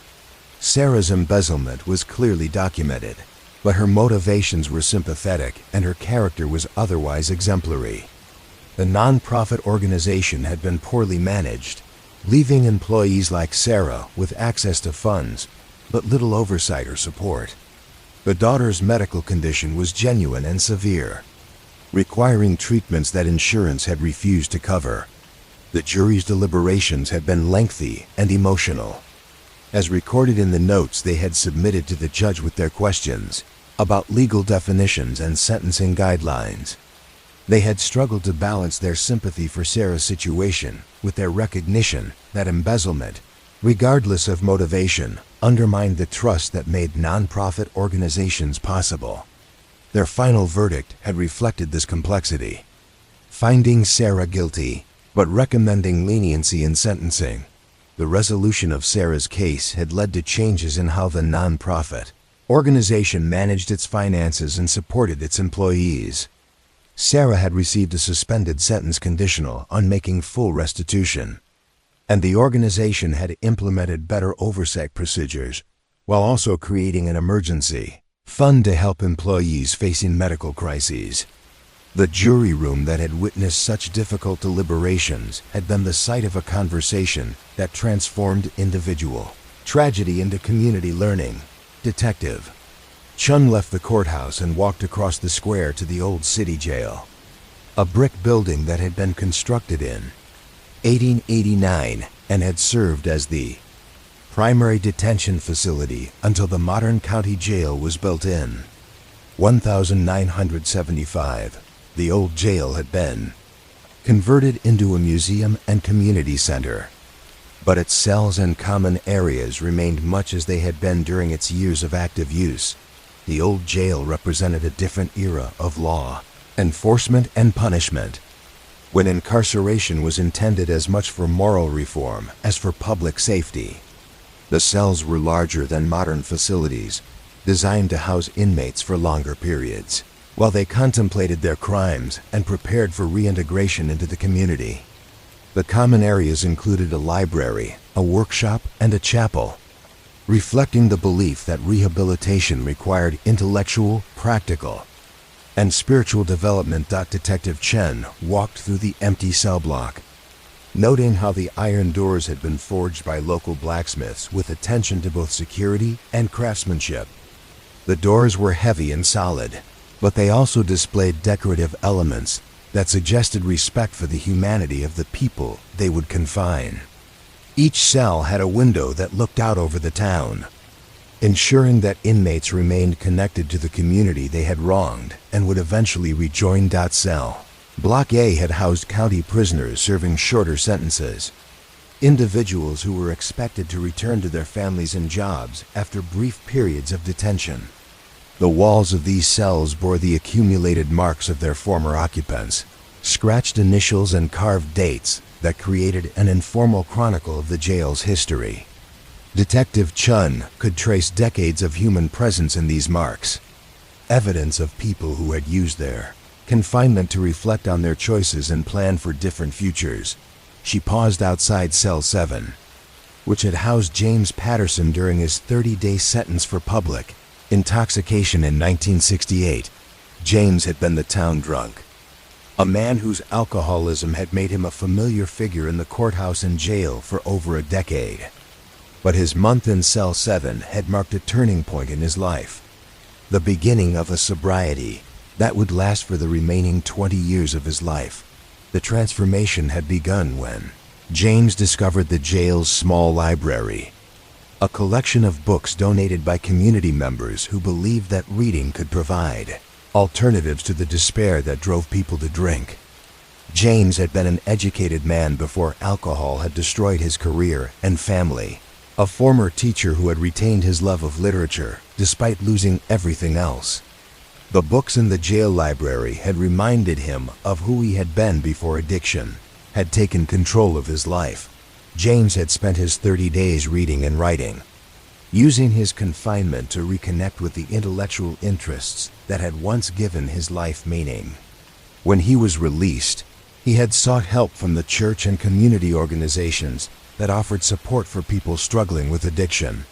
[SPEAKER 1] Sarah's embezzlement was clearly documented, but her motivations were sympathetic and her character was otherwise exemplary. The non-profit organization had been poorly managed, leaving employees like Sarah with access to funds, but little oversight or support. The daughter's medical condition was genuine and severe, requiring treatments that insurance had refused to cover. The jury's deliberations had been lengthy and emotional, as recorded in the notes they had submitted to the judge with their questions about legal definitions and sentencing guidelines. They had struggled to balance their sympathy for Sarah's situation with their recognition that embezzlement, regardless of motivation, undermined the trust that made nonprofit organizations possible. Their final verdict had reflected this complexity, finding Sarah guilty, but recommending leniency in sentencing. The resolution of Sarah's case had led to changes in how the nonprofit organization managed its finances and supported its employees. Sarah had received a suspended sentence conditional on making full restitution, and the organization had implemented better oversight procedures while also creating an emergency fund to help employees facing medical crises. The jury room that had witnessed such difficult deliberations had been the site of a conversation that transformed individual tragedy into community learning. Detective Chun left the courthouse and walked across the square to the old city jail, a brick building that had been constructed in 1889 and had served as the primary detention facility until the modern county jail was built in 1975. The old jail had been converted into a museum and community center, but its cells and common areas remained much as they had been during its years of active use. The old jail represented a different era of law, enforcement, and punishment, when incarceration was intended as much for moral reform as for public safety. The cells were larger than modern facilities, designed to house inmates for longer periods. while they contemplated their crimes and prepared for reintegration into the community. The common areas included a library, a workshop, and a chapel, reflecting the belief that rehabilitation required intellectual, practical, and spiritual development. Detective Chen walked through the empty cell block, noting how the iron doors had been forged by local blacksmiths with attention to both security and craftsmanship. The doors were heavy and solid, but they also displayed decorative elements that suggested respect for the humanity of the people they would confine. Each cell had a window that looked out over the town, ensuring that inmates remained connected to the community they had wronged and would eventually rejoin. Cell Block A had housed county prisoners serving shorter sentences, individuals who were expected to return to their families and jobs after brief periods of detention. The walls of these cells bore the accumulated marks of their former occupants, scratched initials and carved dates that created an informal chronicle of the jail's history. Detective Chun could trace decades of human presence in these marks, evidence of people who had used their confinement to reflect on their choices and plan for different futures. She paused outside Cell 7, which had housed James Patterson during his 30-day sentence for public intoxication in 1968. James had been the town drunk, a man whose alcoholism had made him a familiar figure in the courthouse and jail for over a decade. But his month in Cell 7 had marked a turning point in his life, the beginning of a sobriety that would last for the remaining 20 years of his life. The transformation had begun when James discovered the jail's small library, a collection of books donated by community members who believed that reading could provide alternatives to the despair that drove people to drink. James had been an educated man before alcohol had destroyed his career and family, a former teacher who had retained his love of literature despite losing everything else. The books in the jail library had reminded him of who he had been before addiction had taken control of his life. James had spent his 30 days reading and writing, using his confinement to reconnect with the intellectual interests that had once given his life meaning. When he was released, he had sought help from the church and community organizations that offered support for people struggling with addiction.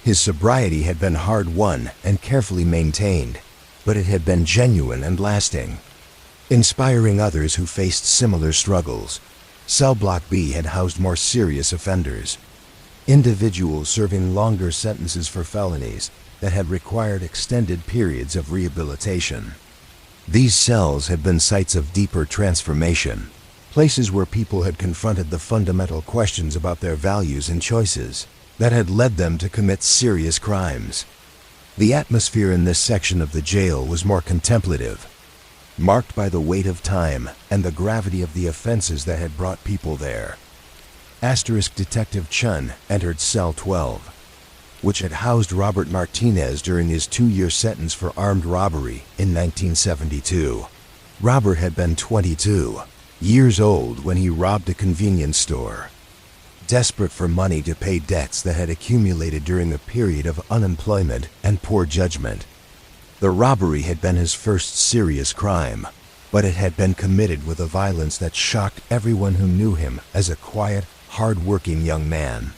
[SPEAKER 1] His sobriety had been hard-won and carefully maintained, but it had been genuine and lasting, inspiring others who faced similar struggles. Cell Block B had housed more serious offenders, individuals serving longer sentences for felonies that had required extended periods of rehabilitation. These cells had been sites of deeper transformation, places where people had confronted the fundamental questions about their values and choices that had led them to commit serious crimes. The atmosphere in this section of the jail was more contemplative, marked by the weight of time and the gravity of the offenses that had brought people there. Detective Chun entered Cell 12, which had housed Robert Martinez during his 2-year sentence for armed robbery in 1972. Robert had been 22 years old when he robbed a convenience store, desperate for money to pay debts that had accumulated during a period of unemployment and poor judgment. The robbery had been his first serious crime, but it had been committed with a violence that shocked everyone who knew him as a quiet, hard-working young man.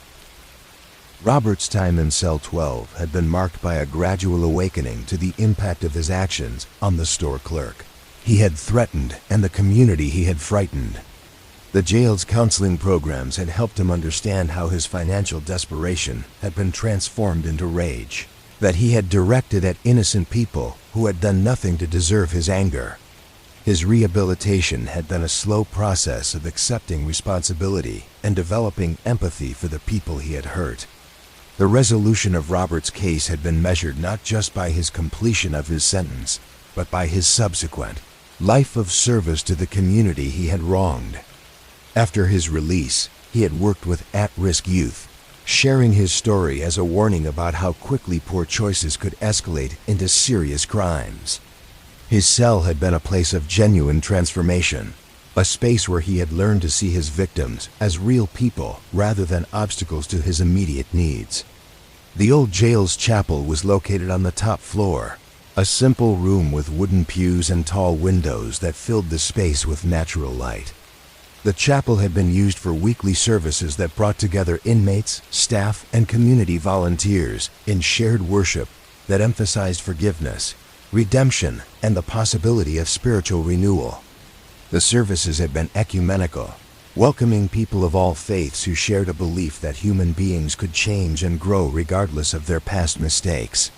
[SPEAKER 1] Robert's time in Cell 12 had been marked by a gradual awakening to the impact of his actions on the store clerk he had threatened and the community he had frightened. The jail's counseling programs had helped him understand how his financial desperation had been transformed into rage that he had directed at innocent people who had done nothing to deserve his anger. His rehabilitation had been a slow process of accepting responsibility and developing empathy for the people he had hurt. The resolution of Robert's case had been measured not just by his completion of his sentence, but by his subsequent life of service to the community he had wronged. After his release, he had worked with at-risk youth, sharing his story as a warning about how quickly poor choices could escalate into serious crimes. His cell had been a place of genuine transformation, a space where he had learned to see his victims as real people rather than obstacles to his immediate needs. The old jail's chapel was located on the top floor, A simple room with wooden pews and tall windows that filled the space with natural light. The chapel had been used for weekly services that brought together inmates, staff, and community volunteers in shared worship that emphasized forgiveness, redemption, and the possibility of spiritual renewal. The services had been ecumenical, welcoming people of all faiths who shared a belief that human beings could change and grow regardless of their past mistakes.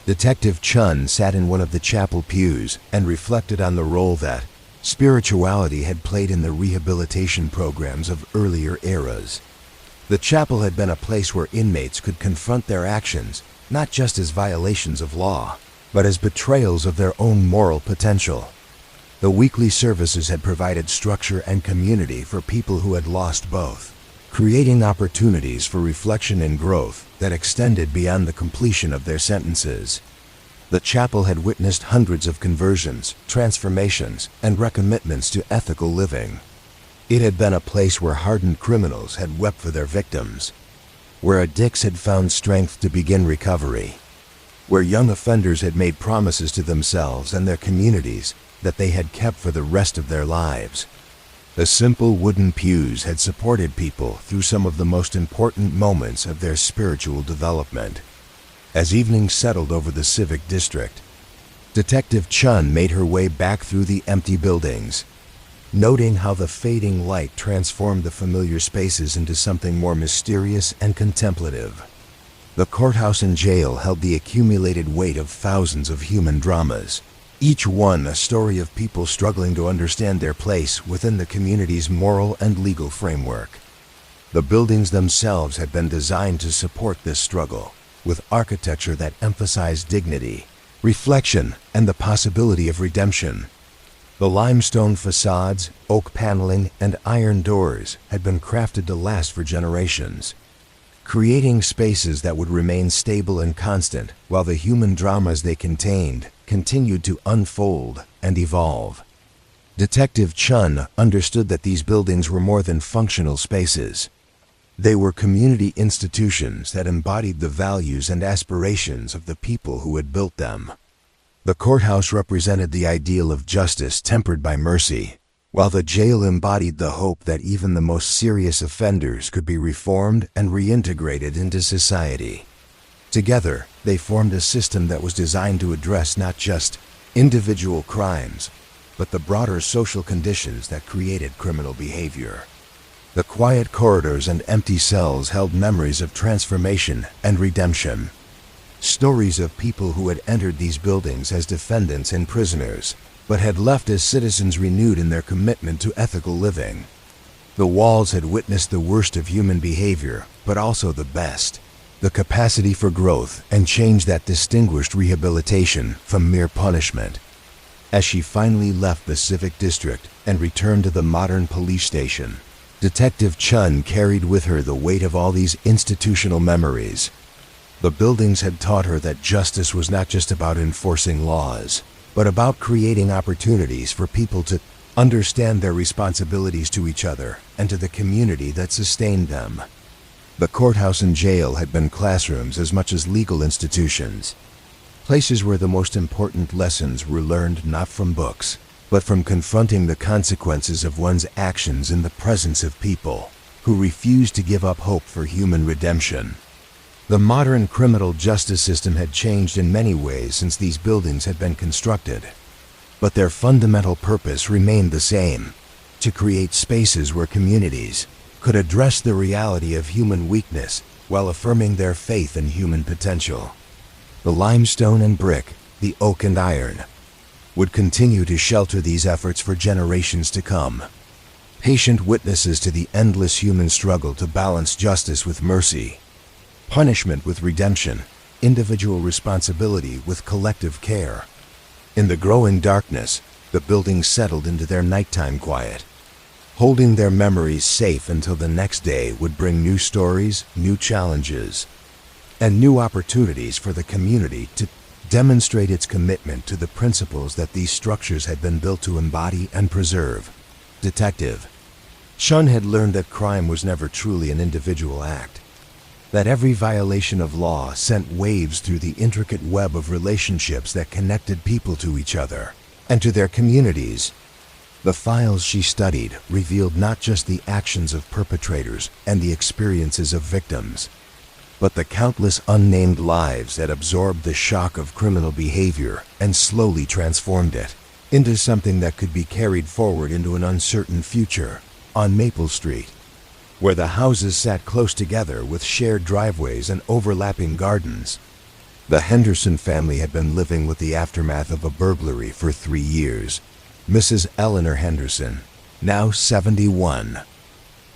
[SPEAKER 1] Detective Chun sat in one of the chapel pews and reflected on the role that spirituality had played in the rehabilitation programs of earlier eras. The chapel had been a place where inmates could confront their actions, not just as violations of law, but as betrayals of their own moral potential. The weekly services had provided structure and community for people who had lost both, creating opportunities for reflection and growth that extended beyond the completion of their sentences. The chapel had witnessed hundreds of conversions, transformations, and recommitments to ethical living. It had been a place where hardened criminals had wept for their victims, where addicts had found strength to begin recovery, where young offenders had made promises to themselves and their communities that they had kept for the rest of their lives. The simple wooden pews had supported people through some of the most important moments of their spiritual development. As evening settled over the civic district, Detective Chun made her way back through the empty buildings, noting how the fading light transformed the familiar spaces into something more mysterious and contemplative. The courthouse and jail held the accumulated weight of thousands of human dramas, each one a story of people struggling to understand their place within the community's moral and legal framework. The buildings themselves had been designed to support this struggle, with architecture that emphasized dignity, reflection, and the possibility of redemption. The limestone facades, oak paneling, and iron doors had been crafted to last for generations, creating spaces that would remain stable and constant while the human dramas they contained continued to unfold and evolve. Detective Chun understood that these buildings were more than functional spaces. They were community institutions that embodied the values and aspirations of the people who had built them. The courthouse represented the ideal of justice tempered by mercy, while the jail embodied the hope that even the most serious offenders could be reformed and reintegrated into society. Together, they formed a system that was designed to address not just individual crimes, but the broader social conditions that created criminal behavior. The quiet corridors and empty cells held memories of transformation and redemption. Stories of people who had entered these buildings as defendants and prisoners, but had left as citizens renewed in their commitment to ethical living. The walls had witnessed the worst of human behavior, but also the best, the capacity for growth and change that distinguished rehabilitation from mere punishment. As she finally left the civic district and returned to the modern police station, Detective Chun carried with her the weight of all these institutional memories. The buildings had taught her that justice was not just about enforcing laws, but about creating opportunities for people to understand their responsibilities to each other and to the community that sustained them. The courthouse and jail had been classrooms as much as legal institutions, places where the most important lessons were learned not from books, but from confronting the consequences of one's actions in the presence of people who refused to give up hope for human redemption. The modern criminal justice system had changed in many ways since these buildings had been constructed, but their fundamental purpose remained the same: to create spaces where communities could address the reality of human weakness while affirming their faith in human potential. The limestone and brick, the oak and iron, would continue to shelter these efforts for generations to come, patient witnesses to the endless human struggle to balance justice with mercy, punishment with redemption, individual responsibility with collective care. In the growing darkness, the buildings settled into their nighttime quiet, holding their memories safe until the next day would bring new stories, new challenges, and new opportunities for the community to demonstrate its commitment to the principles that these structures had been built to embody and preserve. Detective Chun had learned that crime was never truly an individual act. that every violation of law sent waves through the intricate web of relationships that connected people to each other and to their communities. The files she studied revealed not just the actions of perpetrators and the experiences of victims, but the countless unnamed lives that absorbed the shock of criminal behavior and slowly transformed it into something that could be carried forward into an uncertain future. On Maple Street, where the houses sat close together with shared driveways and overlapping gardens, the Henderson family had been living with the aftermath of a burglary for 3 years. Mrs. Eleanor Henderson, now 71,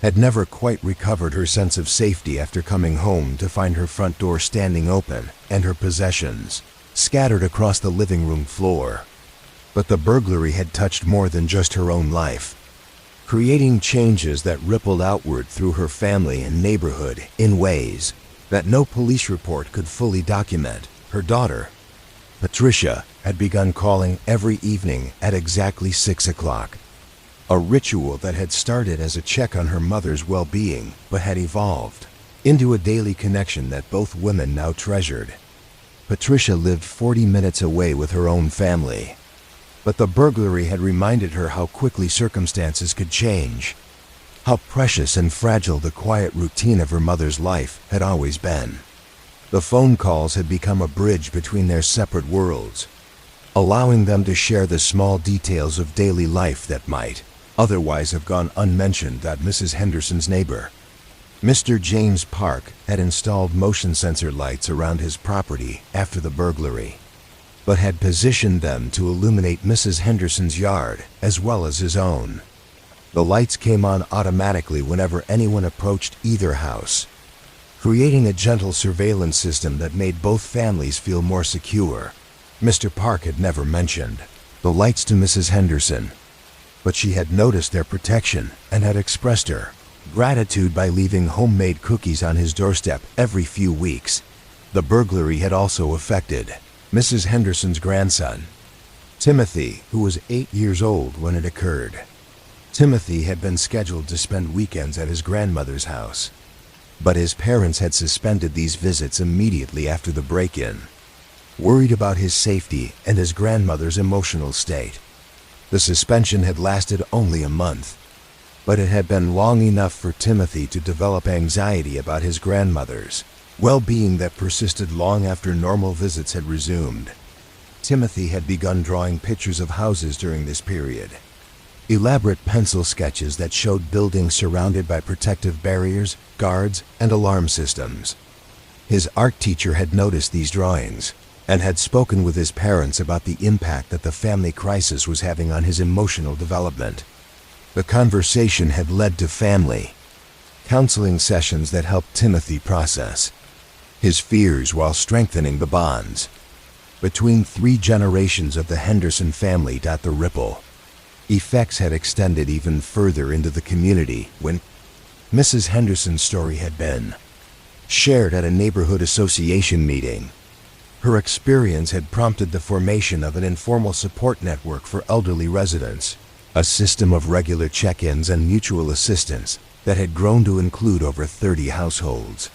[SPEAKER 1] had never quite recovered her sense of safety after coming home to find her front door standing open and her possessions scattered across the living room floor. But the burglary had touched more than just her own life, creating changes that rippled outward through her family and neighborhood in ways that no police report could fully document. Her daughter, Patricia, had begun calling every evening at exactly 6 o'clock, a ritual that had started as a check on her mother's well-being but had evolved into a daily connection that both women now treasured. Patricia lived 40 minutes away with her own family, but the burglary had reminded her how quickly circumstances could change, how precious and fragile the quiet routine of her mother's life had always been. The phone calls had become a bridge between their separate worlds, allowing them to share the small details of daily life that might otherwise have gone unmentioned. Mrs. Henderson's neighbor, Mr. James Park, had installed motion sensor lights around his property after the burglary, but had positioned them to illuminate Mrs. Henderson's yard as well as his own. The lights came on automatically whenever anyone approached either house, creating a gentle surveillance system that made both families feel more secure. Mr. Park had never mentioned the lights to Mrs. Henderson, but she had noticed their protection and had expressed her gratitude by leaving homemade cookies on his doorstep every few weeks. The burglary had also affected Mrs. Henderson's grandson, Timothy, who was 8 years old when it occurred. Timothy had been scheduled to spend weekends at his grandmother's house, but his parents had suspended these visits immediately after the break-in, worried about his safety and his grandmother's emotional state. The suspension had lasted only a month, but it had been long enough for Timothy to develop anxiety about his grandmother's well-being that persisted long after normal visits had resumed. Timothy had begun drawing pictures of houses during this period, elaborate pencil sketches that showed buildings surrounded by protective barriers, guards, and alarm systems. His art teacher had noticed these drawings and had spoken with his parents about the impact that the family crisis was having on his emotional development. The conversation had led to family counseling sessions that helped Timothy process his fears while strengthening the bonds between 3 generations of the Henderson family. The ripple effects had extended even further into the community when Mrs. Henderson's story had been shared at a neighborhood association meeting. Her experience had prompted the formation of an informal support network for elderly residents, a system of regular check-ins and mutual assistance that had grown to include over 30 households.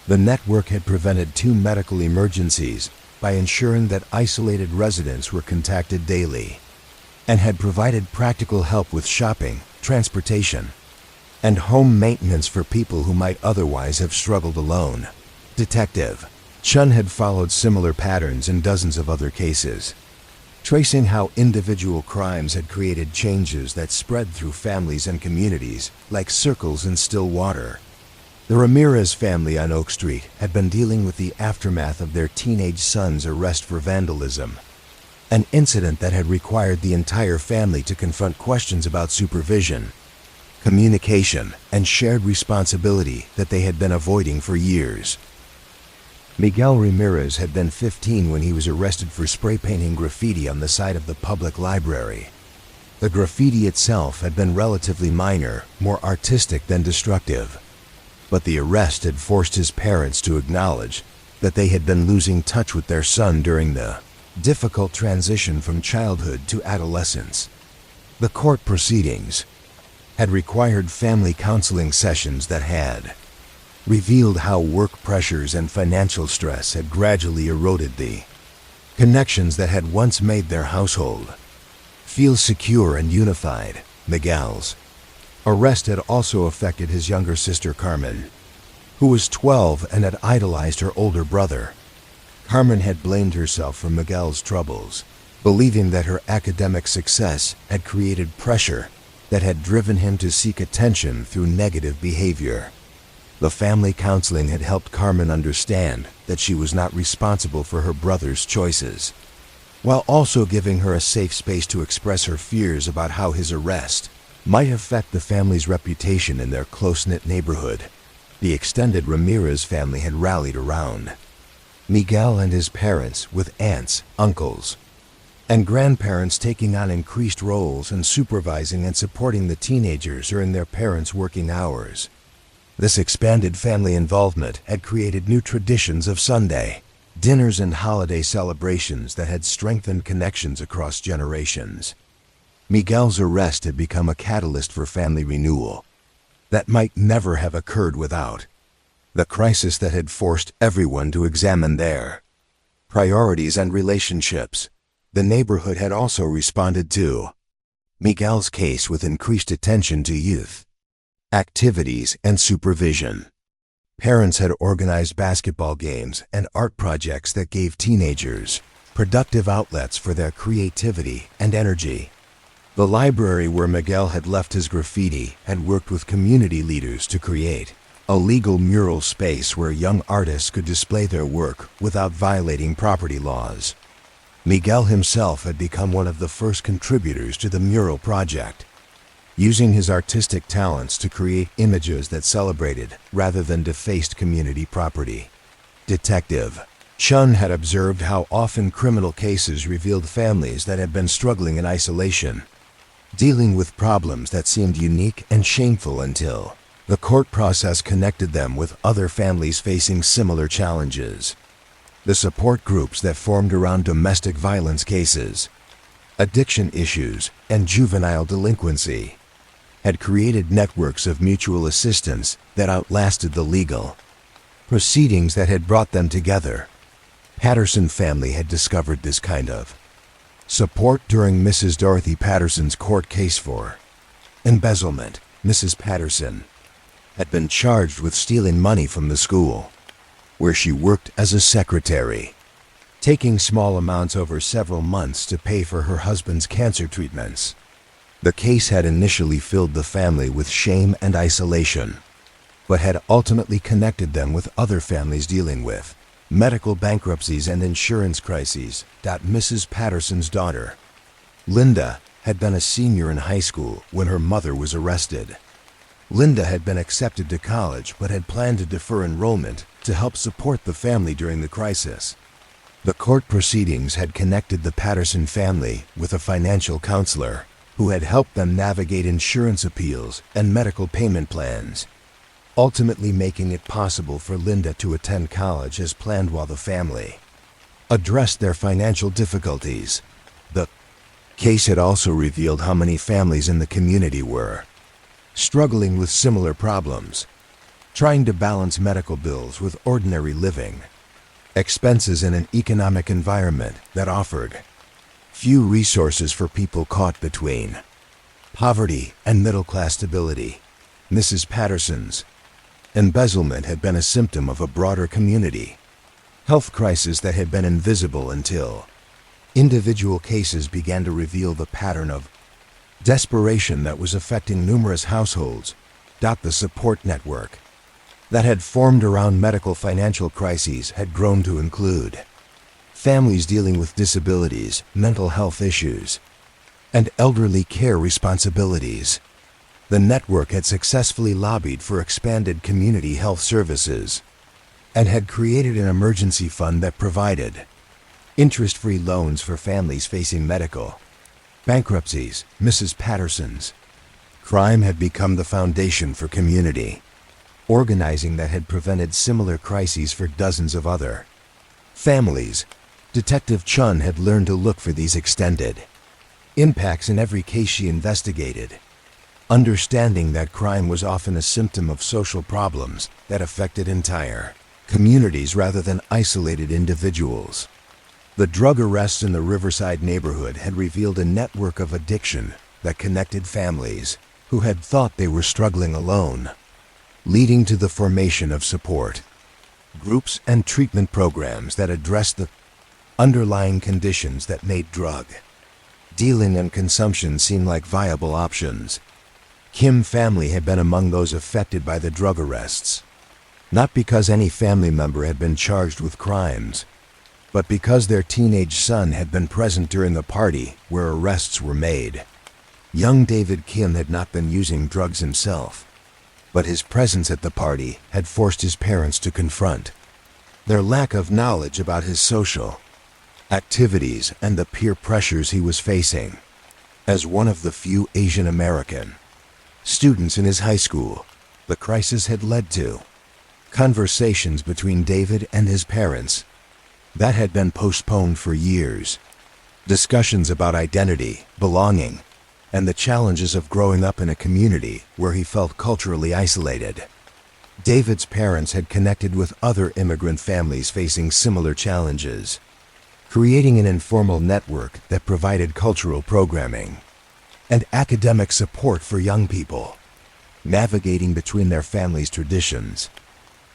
[SPEAKER 1] The network had prevented 2 medical emergencies by ensuring that isolated residents were contacted daily, and had provided practical help with shopping, transportation, and home maintenance for people who might otherwise have struggled alone. Detective Chun had followed similar patterns in dozens of other cases, tracing how individual crimes had created changes that spread through families and communities like circles in still water. The Ramirez family on Oak Street had been dealing with the aftermath of their teenage son's arrest for vandalism, an incident that had required the entire family to confront questions about supervision, communication, and shared responsibility that they had been avoiding for years. Miguel Ramirez had been 15 when he was arrested for spray painting graffiti on the side of the public library. The graffiti itself had been relatively minor, more artistic than destructive, but the arrest had forced his parents to acknowledge that they had been losing touch with their son during the difficult transition from childhood to adolescence. The court proceedings had required family counseling sessions that had revealed how work pressures and financial stress had gradually eroded the connections that had once made their household feel secure and unified. Miguel's arrest had also affected his younger sister Carmen, who was 12 and had idolized her older brother. Carmen had blamed herself for Miguel's troubles, believing that her academic success had created pressure that had driven him to seek attention through negative behavior. The family counseling had helped Carmen understand that she was not responsible for her brother's choices, while also giving her a safe space to express her fears about how his arrest might affect the family's reputation in their close-knit neighborhood. The extended Ramirez family had rallied around Miguel and his parents, with aunts, uncles, and grandparents taking on increased roles in supervising and supporting the teenagers during their parents' working hours. This expanded family involvement had created new traditions of Sunday dinners and holiday celebrations that had strengthened connections across generations. Miguel's arrest had become a catalyst for family renewal that might never have occurred without the crisis that had forced everyone to examine their priorities and relationships. The neighborhood had also responded to Miguel's case with increased attention to youth activities and supervision. Parents had organized basketball games and art projects that gave teenagers productive outlets for their creativity and energy. The library where Miguel had left his graffiti had worked with community leaders to create a legal mural space where young artists could display their work without violating property laws. Miguel himself had become one of the first contributors to the mural project, using his artistic talents to create images that celebrated rather than defaced community property. Detective Chun had observed how often criminal cases revealed families that had been struggling in isolation, dealing with problems that seemed unique and shameful until the court process connected them with other families facing similar challenges. The support groups that formed around domestic violence cases, addiction issues, and juvenile delinquency had created networks of mutual assistance that outlasted the legal proceedings that had brought them together. Patterson family had discovered this kind of support during Mrs. Dorothy Patterson's court case for embezzlement. Mrs. Patterson had been charged with stealing money from the school, where she worked as a secretary, taking small amounts over several months to pay for her husband's cancer treatments. The case had initially filled the family with shame and isolation, but had ultimately connected them with other families dealing with medical bankruptcies and insurance crises. Mrs. Patterson's daughter, Linda, had been a senior in high school when her mother was arrested. Linda had been accepted to college but had planned to defer enrollment to help support the family during the crisis. The court proceedings had connected the Patterson family with a financial counselor who had helped them navigate insurance appeals and medical payment plans, ultimately making it possible for Linda to attend college as planned while the family addressed their financial difficulties. The case had also revealed how many families in the community were struggling with similar problems, trying to balance medical bills with ordinary living expenses in an economic environment that offered few resources for people caught between poverty and middle-class stability. Mrs. Patterson's embezzlement had been a symptom of a broader community health crisis that had been invisible until individual cases began to reveal the pattern of desperation that was affecting numerous households. The support network that had formed around medical financial crises had grown to include families dealing with disabilities, mental health issues, and elderly care responsibilities. The network had successfully lobbied for expanded community health services and had created an emergency fund that provided interest-free loans for families facing medical bankruptcies. Mrs. Patterson's crime had become the foundation for community organizing that had prevented similar crises for dozens of other families. Detective Chun had learned to look for these extended impacts in every case she investigated. understanding that crime was often a symptom of social problems that affected entire communities rather than isolated individuals. The drug arrests in the Riverside neighborhood had revealed a network of addiction that connected families who had thought they were struggling alone, leading to the formation of support groups and treatment programs that addressed the underlying conditions that made drug dealing and consumption seem like viable options. Kim family had been among those affected by the drug arrests, not because any family member had been charged with crimes, but because their teenage son had been present during the party where arrests were made. Young David Kim had not been using drugs himself, but his presence at the party had forced his parents to confront their lack of knowledge about his social activities and the peer pressures he was facing. As one of the few Asian American students in his high school, the crisis had led to conversations between David and his parents that had been postponed for years. Discussions about identity, belonging, and the challenges of growing up in a community where he felt culturally isolated. David's parents had connected with other immigrant families facing similar challenges, creating an informal network that provided cultural programming and academic support for young people, navigating between their family's traditions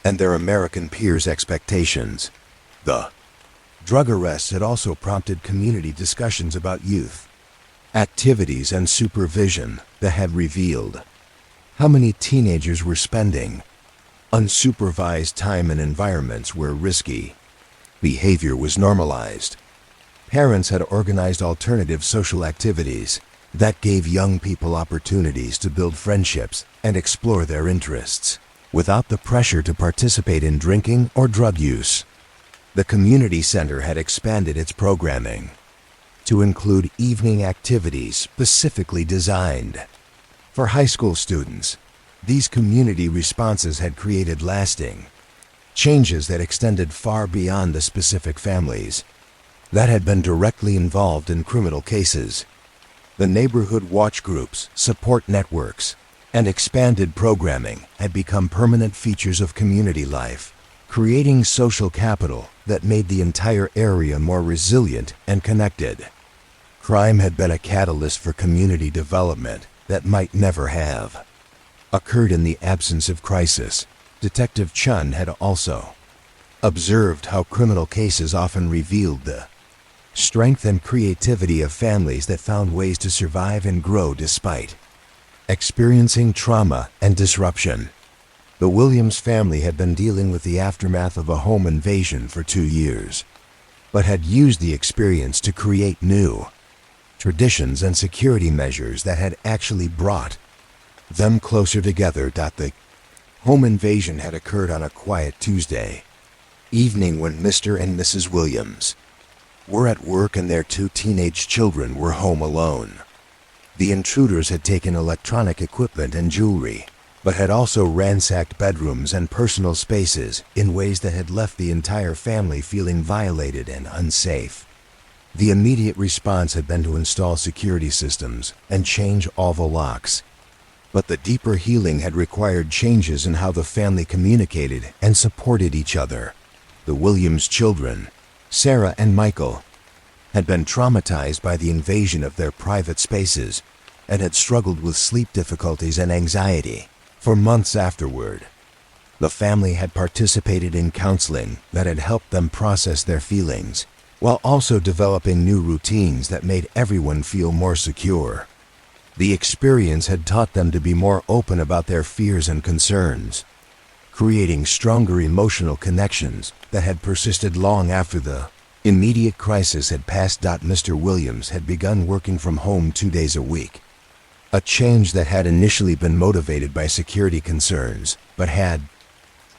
[SPEAKER 1] and their American peers' expectations. The drug arrests had also prompted community discussions about youth activities and supervision that had revealed how many teenagers were spending unsupervised time in environments where risky behavior was normalized. Parents had organized alternative social activities that gave young people opportunities to build friendships and explore their interests without the pressure to participate in drinking or drug use. The community center had expanded its programming to include evening activities specifically designed for high school students. These community responses had created lasting changes that extended far beyond the specific families that had been directly involved in criminal cases. The neighborhood watch groups, support networks, and expanded programming had become permanent features of community life, creating social capital that made the entire area more resilient and connected. Crime had been a catalyst for community development that might never have occurred in the absence of crisis. Detective Chun had also observed how criminal cases often revealed the strength and creativity of families that found ways to survive and grow despite experiencing trauma and disruption. The Williams family had been dealing with the aftermath of a home invasion for 2 years, but had used the experience to create new traditions and security measures that had actually brought them closer together. The home invasion had occurred on a quiet Tuesday evening when Mr. and Mrs. Williams were at work and their 2 teenage children were home alone. The intruders had taken electronic equipment and jewelry, but had also ransacked bedrooms and personal spaces in ways that had left the entire family feeling violated and unsafe. The immediate response had been to install security systems and change all the locks. But the deeper healing had required changes in how the family communicated and supported each other. The Williams children, Sarah and Michael, had been traumatized by the invasion of their private spaces and had struggled with sleep difficulties and anxiety for months afterward. The family had participated in counseling that had helped them process their feelings, while also developing new routines that made everyone feel more secure. The experience had taught them to be more open about their fears and concerns, creating stronger emotional connections that had persisted long after the immediate crisis had passed. Mr. Williams had begun working from home 2 days a week, a change that had initially been motivated by security concerns, but had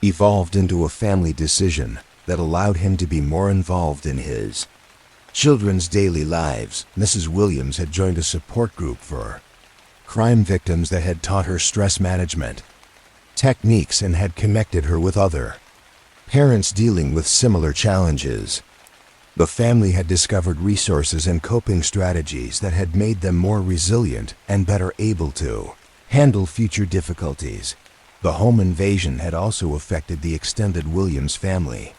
[SPEAKER 1] evolved into a family decision that allowed him to be more involved in his children's daily lives. Mrs. Williams had joined a support group for crime victims that had taught her stress management techniques and had connected her with other parents dealing with similar challenges. The family had discovered resources and coping strategies that had made them more resilient and better able to handle future difficulties. The home invasion had also affected the extended Williams family,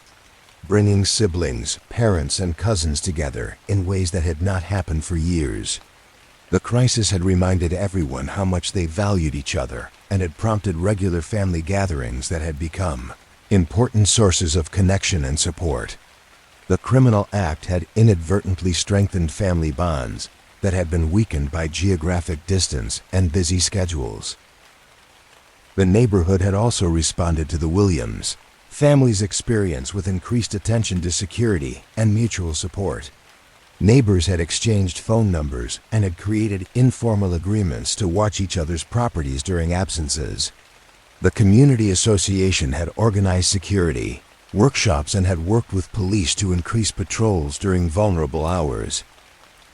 [SPEAKER 1] bringing siblings, parents, and cousins together in ways that had not happened for years. The crisis had reminded everyone how much they valued each other and had prompted regular family gatherings that had become important sources of connection and support. The criminal act had inadvertently strengthened family bonds that had been weakened by geographic distance and busy schedules. The neighborhood had also responded to the Williams family's experience with increased attention to security and mutual support. Neighbors had exchanged phone numbers and had created informal agreements to watch each other's properties during absences. The community association had organized security workshops and had worked with police to increase patrols during vulnerable hours.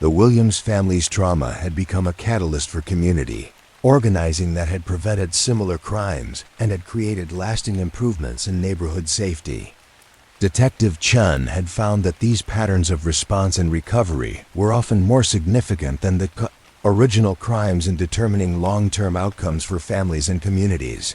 [SPEAKER 1] The Williams family's trauma had become a catalyst for community organizing that had prevented similar crimes and had created lasting improvements in neighborhood safety. Detective Chun had found that these patterns of response and recovery were often more significant than the original crimes in determining long-term outcomes for families and communities.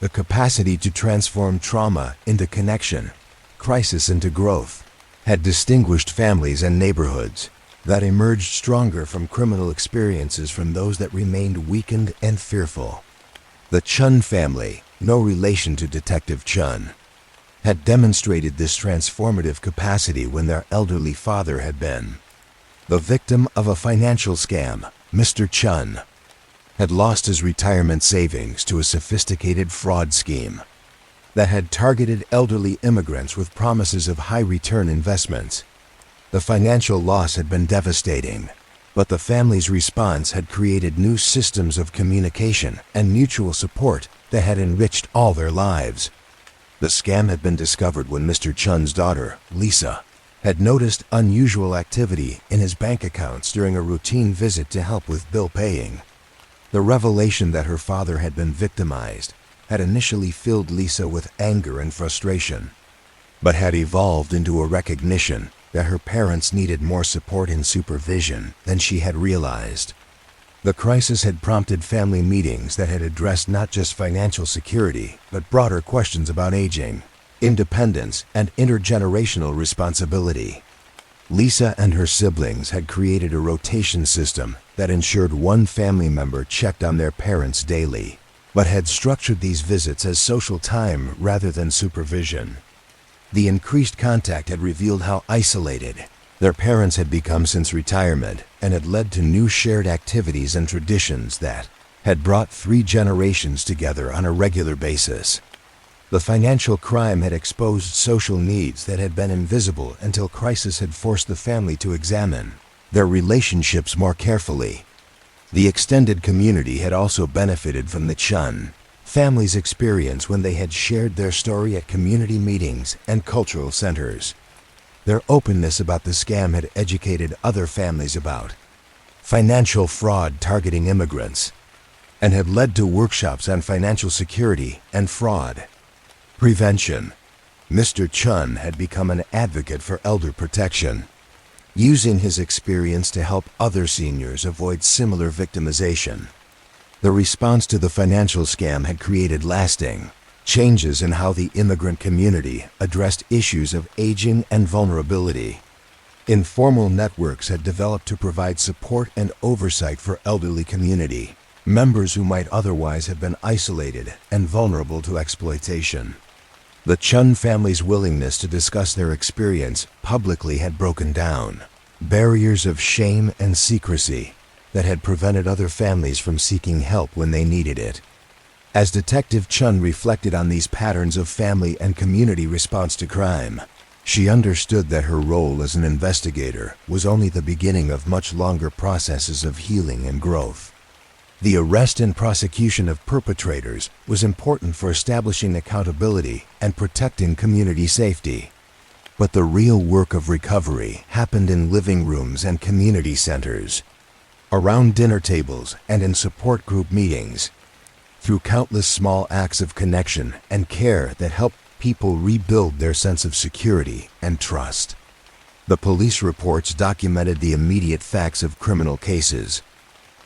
[SPEAKER 1] The capacity to transform trauma into connection, crisis into growth, had distinguished families and neighborhoods that emerged stronger from criminal experiences from those that remained weakened and fearful. The Chun family, no relation to Detective Chun, had demonstrated this transformative capacity when their elderly father had been the victim of a financial scam. Mr. Chun had lost his retirement savings to a sophisticated fraud scheme that had targeted elderly immigrants with promises of high-return investments. The financial loss had been devastating, but the family's response had created new systems of communication and mutual support that had enriched all their lives. The scam had been discovered when Mr. Chun's daughter, Lisa, had noticed unusual activity in his bank accounts during a routine visit to help with bill paying. The revelation that her father had been victimized had initially filled Lisa with anger and frustration, but had evolved into a recognition that her parents needed more support and supervision than she had realized. The crisis had prompted family meetings that had addressed not just financial security, but broader questions about aging, independence, and intergenerational responsibility. Lisa and her siblings had created a rotation system that ensured one family member checked on their parents daily, but had structured these visits as social time rather than supervision. The increased contact had revealed how isolated their parents had become since retirement and had led to new shared activities and traditions that had brought 3 generations together on a regular basis. The financial crime had exposed social needs that had been invisible until crisis had forced the family to examine their relationships more carefully. The extended community had also benefited from the Chun family's experience when they had shared their story at community meetings and cultural centers. Their openness about the scam had educated other families about financial fraud targeting immigrants and had led to workshops on financial security and fraud prevention. Mr. Chun had become an advocate for elder protection, using his experience to help other seniors avoid similar victimization. The response to the financial scam had created lasting changes in how the immigrant community addressed issues of aging and vulnerability. Informal networks had developed to provide support and oversight for elderly community members who might otherwise have been isolated and vulnerable to exploitation. The Chun family's willingness to discuss their experience publicly had broken down barriers of shame and secrecy that had prevented other families from seeking help when they needed it. As Detective Chun reflected on these patterns of family and community response to crime, she understood that her role as an investigator was only the beginning of much longer processes of healing and growth. The arrest and prosecution of perpetrators was important for establishing accountability and protecting community safety. But the real work of recovery happened in living rooms and community centers, around dinner tables and in support group meetings, through countless small acts of connection and care that helped people rebuild their sense of security and trust. The police reports documented the immediate facts of criminal cases,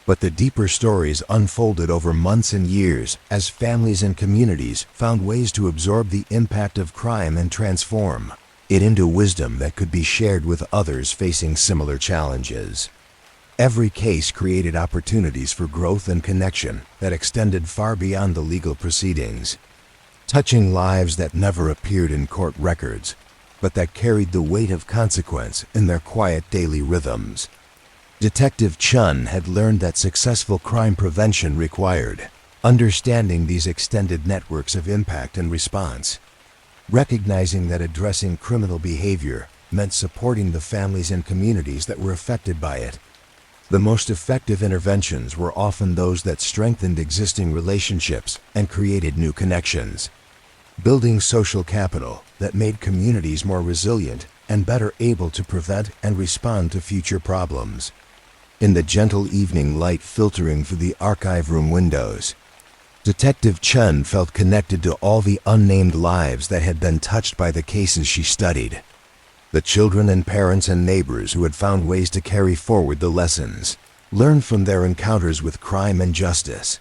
[SPEAKER 1] But the deeper stories unfolded over months and years as families and communities found ways to absorb the impact of crime and transform it into wisdom that could be shared with others facing similar challenges. Every case created opportunities for growth and connection that extended far beyond the legal proceedings, touching lives that never appeared in court records, but that carried the weight of consequence in their quiet daily rhythms. Detective Chun had learned that successful crime prevention required understanding these extended networks of impact and response, recognizing that addressing criminal behavior meant supporting the families and communities that were affected by it. The most effective interventions were often those that strengthened existing relationships and created new connections, building social capital that made communities more resilient and better able to prevent and respond to future problems. In the gentle evening light filtering through the archive room windows, Detective Chun felt connected to all the unnamed lives that had been touched by the cases she studied. The children and parents and neighbors who had found ways to carry forward the lessons learned from their encounters with crime and justice.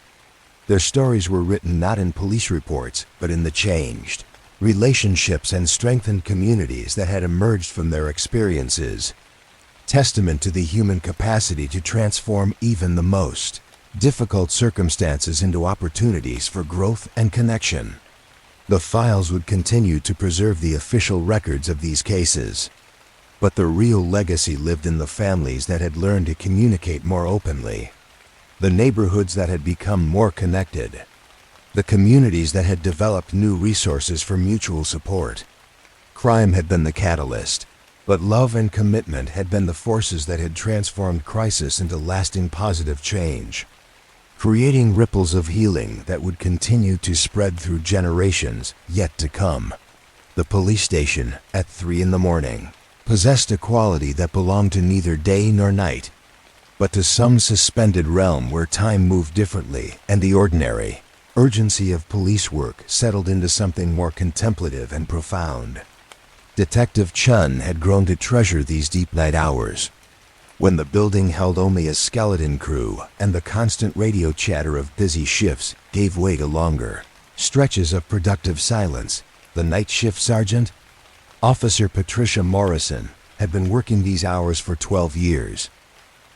[SPEAKER 1] Their stories were written not in police reports, but in the changed relationships and strengthened communities that had emerged from their experiences, testament to the human capacity to transform even the most difficult circumstances into opportunities for growth and connection. The files would continue to preserve the official records of these cases, but the real legacy lived in the families that had learned to communicate more openly, the neighborhoods that had become more connected, the communities that had developed new resources for mutual support. Crime had been the catalyst, but love and commitment had been the forces that had transformed crisis into lasting positive change, creating ripples of healing that would continue to spread through generations yet to come. The police station, at 3 a.m, possessed a quality that belonged to neither day nor night, but to some suspended realm where time moved differently and the ordinary urgency of police work settled into something more contemplative and profound. Detective Chun had grown to treasure these deep night hours, when the building held only a skeleton crew and the constant radio chatter of busy shifts gave way to longer stretches of productive silence. The night shift sergeant, Officer Patricia Morrison, had been working these hours for 12 years,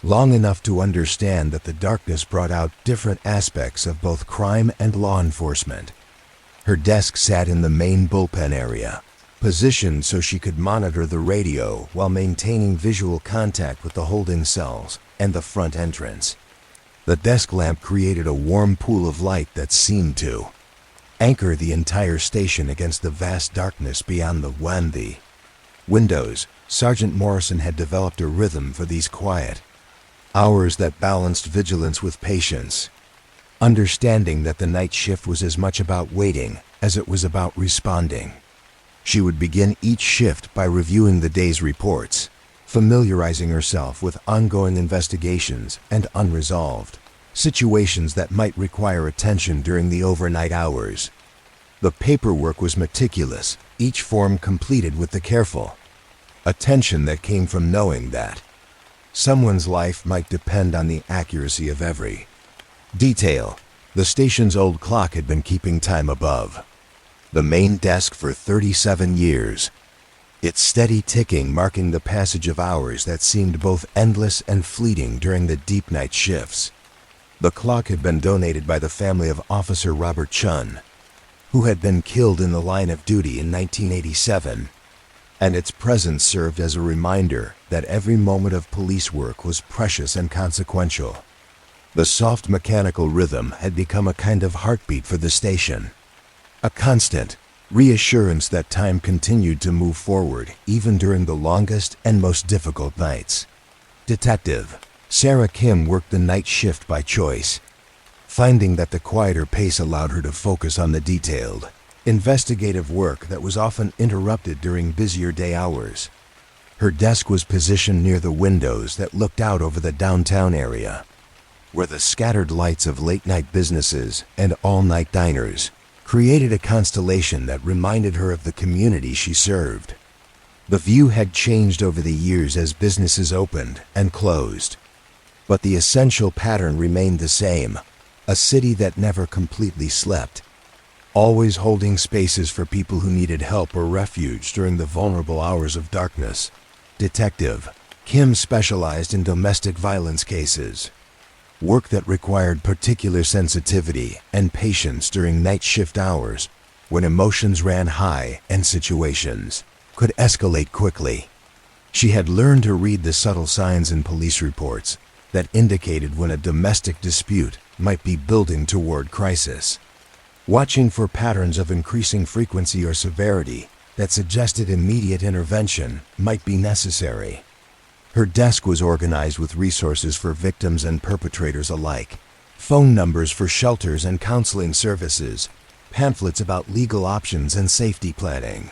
[SPEAKER 1] long enough to understand that the darkness brought out different aspects of both crime and law enforcement. Her desk sat in the main bullpen area, positioned so she could monitor the radio while maintaining visual contact with the holding cells and the front entrance. The desk lamp created a warm pool of light that seemed to anchor the entire station against the vast darkness beyond the windows. Sergeant Morrison had developed a rhythm for these quiet hours that balanced vigilance with patience, understanding that the night shift was as much about waiting as it was about responding. She would begin each shift by reviewing the day's reports, familiarizing herself with ongoing investigations and unresolved situations that might require attention during the overnight hours. The paperwork was meticulous, each form completed with the careful attention that came from knowing that someone's life might depend on the accuracy of every detail. The station's old clock had been keeping time above the main desk for 37 years, its steady ticking marking the passage of hours that seemed both endless and fleeting during the deep night shifts. The clock had been donated by the family of Officer Robert Chun, who had been killed in the line of duty in 1987, and its presence served as a reminder that every moment of police work was precious and consequential. The soft mechanical rhythm had become a kind of heartbeat for the station, a constant reassurance that time continued to move forward even during the longest and most difficult nights. Detective Sarah Kim worked the night shift by choice, finding that the quieter pace allowed her to focus on the detailed, investigative work that was often interrupted during busier day hours. Her desk was positioned near the windows that looked out over the downtown area, where the scattered lights of late-night businesses and all-night diners created a constellation that reminded her of the community she served. The view had changed over the years as businesses opened and closed, But the essential pattern remained the same: a city that never completely slept, always holding spaces for people who needed help or refuge during the vulnerable hours of darkness. Detective Kim specialized in domestic violence cases, work that required particular sensitivity and patience during night shift hours when emotions ran high and situations could escalate quickly. She had learned to read the subtle signs in police reports that indicated when a domestic dispute might be building toward crisis, watching for patterns of increasing frequency or severity that suggested immediate intervention might be necessary. Her desk was organized with resources for victims and perpetrators alike, phone numbers for shelters and counseling services, pamphlets about legal options and safety planning.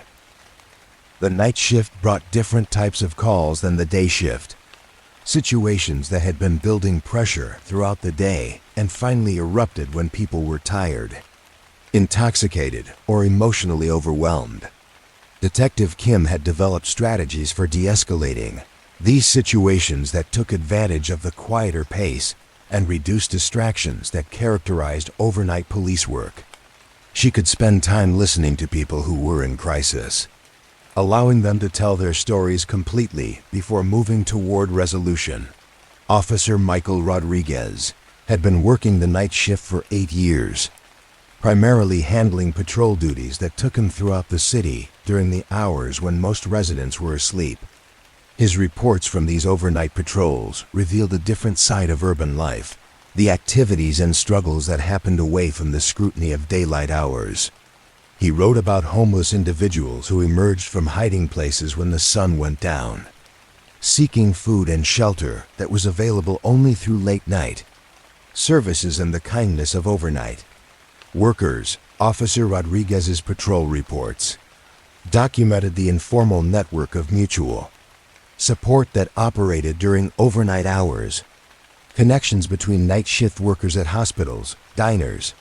[SPEAKER 1] The night shift brought different types of calls than the day shift, situations that had been building pressure throughout the day and finally erupted when people were tired, intoxicated, or emotionally overwhelmed. Detective Kim had developed strategies for de-escalating these situations that took advantage of the quieter pace and reduced distractions that characterized overnight police work. She could spend time listening to people who were in crisis, allowing them to tell their stories completely before moving toward resolution. Officer Michael Rodriguez had been working the night shift for 8 years, primarily handling patrol duties that took him throughout the city during the hours when most residents were asleep. His reports from these overnight patrols revealed a different side of urban life, the activities and struggles that happened away from the scrutiny of daylight hours. He wrote about homeless individuals who emerged from hiding places when the sun went down, seeking food and shelter that was available only through late night services and the kindness of overnight workers. Officer Rodriguez's patrol reports documented the informal network of mutual support that operated during overnight hours, connections between night shift workers at hospitals, diners,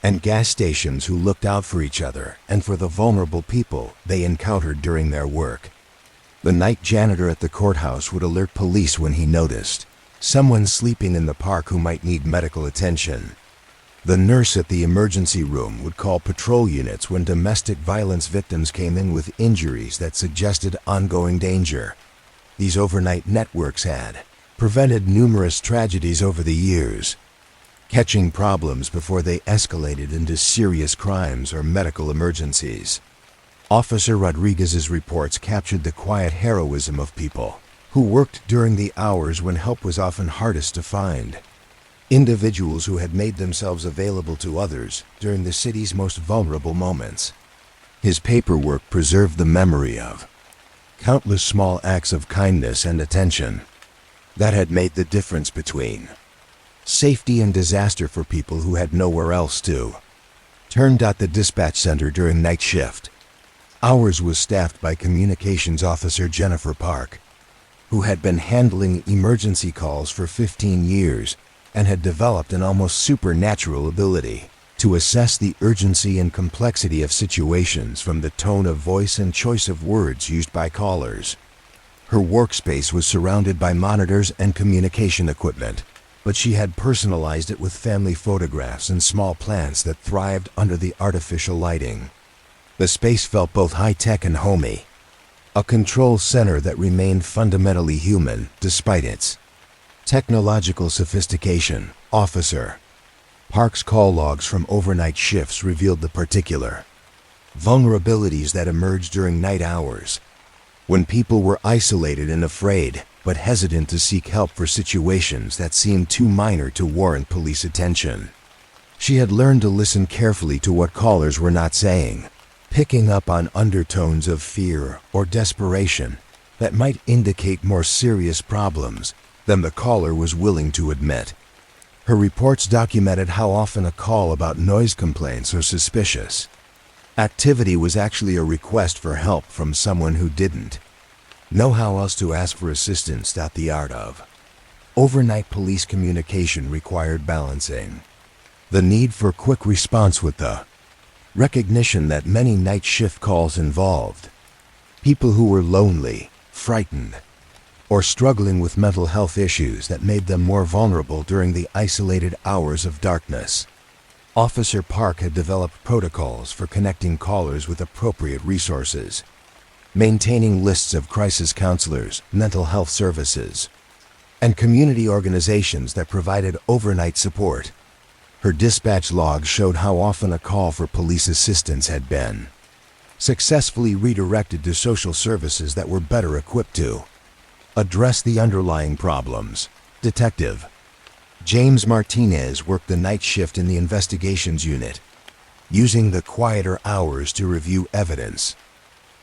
[SPEAKER 1] and gas stations who looked out for each other and for the vulnerable people they encountered during their work. The night janitor at the courthouse would alert police when he noticed someone sleeping in the park who might need medical attention. The nurse at the emergency room would call patrol units when domestic violence victims came in with injuries that suggested ongoing danger. These overnight networks had prevented numerous tragedies over the years, catching problems before they escalated into serious crimes or medical emergencies. Officer Rodriguez's reports captured the quiet heroism of people who worked during the hours when help was often hardest to find. Individuals who had made themselves available to others during the city's most vulnerable moments. His paperwork preserved the memory of countless small acts of kindness and attention that had made the difference between safety and disaster for people who had nowhere else to turn. The dispatch center during night shift hours was staffed by communications officer Jennifer Park, who had been handling emergency calls for 15 years and had developed an almost supernatural ability to assess the urgency and complexity of situations from the tone of voice and choice of words used by callers. Her workspace was surrounded by monitors and communication equipment, but she had personalized it with family photographs and small plants that thrived under the artificial lighting. The space felt both high-tech and homey, a control center that remained fundamentally human despite its technological sophistication. Officer Park's call logs from overnight shifts revealed the particular vulnerabilities that emerged during night hours, when people were isolated and afraid, but hesitant to seek help for situations that seemed too minor to warrant police attention. She had learned to listen carefully to what callers were not saying, picking up on undertones of fear or desperation that might indicate more serious problems than the caller was willing to admit. Her reports documented how often a call about noise complaints or suspicious activity was actually a request for help from someone who didn't know how else to ask for assistance. The art of overnight police communication required balancing the need for quick response with the recognition that many night shift calls involved people who were lonely, frightened, or struggling with mental health issues that made them more vulnerable during the isolated hours of darkness. Officer Park had developed protocols for connecting callers with appropriate resources, maintaining lists of crisis counselors, mental health services, and community organizations that provided overnight support. Her dispatch logs showed how often a call for police assistance had been successfully redirected to social services that were better equipped to address the underlying problems. Detective James Martinez worked the night shift in the investigations unit, using the quieter hours to review evidence,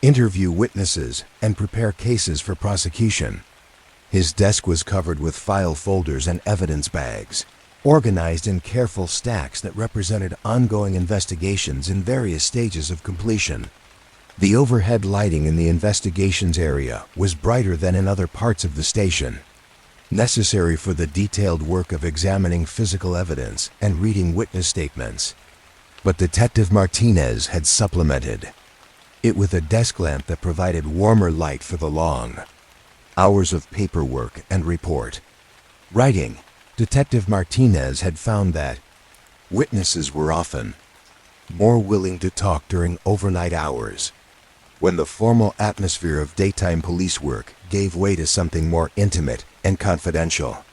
[SPEAKER 1] interview witnesses, and prepare cases for prosecution. His desk was covered with file folders and evidence bags, organized in careful stacks that represented ongoing investigations in various stages of completion. The overhead lighting in the investigations area was brighter than in other parts of the station, necessary for the detailed work of examining physical evidence and reading witness statements. But Detective Martinez had supplemented it with a desk lamp that provided warmer light for the long hours of paperwork and report writing. Detective Martinez had found that witnesses were often more willing to talk during overnight hours, when the formal atmosphere of daytime police work gave way to something more intimate and confidential.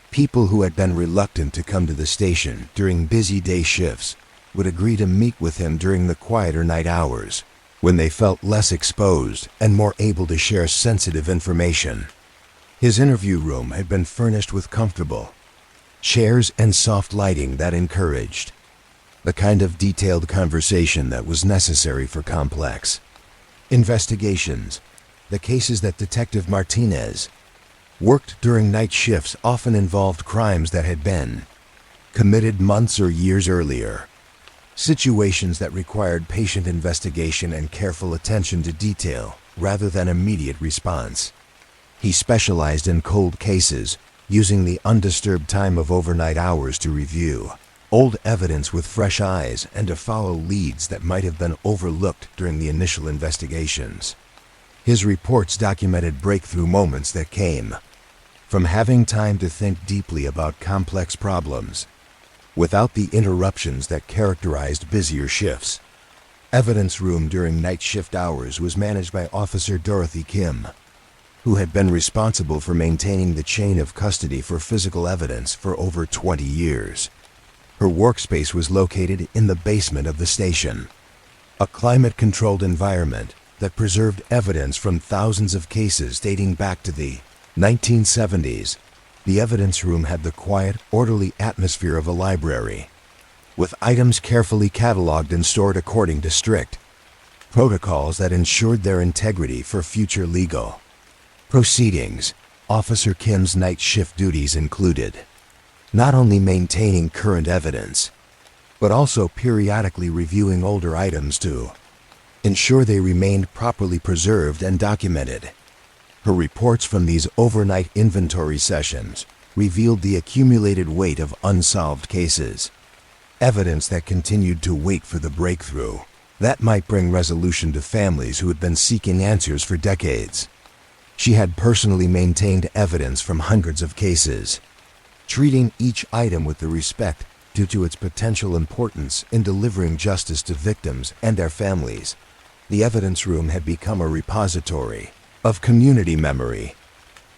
[SPEAKER 1] People who had been reluctant to come to the station during busy day shifts would agree to meet with him during the quieter night hours, when they felt less exposed and more able to share sensitive information. His interview room had been furnished with comfortable chairs and soft lighting that encouraged the kind of detailed conversation that was necessary for complex investigations. The cases that Detective Martinez worked during night shifts often involved crimes that had been committed months or years earlier, situations that required patient investigation and careful attention to detail rather than immediate response. He specialized in cold cases, using the undisturbed time of overnight hours to review old evidence with fresh eyes and to follow leads that might have been overlooked during the initial investigations. His reports documented breakthrough moments that came from having time to think deeply about complex problems without the interruptions that characterized busier shifts. Evidence room during night shift hours was managed by Officer Dorothy Kim, who had been responsible for maintaining the chain of custody for physical evidence for over 20 years. Her workspace was located in the basement of the station, a climate-controlled environment that preserved evidence from thousands of cases dating back to the 1970s. The evidence room had the quiet, orderly atmosphere of a library, with items carefully cataloged and stored according to strict protocols that ensured their integrity for future legal proceedings. Officer Kim's night shift duties included not only maintaining current evidence, but also periodically reviewing older items to ensure they remained properly preserved and documented. Her reports from these overnight inventory sessions revealed the accumulated weight of unsolved cases, evidence that continued to wait for the breakthrough that might bring resolution to families who had been seeking answers for decades. She had personally maintained evidence from hundreds of cases, treating each item with the respect due to its potential importance in delivering justice to victims and their families. The evidence room had become a repository of community memory,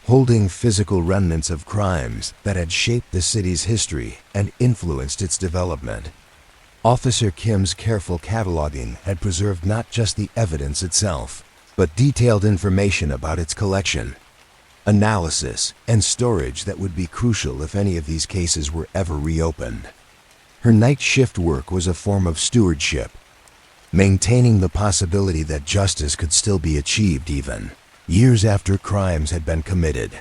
[SPEAKER 1] holding physical remnants of crimes that had shaped the city's history and influenced its development. Officer Kim's careful cataloging had preserved not just the evidence itself, but detailed information about its collection, analysis, and storage that would be crucial if any of these cases were ever reopened. Her night shift work was a form of stewardship, maintaining the possibility that justice could still be achieved even years after crimes had been committed.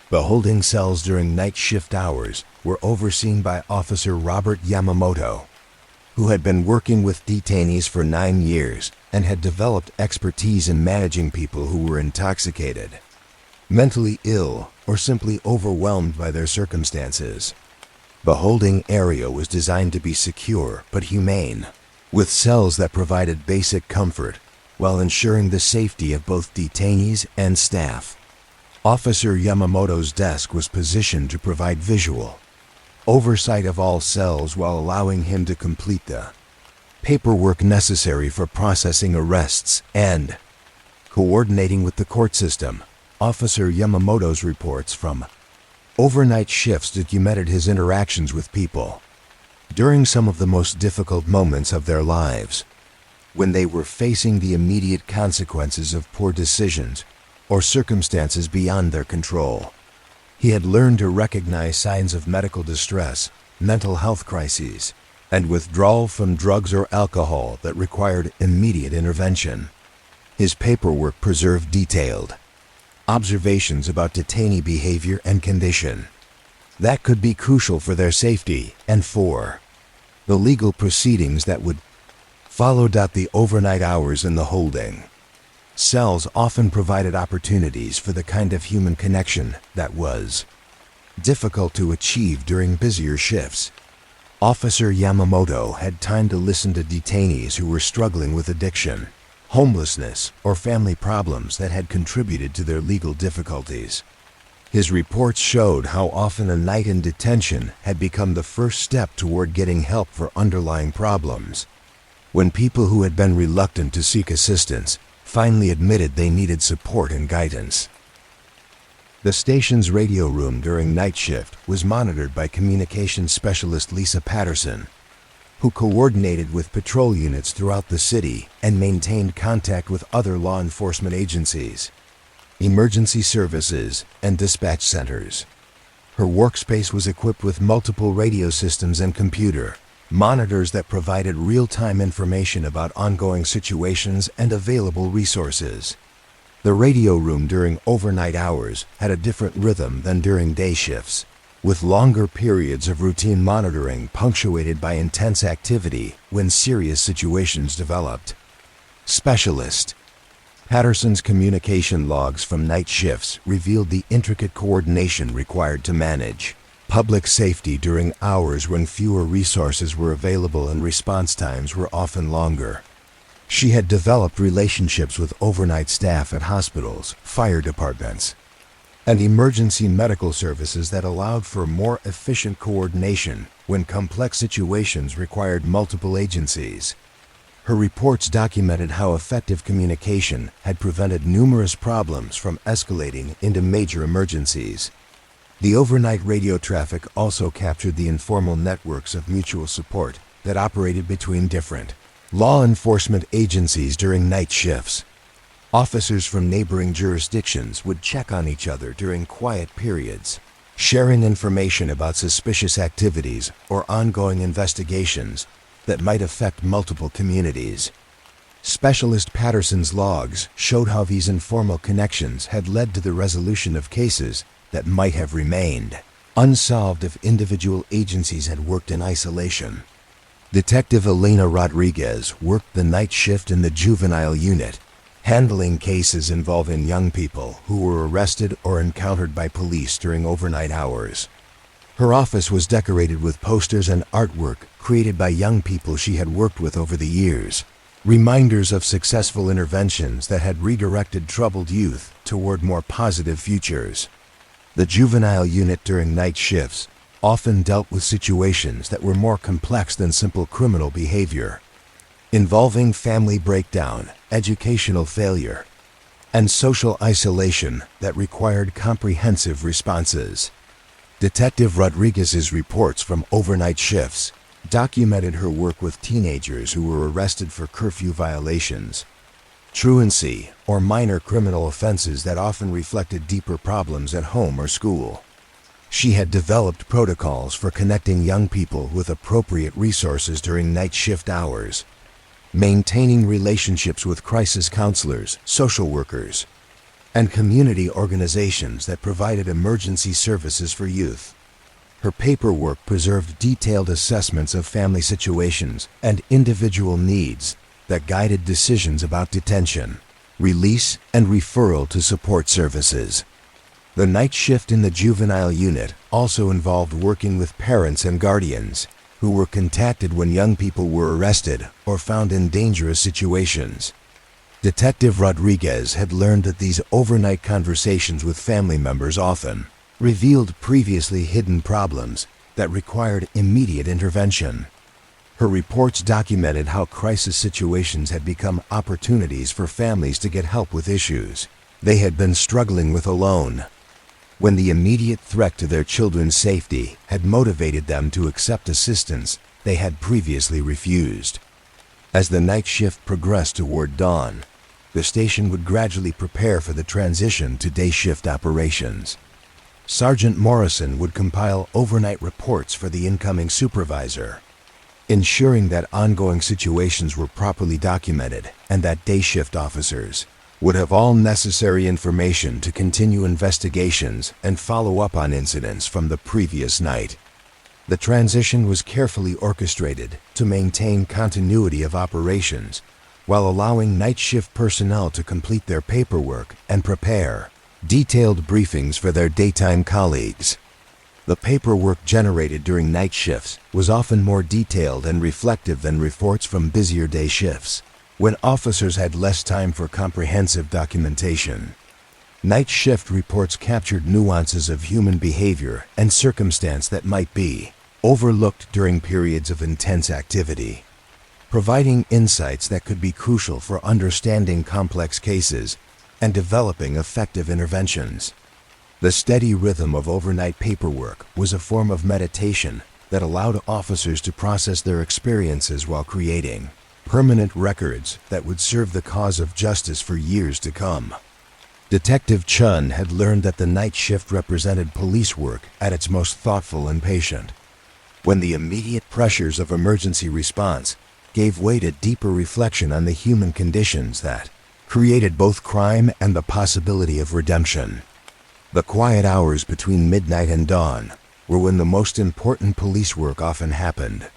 [SPEAKER 1] The holding cells during night shift hours were overseen by Officer Robert Yamamoto, who had been working with detainees for 9 years and had developed expertise in managing people who were intoxicated, mentally ill, or simply overwhelmed by their circumstances. The holding area was designed to be secure but humane, with cells that provided basic comfort while ensuring the safety of both detainees and staff. Officer Yamamoto's desk was positioned to provide visual oversight of all cells while allowing him to complete the paperwork necessary for processing arrests and coordinating with the court system. Officer Yamamoto's reports from overnight shifts documented his interactions with people during some of the most difficult moments of their lives, when they were facing the immediate consequences of poor decisions or circumstances beyond their control. He had learned to recognize signs of medical distress, mental health crises, and withdrawal from drugs or alcohol that required immediate intervention. His paperwork preserved detailed observations about detainee behavior and condition that could be crucial for their safety and for the legal proceedings that would follow. The overnight hours in the holding cells often provided opportunities for the kind of human connection that was difficult to achieve during busier shifts. Officer Yamamoto had time to listen to detainees who were struggling with addiction, homelessness, or family problems that had contributed to their legal difficulties. His reports showed how often a night in detention had become the first step toward getting help for underlying problems. When people who had been reluctant to seek assistance finally admitted they needed support and guidance. The station's radio room during night shift was monitored by communications specialist Lisa Patterson, who coordinated with patrol units throughout the city and maintained contact with other law enforcement agencies, emergency services, and dispatch centers. Her workspace was equipped with multiple radio systems and computer monitors that provided real-time information about ongoing situations and available resources. The radio room during overnight hours had a different rhythm than during day shifts, with longer periods of routine monitoring punctuated by intense activity when serious situations developed. Specialist Patterson's communication logs from night shifts revealed the intricate coordination required to manage public safety during hours when fewer resources were available and response times were often longer. She had developed relationships with overnight staff at hospitals, fire departments, and emergency medical services that allowed for more efficient coordination when complex situations required multiple agencies. Her reports documented how effective communication had prevented numerous problems from escalating into major emergencies. The overnight radio traffic also captured the informal networks of mutual support that operated between different law enforcement agencies during night shifts. Officers from neighboring jurisdictions would check on each other during quiet periods, sharing information about suspicious activities or ongoing investigations that might affect multiple communities. Specialist Patterson's logs showed how these informal connections had led to the resolution of cases that might have remained unsolved if individual agencies had worked in isolation. Detective Elena Rodriguez worked the night shift in the juvenile unit, handling cases involving young people who were arrested or encountered by police during overnight hours. Her office was decorated with posters and artwork created by young people she had worked with over the years, reminders of successful interventions that had redirected troubled youth toward more positive futures. The juvenile unit during night shifts often dealt with situations that were more complex than simple criminal behavior, involving family breakdown, educational failure, and social isolation that required comprehensive responses. Detective Rodriguez's reports from overnight shifts documented her work with teenagers who were arrested for curfew violations, truancy, or minor criminal offenses that often reflected deeper problems at home or school. She had developed protocols for connecting young people with appropriate resources during night shift hours, maintaining relationships with crisis counselors, social workers, and community organizations that provided emergency services for youth. Her paperwork preserved detailed assessments of family situations and individual needs that guided decisions about detention, release, and referral to support services. The night shift in the juvenile unit also involved working with parents and guardians who were contacted when young people were arrested or found in dangerous situations. Detective Rodriguez had learned that these overnight conversations with family members often revealed previously hidden problems that required immediate intervention. Her reports documented how crisis situations had become opportunities for families to get help with issues they had been struggling with alone, when the immediate threat to their children's safety had motivated them to accept assistance they had previously refused. As the night shift progressed toward dawn, the station would gradually prepare for the transition to day shift operations. Sergeant Morrison would compile overnight reports for the incoming supervisor, ensuring that ongoing situations were properly documented and that day shift officers would have all necessary information to continue investigations and follow up on incidents from the previous night. The transition was carefully orchestrated to maintain continuity of operations while allowing night shift personnel to complete their paperwork and prepare detailed briefings for their daytime colleagues. The paperwork generated during night shifts was often more detailed and reflective than reports from busier day shifts, when officers had less time for comprehensive documentation. Night shift reports captured nuances of human behavior and circumstance that might be overlooked during periods of intense activity, providing insights that could be crucial for understanding complex cases and developing effective interventions. The steady rhythm of overnight paperwork was a form of meditation that allowed officers to process their experiences while creating permanent records that would serve the cause of justice for years to come. Detective Chun had learned that the night shift represented police work at its most thoughtful and patient, when the immediate pressures of emergency response gave way to deeper reflection on the human conditions that created both crime and the possibility of redemption. The quiet hours between midnight and dawn were when the most important police work often happened,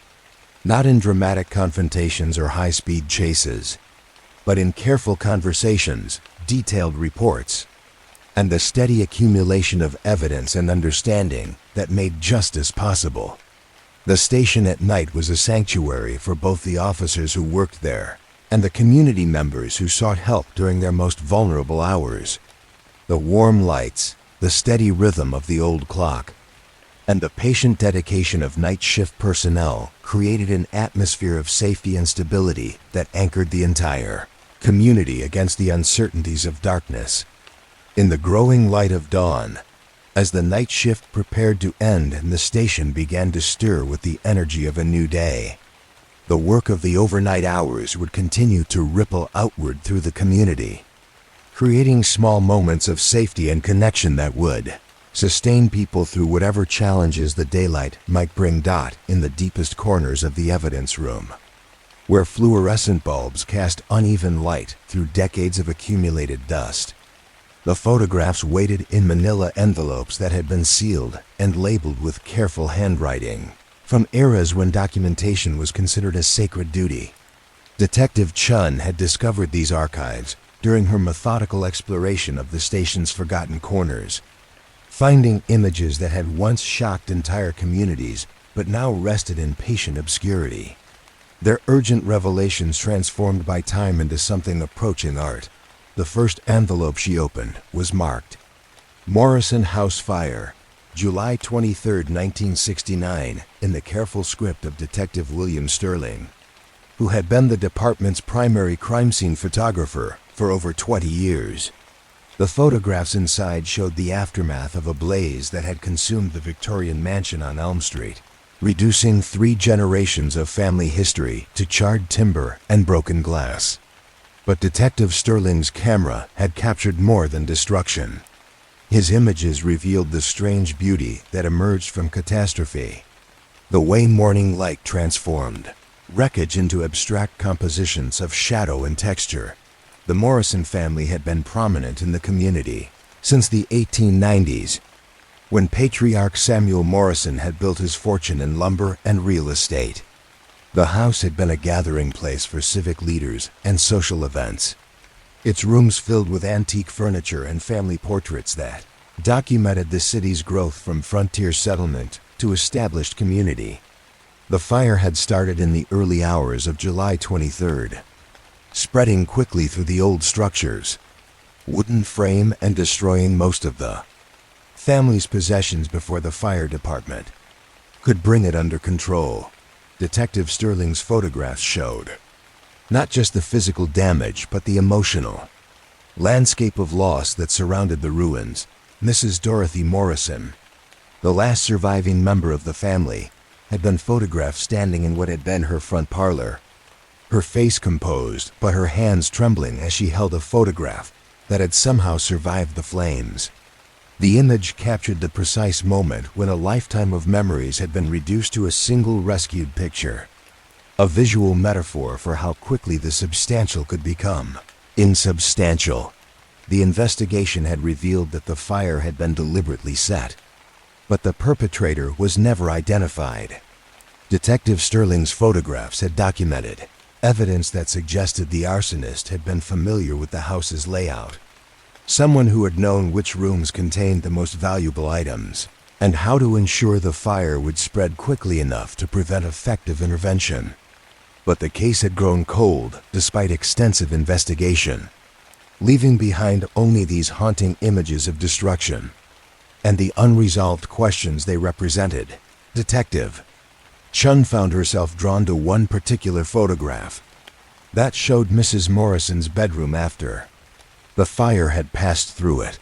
[SPEAKER 1] not in dramatic confrontations or high-speed chases, but in careful conversations, detailed reports, and the steady accumulation of evidence and understanding that made justice possible. The station at night was a sanctuary for both the officers who worked there and the community members who sought help during their most vulnerable hours. The warm lights, the steady rhythm of the old clock, and the patient dedication of night shift personnel created an atmosphere of safety and stability that anchored the entire community against the uncertainties of darkness. In the growing light of dawn, as the night shift prepared to end and the station began to stir with the energy of a new day, the work of the overnight hours would continue to ripple outward through the community, creating small moments of safety and connection that would sustain people through whatever challenges the daylight might bring. In the deepest corners of the evidence room, where fluorescent bulbs cast uneven light through decades of accumulated dust, the photographs waited in manila envelopes that had been sealed and labeled with careful handwriting, from eras when documentation was considered a sacred duty. Detective Chun had discovered these archives during her methodical exploration of the station's forgotten corners, finding images that had once shocked entire communities but now rested in patient obscurity. Their urgent revelations transformed by time into something approaching art. The first envelope she opened was marked, "Morrison House Fire, July 23, 1969, in the careful script of Detective William Sterling, who had been the department's primary crime scene photographer for over 20 years. The photographs inside showed the aftermath of a blaze that had consumed the Victorian mansion on Elm Street, reducing 3 generations of family history to charred timber and broken glass. But Detective Sterling's camera had captured more than destruction. His images revealed the strange beauty that emerged from catastrophe, the way morning light transformed wreckage into abstract compositions of shadow and texture. The Morrison family had been prominent in the community since the 1890s, when patriarch Samuel Morrison had built his fortune in lumber and real estate. The house had been a gathering place for civic leaders and social events, its rooms filled with antique furniture and family portraits that documented the city's growth from frontier settlement to established community. The fire had started in the early hours of July 23rd. spreading quickly through the old structures, wooden frame, and destroying most of the family's possessions before the fire department could bring it under control. Detective Sterling's photographs showed not just the physical damage, but the emotional landscape of loss that surrounded the ruins. Mrs. Dorothy Morrison, the last surviving member of the family, had been photographed standing in what had been her front parlor, her face composed, but her hands trembling as she held a photograph that had somehow survived the flames. The image captured the precise moment when a lifetime of memories had been reduced to a single rescued picture, a visual metaphor for how quickly the substantial could become insubstantial. The investigation had revealed that the fire had been deliberately set, but the perpetrator was never identified. Detective Sterling's photographs had documented evidence that suggested the arsonist had been familiar with the house's layout, someone who had known which rooms contained the most valuable items, and how to ensure the fire would spread quickly enough to prevent effective intervention. But the case had grown cold despite extensive investigation, leaving behind only these haunting images of destruction and the unresolved questions they represented. Detective Chun found herself drawn to one particular photograph that showed Mrs. Morrison's bedroom after the fire had passed through it.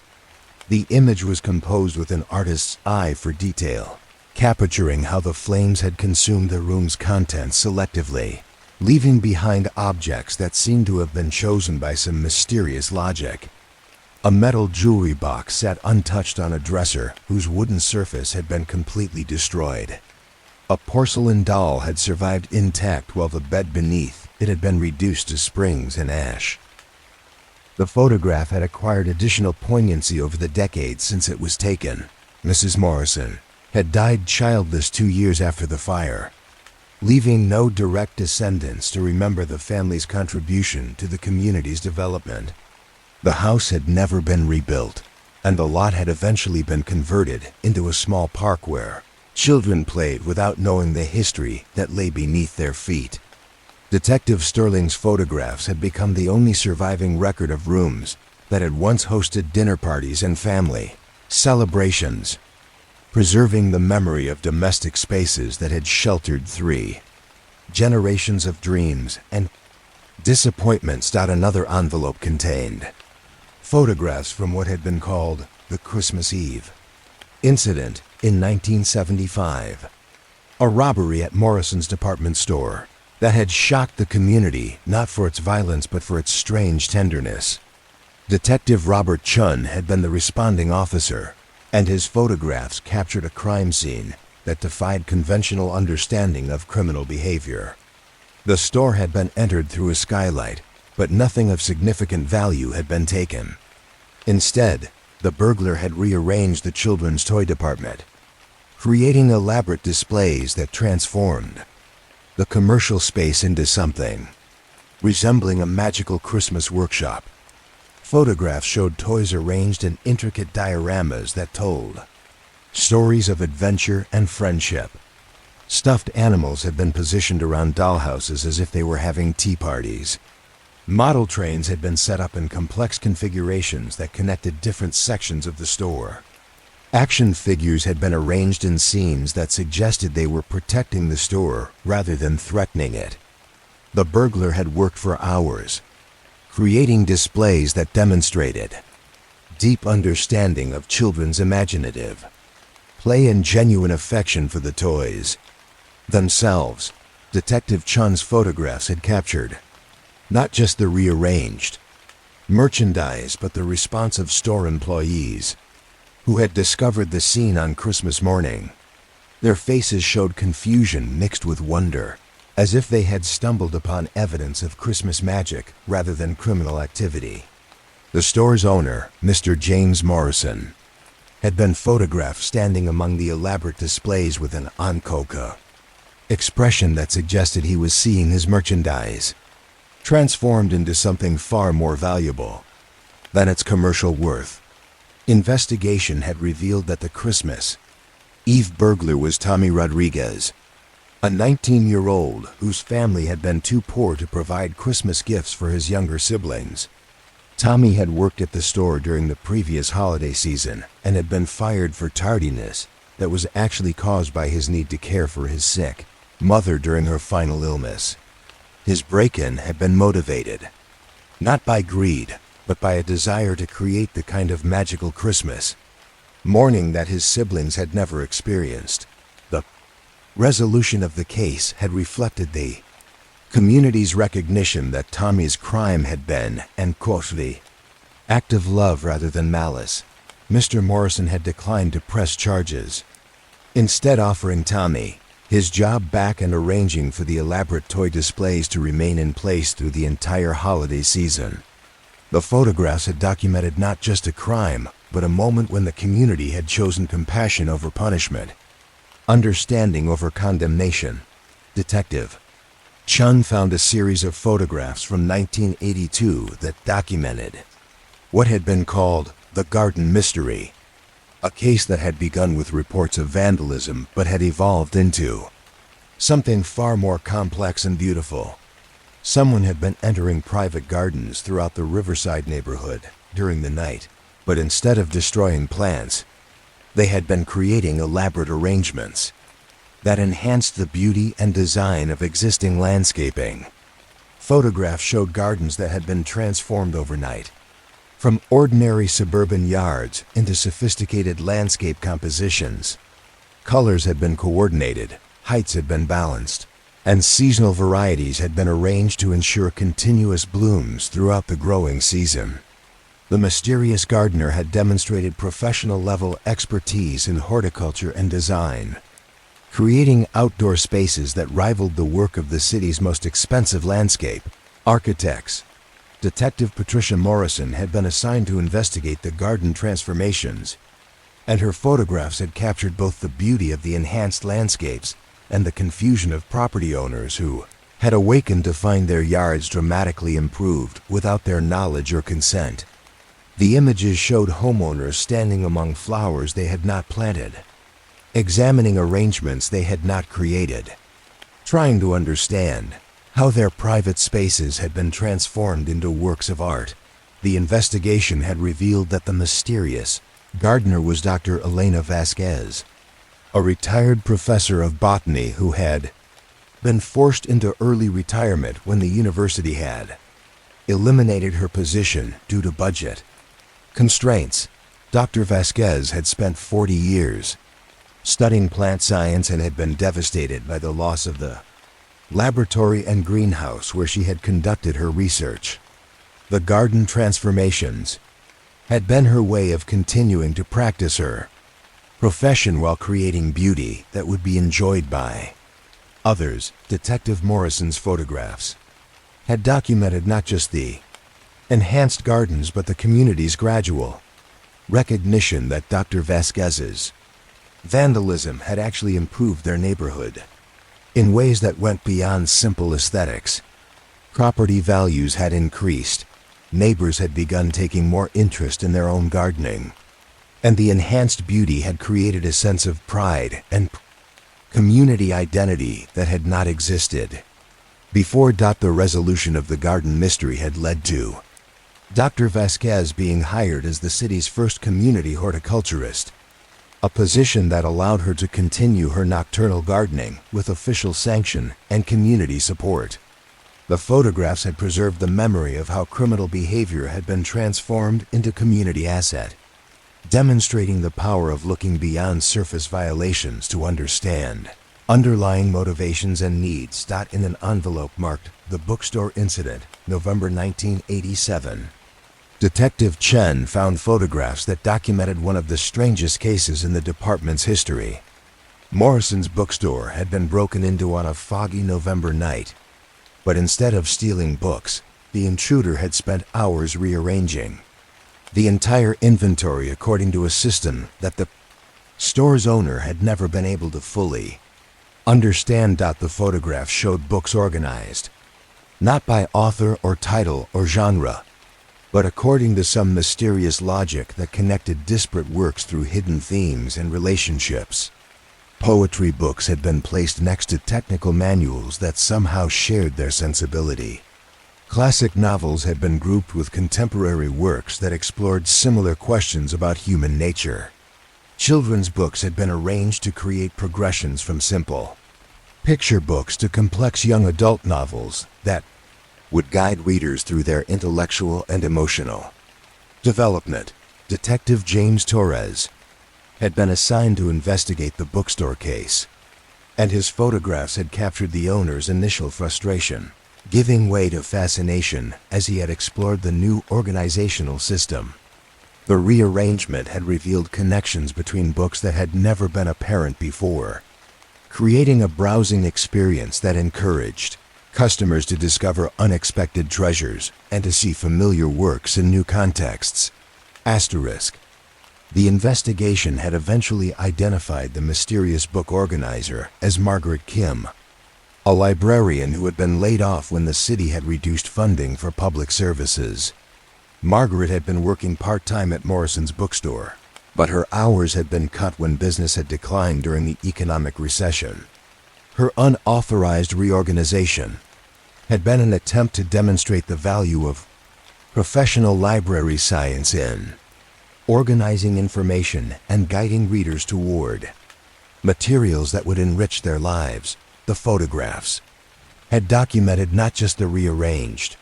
[SPEAKER 1] The image was composed with an artist's eye for detail, capturing how the flames had consumed the room's contents selectively, leaving behind objects that seemed to have been chosen by some mysterious logic. A metal jewelry box sat untouched on a dresser whose wooden surface had been completely destroyed. A porcelain doll had survived intact while the bed beneath it had been reduced to springs and ash. The photograph had acquired additional poignancy over the decades since it was taken. Mrs. Morrison had died childless 2 years after the fire, leaving no direct descendants to remember the family's contribution to the community's development. The house had never been rebuilt, and the lot had eventually been converted into a small park where children played without knowing the history that lay beneath their feet. Detective Sterling's photographs had become the only surviving record of rooms that had once hosted dinner parties and family celebrations, preserving the memory of domestic spaces that had sheltered 3 generations of dreams and disappointments. Another envelope contained photographs from what had been called the Christmas Eve incident in 1975, a robbery at Morrison's department store that had shocked the community not for its violence but for its strange tenderness. Detective Robert Chun had been the responding officer, and his photographs captured a crime scene that defied conventional understanding of criminal behavior. The store had been entered through a skylight, but nothing of significant value had been taken. Instead, the burglar had rearranged the children's toy department, creating elaborate displays that transformed the commercial space into something resembling a magical Christmas workshop. Photographs showed toys arranged in intricate dioramas that told stories of adventure and friendship. Stuffed animals had been positioned around dollhouses as if they were having tea parties. Model trains had been set up in complex configurations that connected different sections of the store. Action figures had been arranged in scenes that suggested they were protecting the store rather than threatening it. The burglar had worked for hours, creating displays that demonstrated deep understanding of children's imaginative play and genuine affection for the toys themselves. Detective Chun's photographs had captured not just the rearranged merchandise but the response of store employees who had discovered the scene on Christmas morning. Their faces showed confusion mixed with wonder, as if they had stumbled upon evidence of Christmas magic rather than criminal activity. The store's owner, Mr. James Morrison, had been photographed standing among the elaborate displays with an oncoca expression that suggested he was seeing his merchandise transformed into something far more valuable than its commercial worth. Investigation had revealed that the Christmas Eve burglar was Tommy Rodriguez, a 19-year-old whose family had been too poor to provide Christmas gifts for his younger siblings. Tommy had worked at the store during the previous holiday season and had been fired for tardiness that was actually caused by his need to care for his sick mother during her final illness. His break-in had been motivated, not by greed, but by a desire to create the kind of magical Christmas morning that his siblings had never experienced. The resolution of the case had reflected the community's recognition that Tommy's crime had been, and quote, the act of love rather than malice. Mr. Morrison had declined to press charges, instead offering Tommy his job back and arranging for the elaborate toy displays to remain in place through the entire holiday season. The photographs had documented not just a crime, but a moment when the community had chosen compassion over punishment, understanding over condemnation. Detective Chun found a series of photographs from 1982 that documented what had been called the Garden Mystery, a case that had begun with reports of vandalism but had evolved into something far more complex and beautiful. Someone had been entering private gardens throughout the Riverside neighborhood during the night, but instead of destroying plants, they had been creating elaborate arrangements that enhanced the beauty and design of existing landscaping. Photographs showed gardens that had been transformed overnight, from ordinary suburban yards into sophisticated landscape compositions. Colors had been coordinated, heights had been balanced, and seasonal varieties had been arranged to ensure continuous blooms throughout the growing season. The mysterious gardener had demonstrated professional-level expertise in horticulture and design, creating outdoor spaces that rivaled the work of the city's most expensive landscape architects. Detective Patricia Morrison had been assigned to investigate the garden transformations, and her photographs had captured both the beauty of the enhanced landscapes and the confusion of property owners who had awakened to find their yards dramatically improved without their knowledge or consent. The images showed homeowners standing among flowers they had not planted, examining arrangements they had not created, trying to understand how their private spaces had been transformed into works of art. The investigation had revealed that the mysterious gardener was Dr. Elena Vasquez, a retired professor of botany who had been forced into early retirement when the university had eliminated her position due to budget constraints. Dr. Vasquez had spent 40 years studying plant science and had been devastated by the loss of the laboratory and greenhouse where she had conducted her research. The garden transformations had been her way of continuing to practice her profession while creating beauty that would be enjoyed by others. Detective Morrison's photographs had documented not just the enhanced gardens but the community's gradual recognition that Dr. Vasquez's vandalism had actually improved their neighborhood in ways that went beyond simple aesthetics. Property values had increased, neighbors had begun taking more interest in their own gardening, and the enhanced beauty had created a sense of pride and community identity that had not existed before. The resolution of the garden mystery had led to Dr. Vasquez being hired as the city's first community horticulturist, a position that allowed her to continue her nocturnal gardening with official sanction and community support. The photographs had preserved the memory of how criminal behavior had been transformed into community asset, demonstrating the power of looking beyond surface violations to understand underlying motivations and needs. In an envelope marked "The Bookstore Incident, November 1987, Detective Chen found photographs that documented one of the strangest cases in the department's history. Morrison's bookstore had been broken into on a foggy November night, but instead of stealing books, the intruder had spent hours rearranging the entire inventory according to a system that the store's owner had never been able to fully understand. The photographs showed books organized not by author or title or genre, but according to some mysterious logic that connected disparate works through hidden themes and relationships. Poetry books had been placed next to technical manuals that somehow shared their sensibility. Classic novels had been grouped with contemporary works that explored similar questions about human nature. Children's books had been arranged to create progressions from simple picture books to complex young adult novels that would guide readers through their intellectual and emotional development. Detective James Torres had been assigned to investigate the bookstore case, and his photographs had captured the owner's initial frustration, giving way to fascination as he had explored the new organizational system. The rearrangement had revealed connections between books that had never been apparent before, creating a browsing experience that encouraged customers to discover unexpected treasures and to see familiar works in new contexts. Asterisk. The investigation had eventually identified the mysterious book organizer as Margaret Kim, a librarian who had been laid off when the city had reduced funding for public services. Margaret had been working part-time at Morrison's bookstore, but her hours had been cut when business had declined during the economic recession. Her unauthorized reorganization had been an attempt to demonstrate the value of professional library science in organizing information and guiding readers toward materials that would enrich their lives. The photographs had documented not just the rearranged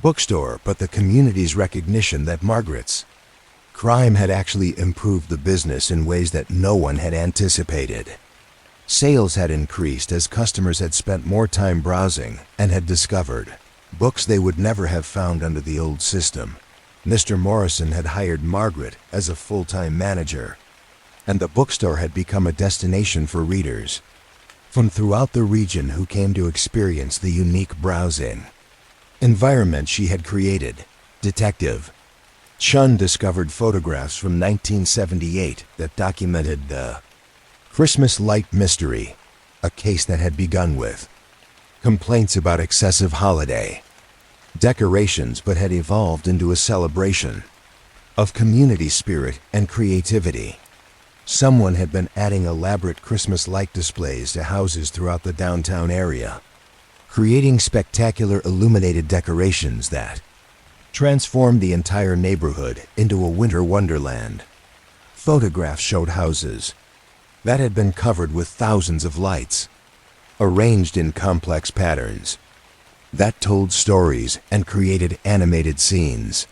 [SPEAKER 1] bookstore, but the community's recognition that Margaret's crime had actually improved the business in ways that no one had anticipated. Sales had increased as customers had spent more time browsing and had discovered books they would never have found under the old system. Mr. Morrison had hired Margaret as a full-time manager, and the bookstore had become a destination for readers from throughout the region who came to experience the unique browsing environment she had created. Detective Chun discovered photographs from 1978 that documented the Christmas light mystery, a case that had begun with complaints about excessive holiday decorations but had evolved into a celebration of community spirit and creativity. Someone had been adding elaborate Christmas light displays to houses throughout the downtown area, creating spectacular illuminated decorations that transformed the entire neighborhood into a winter wonderland. Photographs showed houses that had been covered with thousands of lights, arranged in complex patterns that told stories and created animated scenes.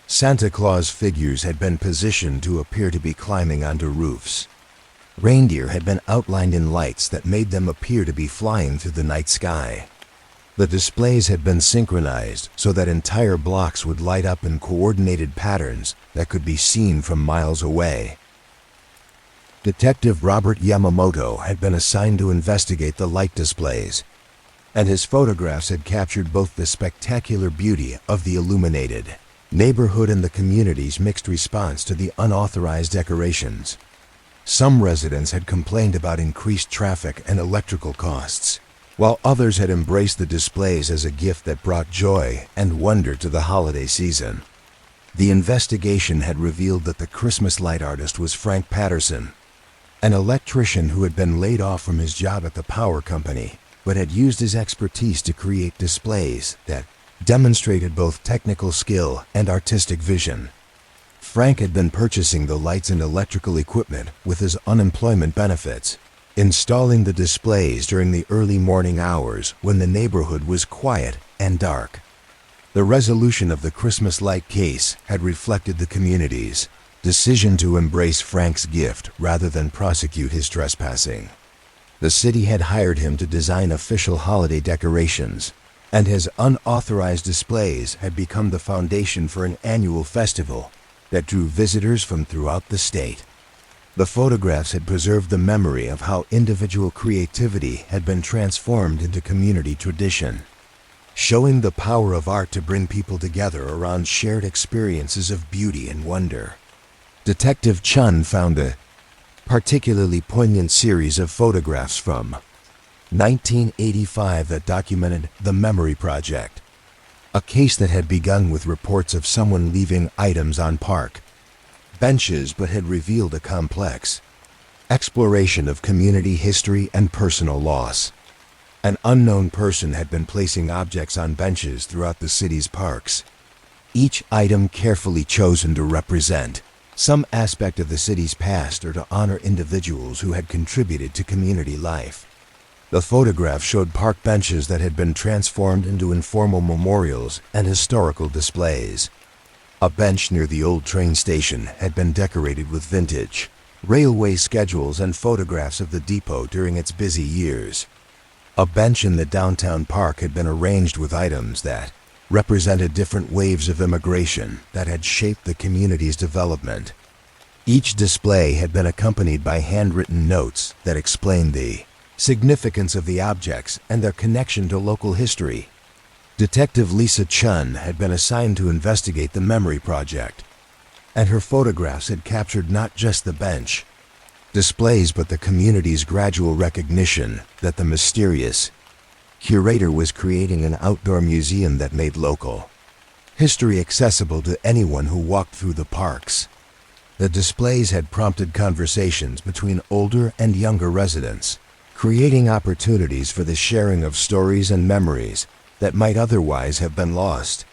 [SPEAKER 1] Santa Claus figures had been positioned to appear to be climbing onto roofs. Reindeer had been outlined in lights that made them appear to be flying through the night sky. The displays had been synchronized so that entire blocks would light up in coordinated patterns that could be seen from miles away. Detective Robert Yamamoto had been assigned to investigate the light displays, and his photographs had captured both the spectacular beauty of the illuminated neighborhood and the community's mixed response to the unauthorized decorations. Some residents had complained about increased traffic and electrical costs, while others had embraced the displays as a gift that brought joy and wonder to the holiday season. The investigation had revealed that the Christmas light artist was Frank Patterson, an electrician who had been laid off from his job at the power company, but had used his expertise to create displays that demonstrated both technical skill and artistic vision. Frank had been purchasing the lights and electrical equipment with his unemployment benefits, installing the displays during the early morning hours when the neighborhood was quiet and dark. The resolution of the Christmas light case had reflected the community's decision to embrace Frank's gift rather than prosecute his trespassing. The city had hired him to design official holiday decorations, and his unauthorized displays had become the foundation for an annual festival that drew visitors from throughout the state. The photographs had preserved the memory of how individual creativity had been transformed into community tradition, showing the power of art to bring people together around shared experiences of beauty and wonder. Detective Chun found a particularly poignant series of photographs from 1985 that documented the Memory Project, a case that had begun with reports of someone leaving items on park benches but had revealed a complex Exploration of community history and personal loss. An unknown person had been placing objects on benches throughout the city's parks, each item carefully chosen to represent some aspect of the city's past or to honor individuals who had contributed to community life. The photograph showed park benches that had been transformed into informal memorials and historical displays. A bench near the old train station had been decorated with vintage railway schedules and photographs of the depot during its busy years. A bench in the downtown park had been arranged with items that represented different waves of immigration that had shaped the community's development. Each display had been accompanied by handwritten notes that explained the significance of the objects and their connection to local history. Detective Lisa Chun had been assigned to investigate the Memory Project, and her photographs had captured not just the bench displays but the community's gradual recognition that the mysterious curator was creating an outdoor museum that made local history accessible to anyone who walked through the parks. The displays had prompted conversations between older and younger residents, creating opportunities for the sharing of stories and memories that might otherwise have been lost.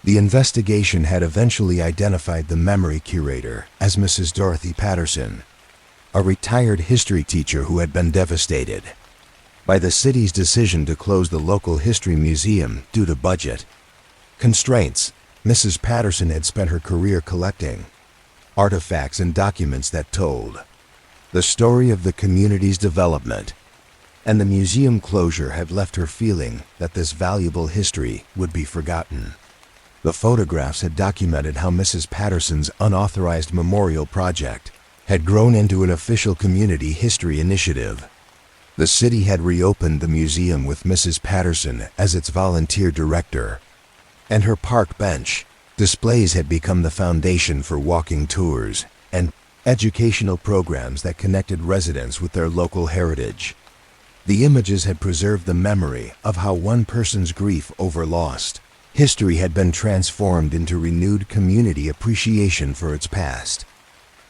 [SPEAKER 1] The investigation had eventually identified the memory curator as Mrs. Dorothy Patterson, a retired history teacher who had been devastated by the city's decision to close the local history museum due to budget constraints. Mrs. Patterson had spent her career collecting artifacts and documents that told the story of the community's development, and the museum closure had left her feeling that this valuable history would be forgotten. The photographs had documented how Mrs. Patterson's unauthorized memorial project had grown into an official community history initiative. The city had reopened the museum with Mrs. Patterson as its volunteer director, and her park bench displays had become the foundation for walking tours and educational programs that connected residents with their local heritage. The images had preserved the memory of how one person's grief over lost history had been transformed into renewed community appreciation for its past.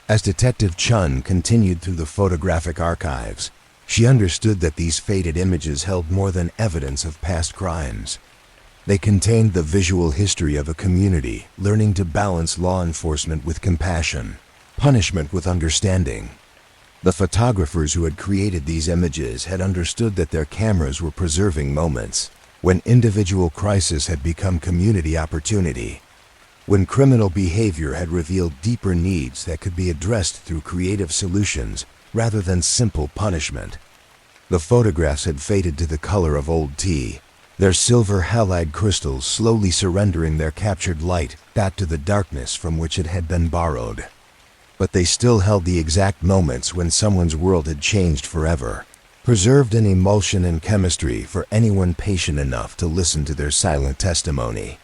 [SPEAKER 1] As Detective Chun continued through the photographic archives, she understood that these faded images held more than evidence of past crimes. They contained the visual history of a community learning to balance law enforcement with compassion, punishment with understanding. The photographers who had created these images had understood that their cameras were preserving moments when individual crisis had become community opportunity, when criminal behavior had revealed deeper needs that could be addressed through creative solutions rather than simple punishment. The photographs had faded to the color of old tea, their silver halide crystals slowly surrendering their captured light back to the darkness from which it had been borrowed. But they still held the exact moments when someone's world had changed forever, preserved in emulsion and chemistry for anyone patient enough to listen to their silent testimony.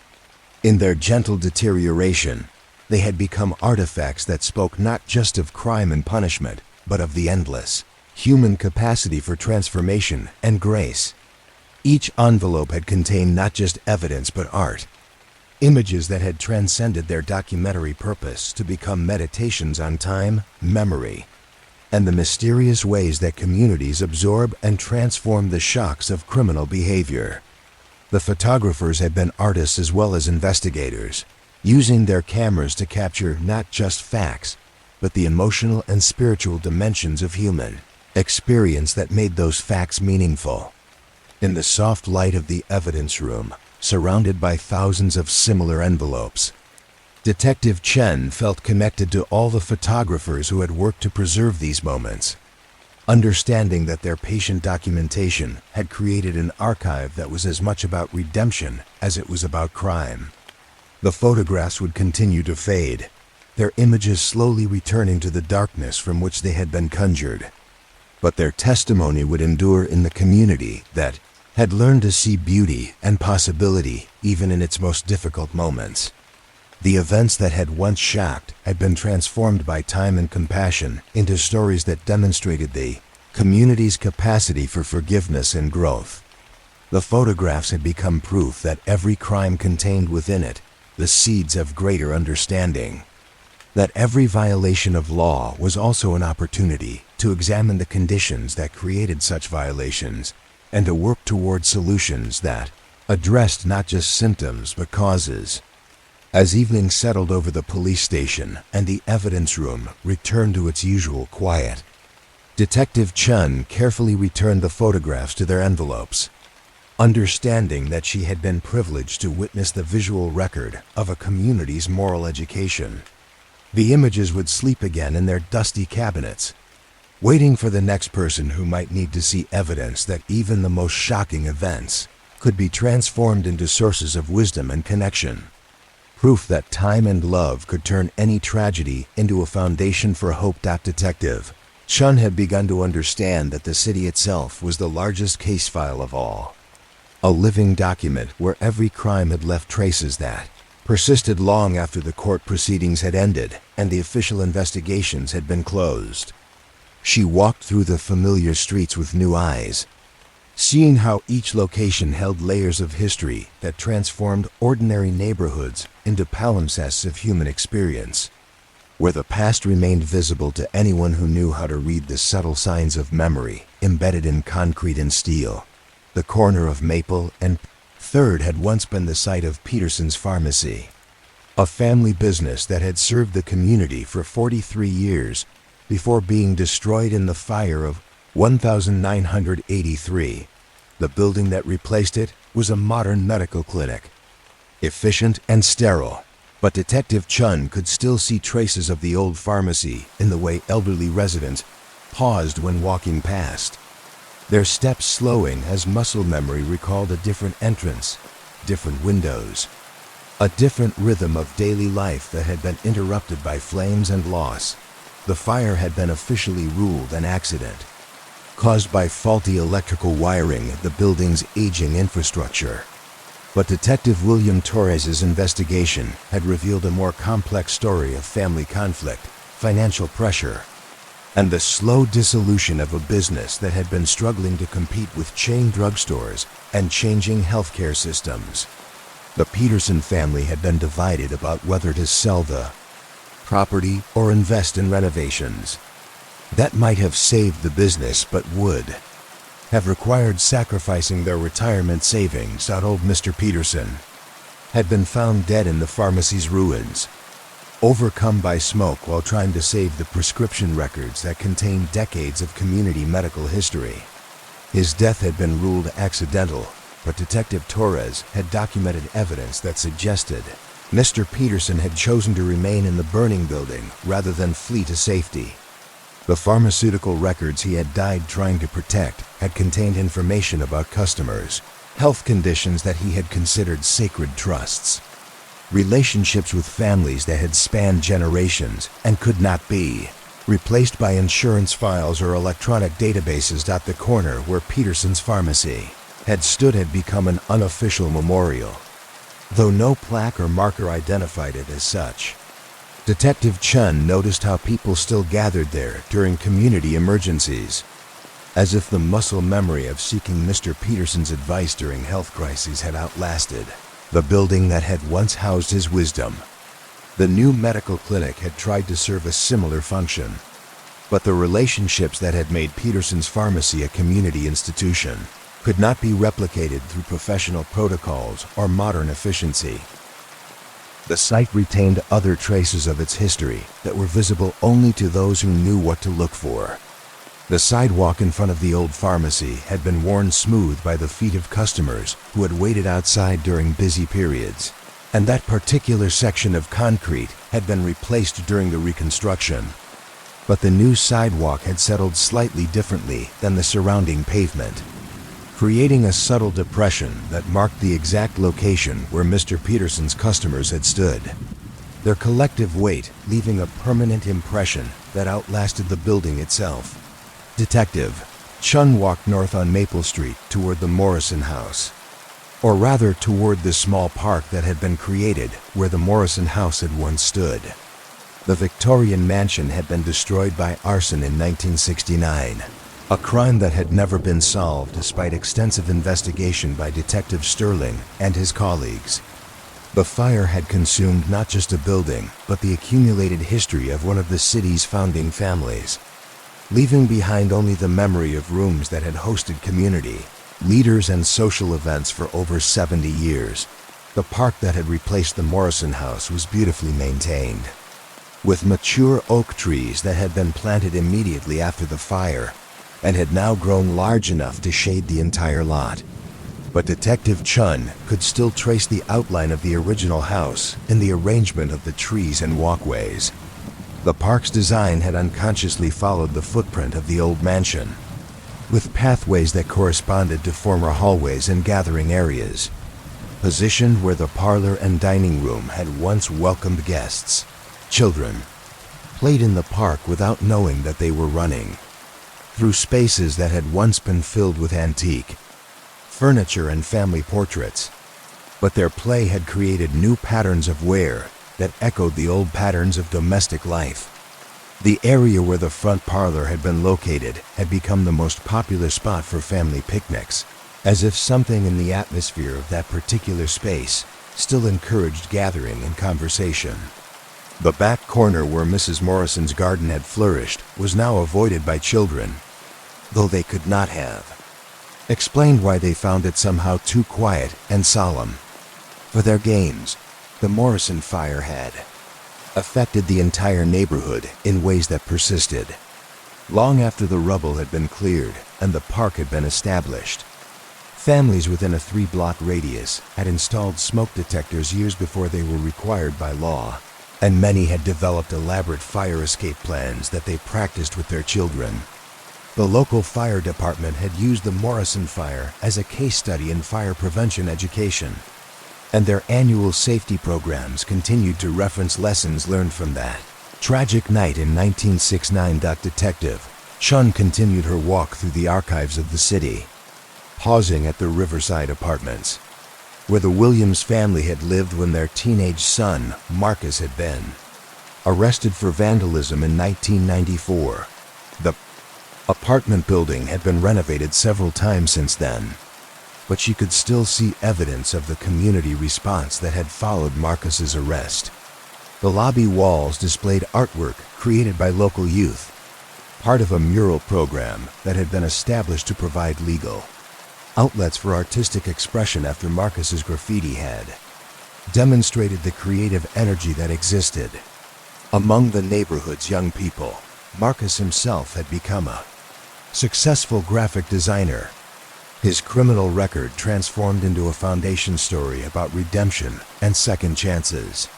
[SPEAKER 1] In their gentle deterioration, they had become artifacts that spoke not just of crime and punishment, but of the endless human capacity for transformation and grace. Each envelope had contained not just evidence but art, images that had transcended their documentary purpose to become meditations on time, memory, and the mysterious ways that communities absorb and transform the shocks of criminal behavior. The photographers had been artists as well as investigators, using their cameras to capture not just facts, but the emotional and spiritual dimensions of human experience that made those facts meaningful. In the soft light of the evidence room, surrounded by thousands of similar envelopes, Detective Chen felt connected to all the photographers who had worked to preserve these moments, understanding that their patient documentation had created an archive that was as much about redemption as it was about crime. The photographs would continue to fade, their images slowly returning to the darkness from which they had been conjured. But their testimony would endure in the community that had learned to see beauty and possibility even in its most difficult moments. The events that had once shocked had been transformed by time and compassion into stories that demonstrated the community's capacity for forgiveness and growth. The photographs had become proof that every crime contained within it the seeds of greater understanding, that every violation of law was also an opportunity to examine the conditions that created such violations and to work toward solutions that addressed not just symptoms but causes. As evening settled over the police station and the evidence room returned to its usual quiet, Detective Chun carefully returned the photographs to their envelopes, understanding that she had been privileged to witness the visual record of a community's moral education. The images would sleep again in their dusty cabinets, waiting for the next person who might need to see evidence that even the most shocking events could be transformed into sources of wisdom and connection. Proof that time and love could turn any tragedy into a foundation for hope. Detective Chun had begun to understand that the city itself was the largest case file of all, a living document where every crime had left traces that persisted long after the court proceedings had ended and the official investigations had been closed. She walked through the familiar streets with new eyes, seeing how each location held layers of history that transformed ordinary neighborhoods into palimpsests of human experience, where the past remained visible to anyone who knew how to read the subtle signs of memory embedded in concrete and steel. The corner of Maple and 3rd had once been the site of Peterson's Pharmacy, a family business that had served the community for 43 years before being destroyed in the fire of 1983. The building that replaced it was a modern medical clinic, efficient and sterile, but Detective Chun could still see traces of the old pharmacy in the way elderly residents paused when walking past, their steps slowing as muscle memory recalled a different entrance, different windows, a different rhythm of daily life that had been interrupted by flames and loss. The fire had been officially ruled an accident, caused by faulty electrical wiring of the building's aging infrastructure. But Detective William Torres's investigation had revealed a more complex story of family conflict, financial pressure, and the slow dissolution of a business that had been struggling to compete with chain drugstores and changing healthcare systems. The Peterson family had been divided about whether to sell the property or invest in renovations. That might have saved the business, but would have required sacrificing their retirement savings. Old Mr. Peterson had been found dead in the pharmacy's ruins, overcome by smoke while trying to save the prescription records that contained decades of community medical history. His death had been ruled accidental, but Detective Torres had documented evidence that suggested Mr. Peterson had chosen to remain in the burning building rather than flee to safety. The pharmaceutical records he had died trying to protect had contained information about customers, health conditions that he had considered sacred trusts, relationships with families that had spanned generations and could not be replaced by insurance files or electronic databases. The corner where Peterson's Pharmacy had stood had become an unofficial memorial, though no plaque or marker identified it as such. Detective Chun noticed how people still gathered there during community emergencies, as if the muscle memory of seeking Mr. Peterson's advice during health crises had outlasted the building that had once housed his wisdom. The new medical clinic had tried to serve a similar function, but the relationships that had made Peterson's Pharmacy a community institution could not be replicated through professional protocols or modern efficiency. The site retained other traces of its history that were visible only to those who knew what to look for. The sidewalk in front of the old pharmacy had been worn smooth by the feet of customers who had waited outside during busy periods, and that particular section of concrete had been replaced during the reconstruction. But the new sidewalk had settled slightly differently than the surrounding pavement, creating a subtle depression that marked the exact location where Mr. Peterson's customers had stood, their collective weight leaving a permanent impression that outlasted the building itself. Detective Chun walked north on Maple Street toward the Morrison house, or rather toward the small park that had been created where the Morrison house had once stood. The Victorian mansion had been destroyed by arson in 1969, a crime that had never been solved despite extensive investigation by Detective Sterling and his colleagues. The fire had consumed not just a building, but the accumulated history of one of the city's founding families. leaving behind only the memory of rooms that had hosted community, leaders, and social events for over 70 years. The park that had replaced the Morrison House was beautifully maintained, with mature oak trees that had been planted immediately after the fire and had now grown large enough to shade the entire lot. But Detective Chun could still trace the outline of the original house in the arrangement of the trees and walkways. The park's design had unconsciously followed the footprint of the old mansion, with pathways that corresponded to former hallways and gathering areas, positioned where the parlor and dining room had once welcomed guests. Children played in the park without knowing that they were running through spaces that had once been filled with antique furniture and family portraits, but their play had created new patterns of wear that echoed the old patterns of domestic life. The area where the front parlor had been located had become the most popular spot for family picnics, as if something in the atmosphere of that particular space still encouraged gathering and conversation. The back corner where Mrs. Morrison's garden had flourished was now avoided by children, though they could not have explained why they found it somehow too quiet and solemn. For their games, the Morrison fire had affected the entire neighborhood in ways that persisted long after the rubble had been cleared and the park had been established. Families within a 3-block radius had installed smoke detectors years before they were required by law, and many had developed elaborate fire escape plans that they practiced with their children. The local fire department had used the Morrison fire as a case study in fire prevention education, and their annual safety programs continued to reference lessons learned from that tragic night in 1969. Detective Chun continued her walk through the archives of the city, pausing at the Riverside Apartments, where the Williams family had lived when their teenage son, Marcus, had been arrested for vandalism in 1994. The apartment building had been renovated several times since then, but she could still see evidence of the community response that had followed Marcus's arrest. The lobby walls displayed artwork created by local youth, part of a mural program that had been established to provide legal outlets for artistic expression after Marcus's graffiti had demonstrated the creative energy that existed among the neighborhood's young people. Marcus himself had become a successful graphic designer, his criminal record transformed into a foundation story about redemption and second chances.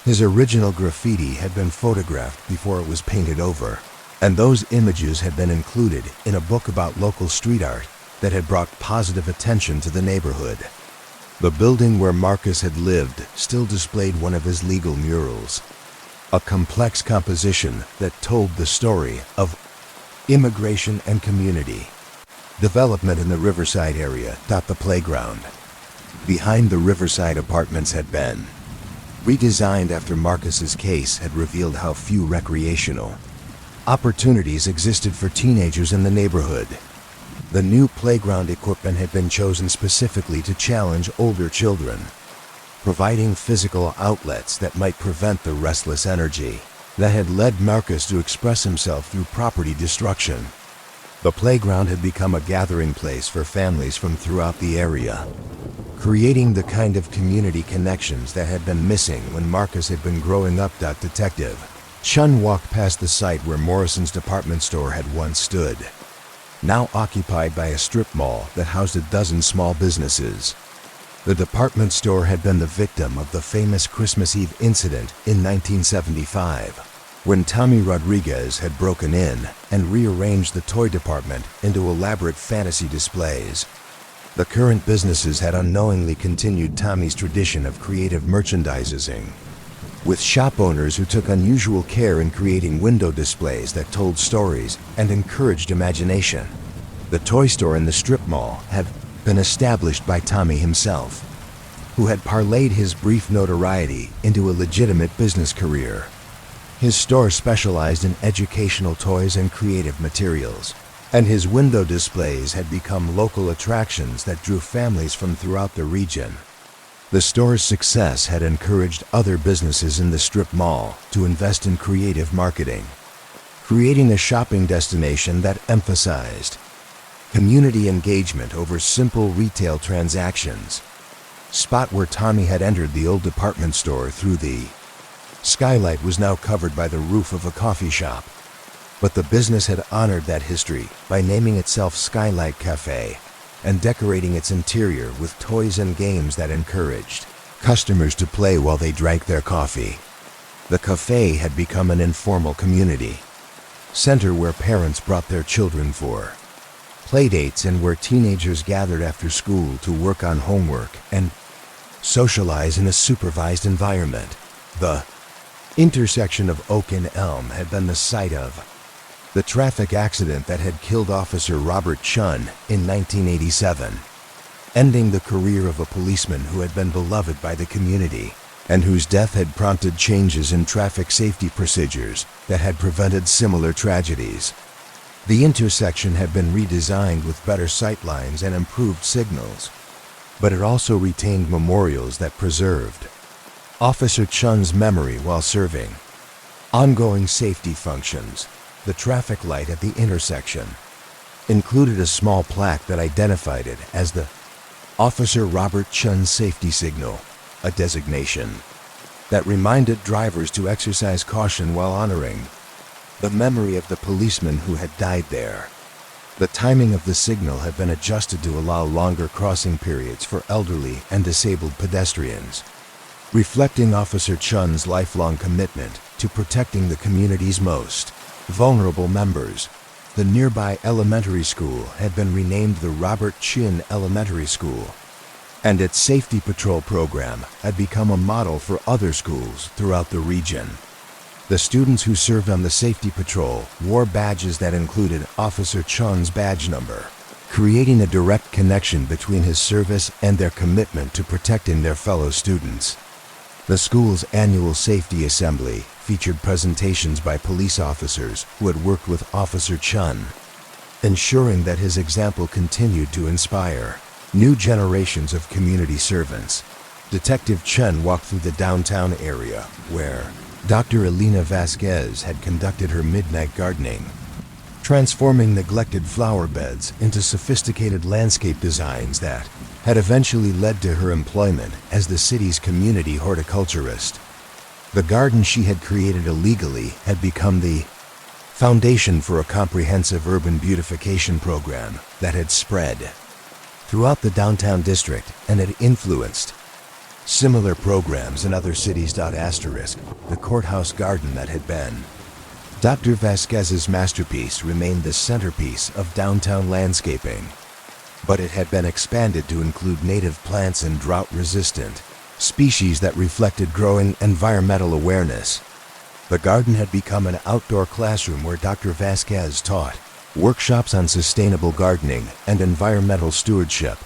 [SPEAKER 1] His original graffiti had been photographed before it was painted over, and those images had been included in a book about local street art that had brought positive attention to the neighborhood. The building where Marcus had lived still displayed one of his legal murals, a complex composition that told the story of immigration and community development in the Riverside area. The playground behind the Riverside Apartments had been redesigned after Marcus's case had revealed how few recreational opportunities existed for teenagers in the neighborhood. The new playground equipment had been chosen specifically to challenge older children, providing physical outlets that might prevent the restless energy that had led Marcus to express himself through property destruction. The playground had become a gathering place for families from throughout the area, creating the kind of community connections that had been missing when Marcus had been growing up. Detective Chun walked past the site where Morrison's department store had once stood, now occupied by a strip mall that housed a dozen small businesses. The department store had been the victim of the famous Christmas Eve incident in 1975, when Tommy Rodriguez had broken in and rearranged the toy department into elaborate fantasy displays. The current businesses had unknowingly continued Tommy's tradition of creative merchandising, with shop owners who took unusual care in creating window displays that told stories and encouraged imagination. The toy store in the strip mall had been established by Tommy himself, who had parlayed his brief notoriety into a legitimate business career. His store specialized in educational toys and creative materials, and his window displays had become local attractions that drew families from throughout the region. The store's success had encouraged other businesses in the strip mall to invest in creative marketing, creating a shopping destination that emphasized community engagement over simple retail transactions. Spot where Tommy had entered the old department store through the skylight was now covered by the roof of a coffee shop. But the business had honored that history by naming itself Skylight Cafe and decorating its interior with toys and games that encouraged customers to play while they drank their coffee. The cafe had become an informal community center where parents brought their children for playdates and where teenagers gathered after school to work on homework and socialize in a supervised environment. The intersection of Oak and Elm had been the site of the traffic accident that had killed Officer Robert Chun in 1987, ending the career of a policeman who had been beloved by the community and whose death had prompted changes in traffic safety procedures that had prevented similar tragedies. The intersection had been redesigned with better sightlines and improved signals, but it also retained memorials that preserved Officer Chun's memory while serving ongoing safety functions. The traffic light at the intersection included a small plaque that identified it as the Officer Robert Chun Safety Signal, a designation that reminded drivers to exercise caution while honoring the memory of the policeman who had died there. The timing of the signal had been adjusted to allow longer crossing periods for elderly and disabled pedestrians, reflecting Officer Chun's lifelong commitment to protecting the community's most vulnerable members. The nearby elementary school had been renamed the Robert Chin Elementary School, and its safety patrol program had become a model for other schools throughout the region. The students who served on the safety patrol wore badges that included Officer Chun's badge number, creating a direct connection between his service and their commitment to protecting their fellow students. The school's annual safety assembly featured presentations by police officers who had worked with Officer Chun, ensuring that his example continued to inspire new generations of community servants. Detective Chun walked through the downtown area where Dr. Elena Vasquez had conducted her midnight gardening, transforming neglected flower beds into sophisticated landscape designs that had eventually led to her employment as the city's community horticulturist. The garden she had created illegally had become the foundation for a comprehensive urban beautification program that had spread throughout the downtown district and had influenced similar programs in other cities. The courthouse garden that had been Dr. Vasquez's masterpiece remained the centerpiece of downtown landscaping, but it had been expanded to include native plants and drought-resistant species that reflected growing environmental awareness. The garden had become an outdoor classroom where Dr. Vasquez taught workshops on sustainable gardening and environmental stewardship,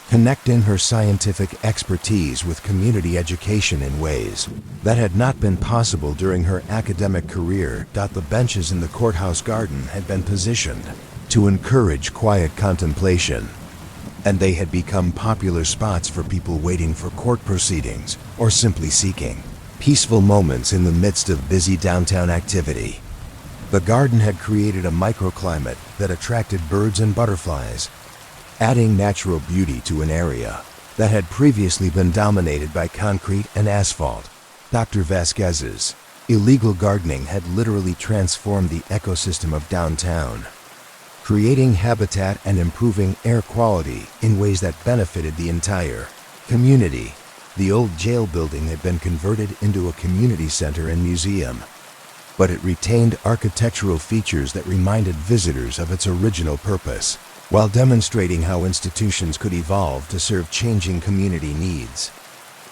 [SPEAKER 1] connecting her scientific expertise with community education in ways that had not been possible during her academic career. The benches in the courthouse garden had been positioned to encourage quiet contemplation, and they had become popular spots for people waiting for court proceedings or simply seeking peaceful moments in the midst of busy downtown activity. The garden had created a microclimate that attracted birds and butterflies, adding natural beauty to an area that had previously been dominated by concrete and asphalt. Dr. Vasquez's illegal gardening had literally transformed the ecosystem of downtown, creating habitat and improving air quality in ways that benefited the entire community. The old jail building had been converted into a community center and museum, but it retained architectural features that reminded visitors of its original purpose, while demonstrating how institutions could evolve to serve changing community needs.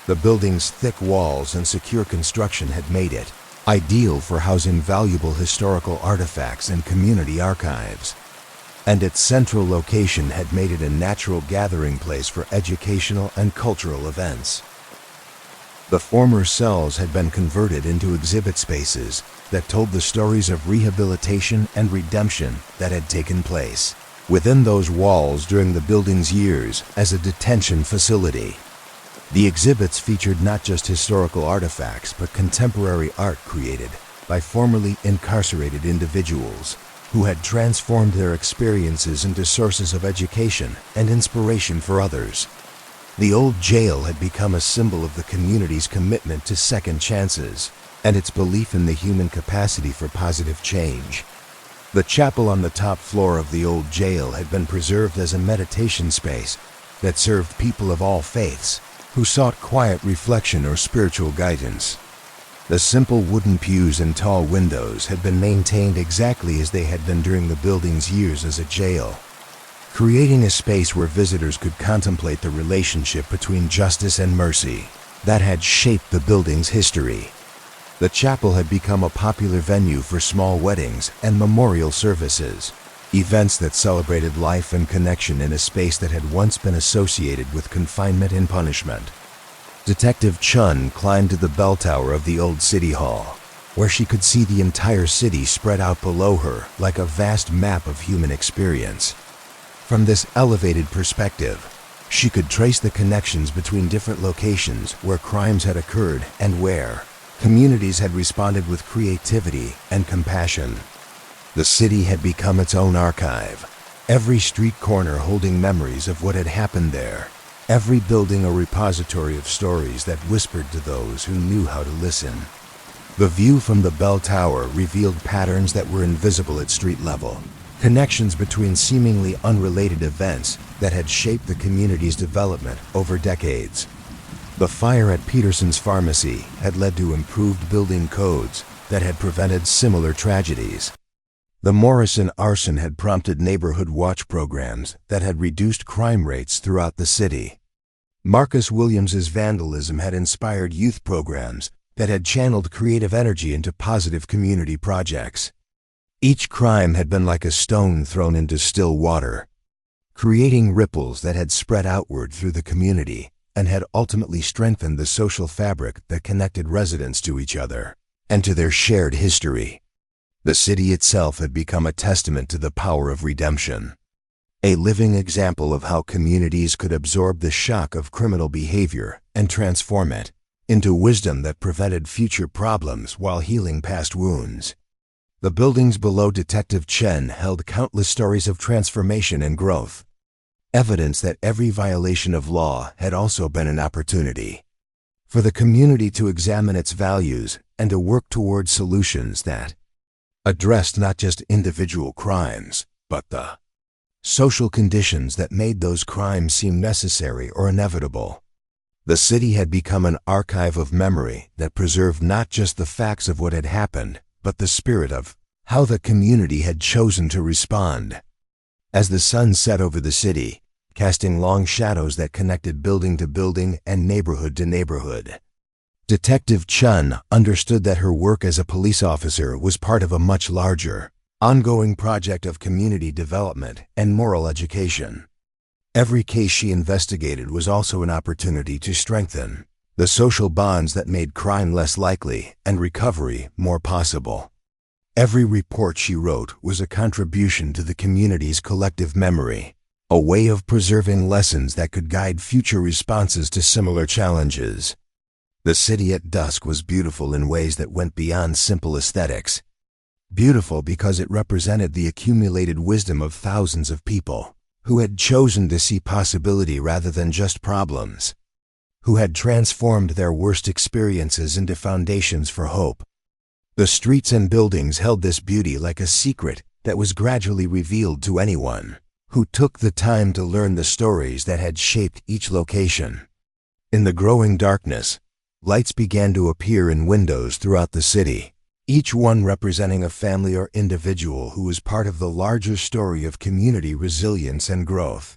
[SPEAKER 1] The building's thick walls and secure construction had made it ideal for housing valuable historical artifacts and community archives, and its central location had made it a natural gathering place for educational and cultural events. The former cells had been converted into exhibit spaces that told the stories of rehabilitation and redemption that had taken place within those walls during the building's years as a detention facility. The exhibits featured not just historical artifacts, but contemporary art created by formerly incarcerated individuals who had transformed their experiences into sources of education and inspiration for others. The old jail had become a symbol of the community's commitment to second chances and its belief in the human capacity for positive change. The chapel on the top floor of the old jail had been preserved as a meditation space that served people of all faiths who sought quiet reflection or spiritual guidance. The simple wooden pews and tall windows had been maintained exactly as they had been during the building's years as a jail, creating a space where visitors could contemplate the relationship between justice and mercy that had shaped the building's history. The chapel had become a popular venue for small weddings and memorial services, events that celebrated life and connection in a space that had once been associated with confinement and punishment. Detective Chun climbed to the bell tower of the old city hall, where she could see the entire city spread out below her like a vast map of human experience. From this elevated perspective, she could trace the connections between different locations where crimes had occurred and where communities had responded with creativity and compassion. The city had become its own archive, every street corner holding memories of what had happened there, every building a repository of stories that whispered to those who knew how to listen. The view from the bell tower revealed patterns that were invisible at street level, connections between seemingly unrelated events that had shaped the community's development over decades. The fire at Peterson's pharmacy had led to improved building codes that had prevented similar tragedies. The Morrison arson had prompted neighborhood watch programs that had reduced crime rates throughout the city. Marcus Williams's vandalism had inspired youth programs that had channeled creative energy into positive community projects. Each crime had been like a stone thrown into still water, creating ripples that had spread outward through the community and had ultimately strengthened the social fabric that connected residents to each other and to their shared history. The city itself had become a testament to the power of redemption, a living example of how communities could absorb the shock of criminal behavior and transform it into wisdom that prevented future problems while healing past wounds. The buildings below Detective Chen held countless stories of transformation and growth, evidence that every violation of law had also been an opportunity for the community to examine its values and to work toward solutions that addressed not just individual crimes, but the social conditions that made those crimes seem necessary or inevitable. The city had become an archive of memory that preserved not just the facts of what had happened, but the spirit of how the community had chosen to respond. As the sun set over the city, casting long shadows that connected building to building and neighborhood to neighborhood, Detective Chun understood that her work as a police officer was part of a much larger, ongoing project of community development and moral education. Every case she investigated was also an opportunity to strengthen the social bonds that made crime less likely and recovery more possible. Every report she wrote was a contribution to the community's collective memory, a way of preserving lessons that could guide future responses to similar challenges. The city at dusk was beautiful in ways that went beyond simple aesthetics. Beautiful because it represented the accumulated wisdom of thousands of people who had chosen to see possibility rather than just problems, who had transformed their worst experiences into foundations for hope. The streets and buildings held this beauty like a secret that was gradually revealed to anyone who took the time to learn the stories that had shaped each location. In the growing darkness, lights began to appear in windows throughout the city, each one representing a family or individual who was part of the larger story of community resilience and growth.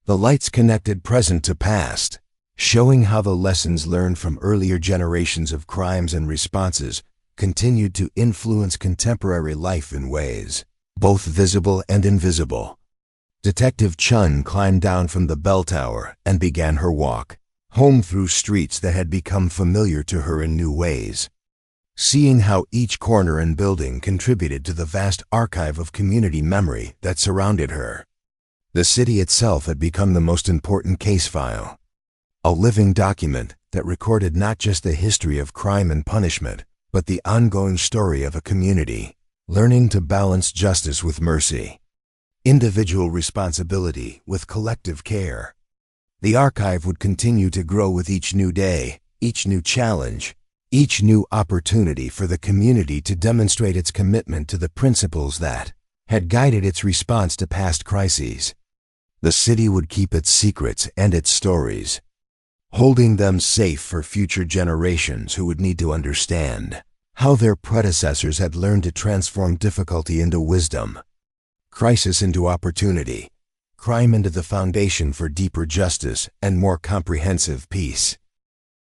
[SPEAKER 1] The lights connected present to past, showing how the lessons learned from earlier generations of crimes and responses continued to influence contemporary life in ways both visible and invisible. Detective Chun climbed down from the bell tower and began her walk home through streets that had become familiar to her in new ways, seeing how each corner and building contributed to the vast archive of community memory that surrounded her. The city itself had become the most important case file, a living document that recorded not just the history of crime and punishment, but the ongoing story of a community, learning to balance justice with mercy, individual responsibility with collective care. The archive would continue to grow with each new day, each new challenge, each new opportunity for the community to demonstrate its commitment to the principles that had guided its response to past crises. The city would keep its secrets and its stories, holding them safe for future generations who would need to understand how their predecessors had learned to transform difficulty into wisdom, crisis into opportunity, crime into the foundation for deeper justice and more comprehensive peace.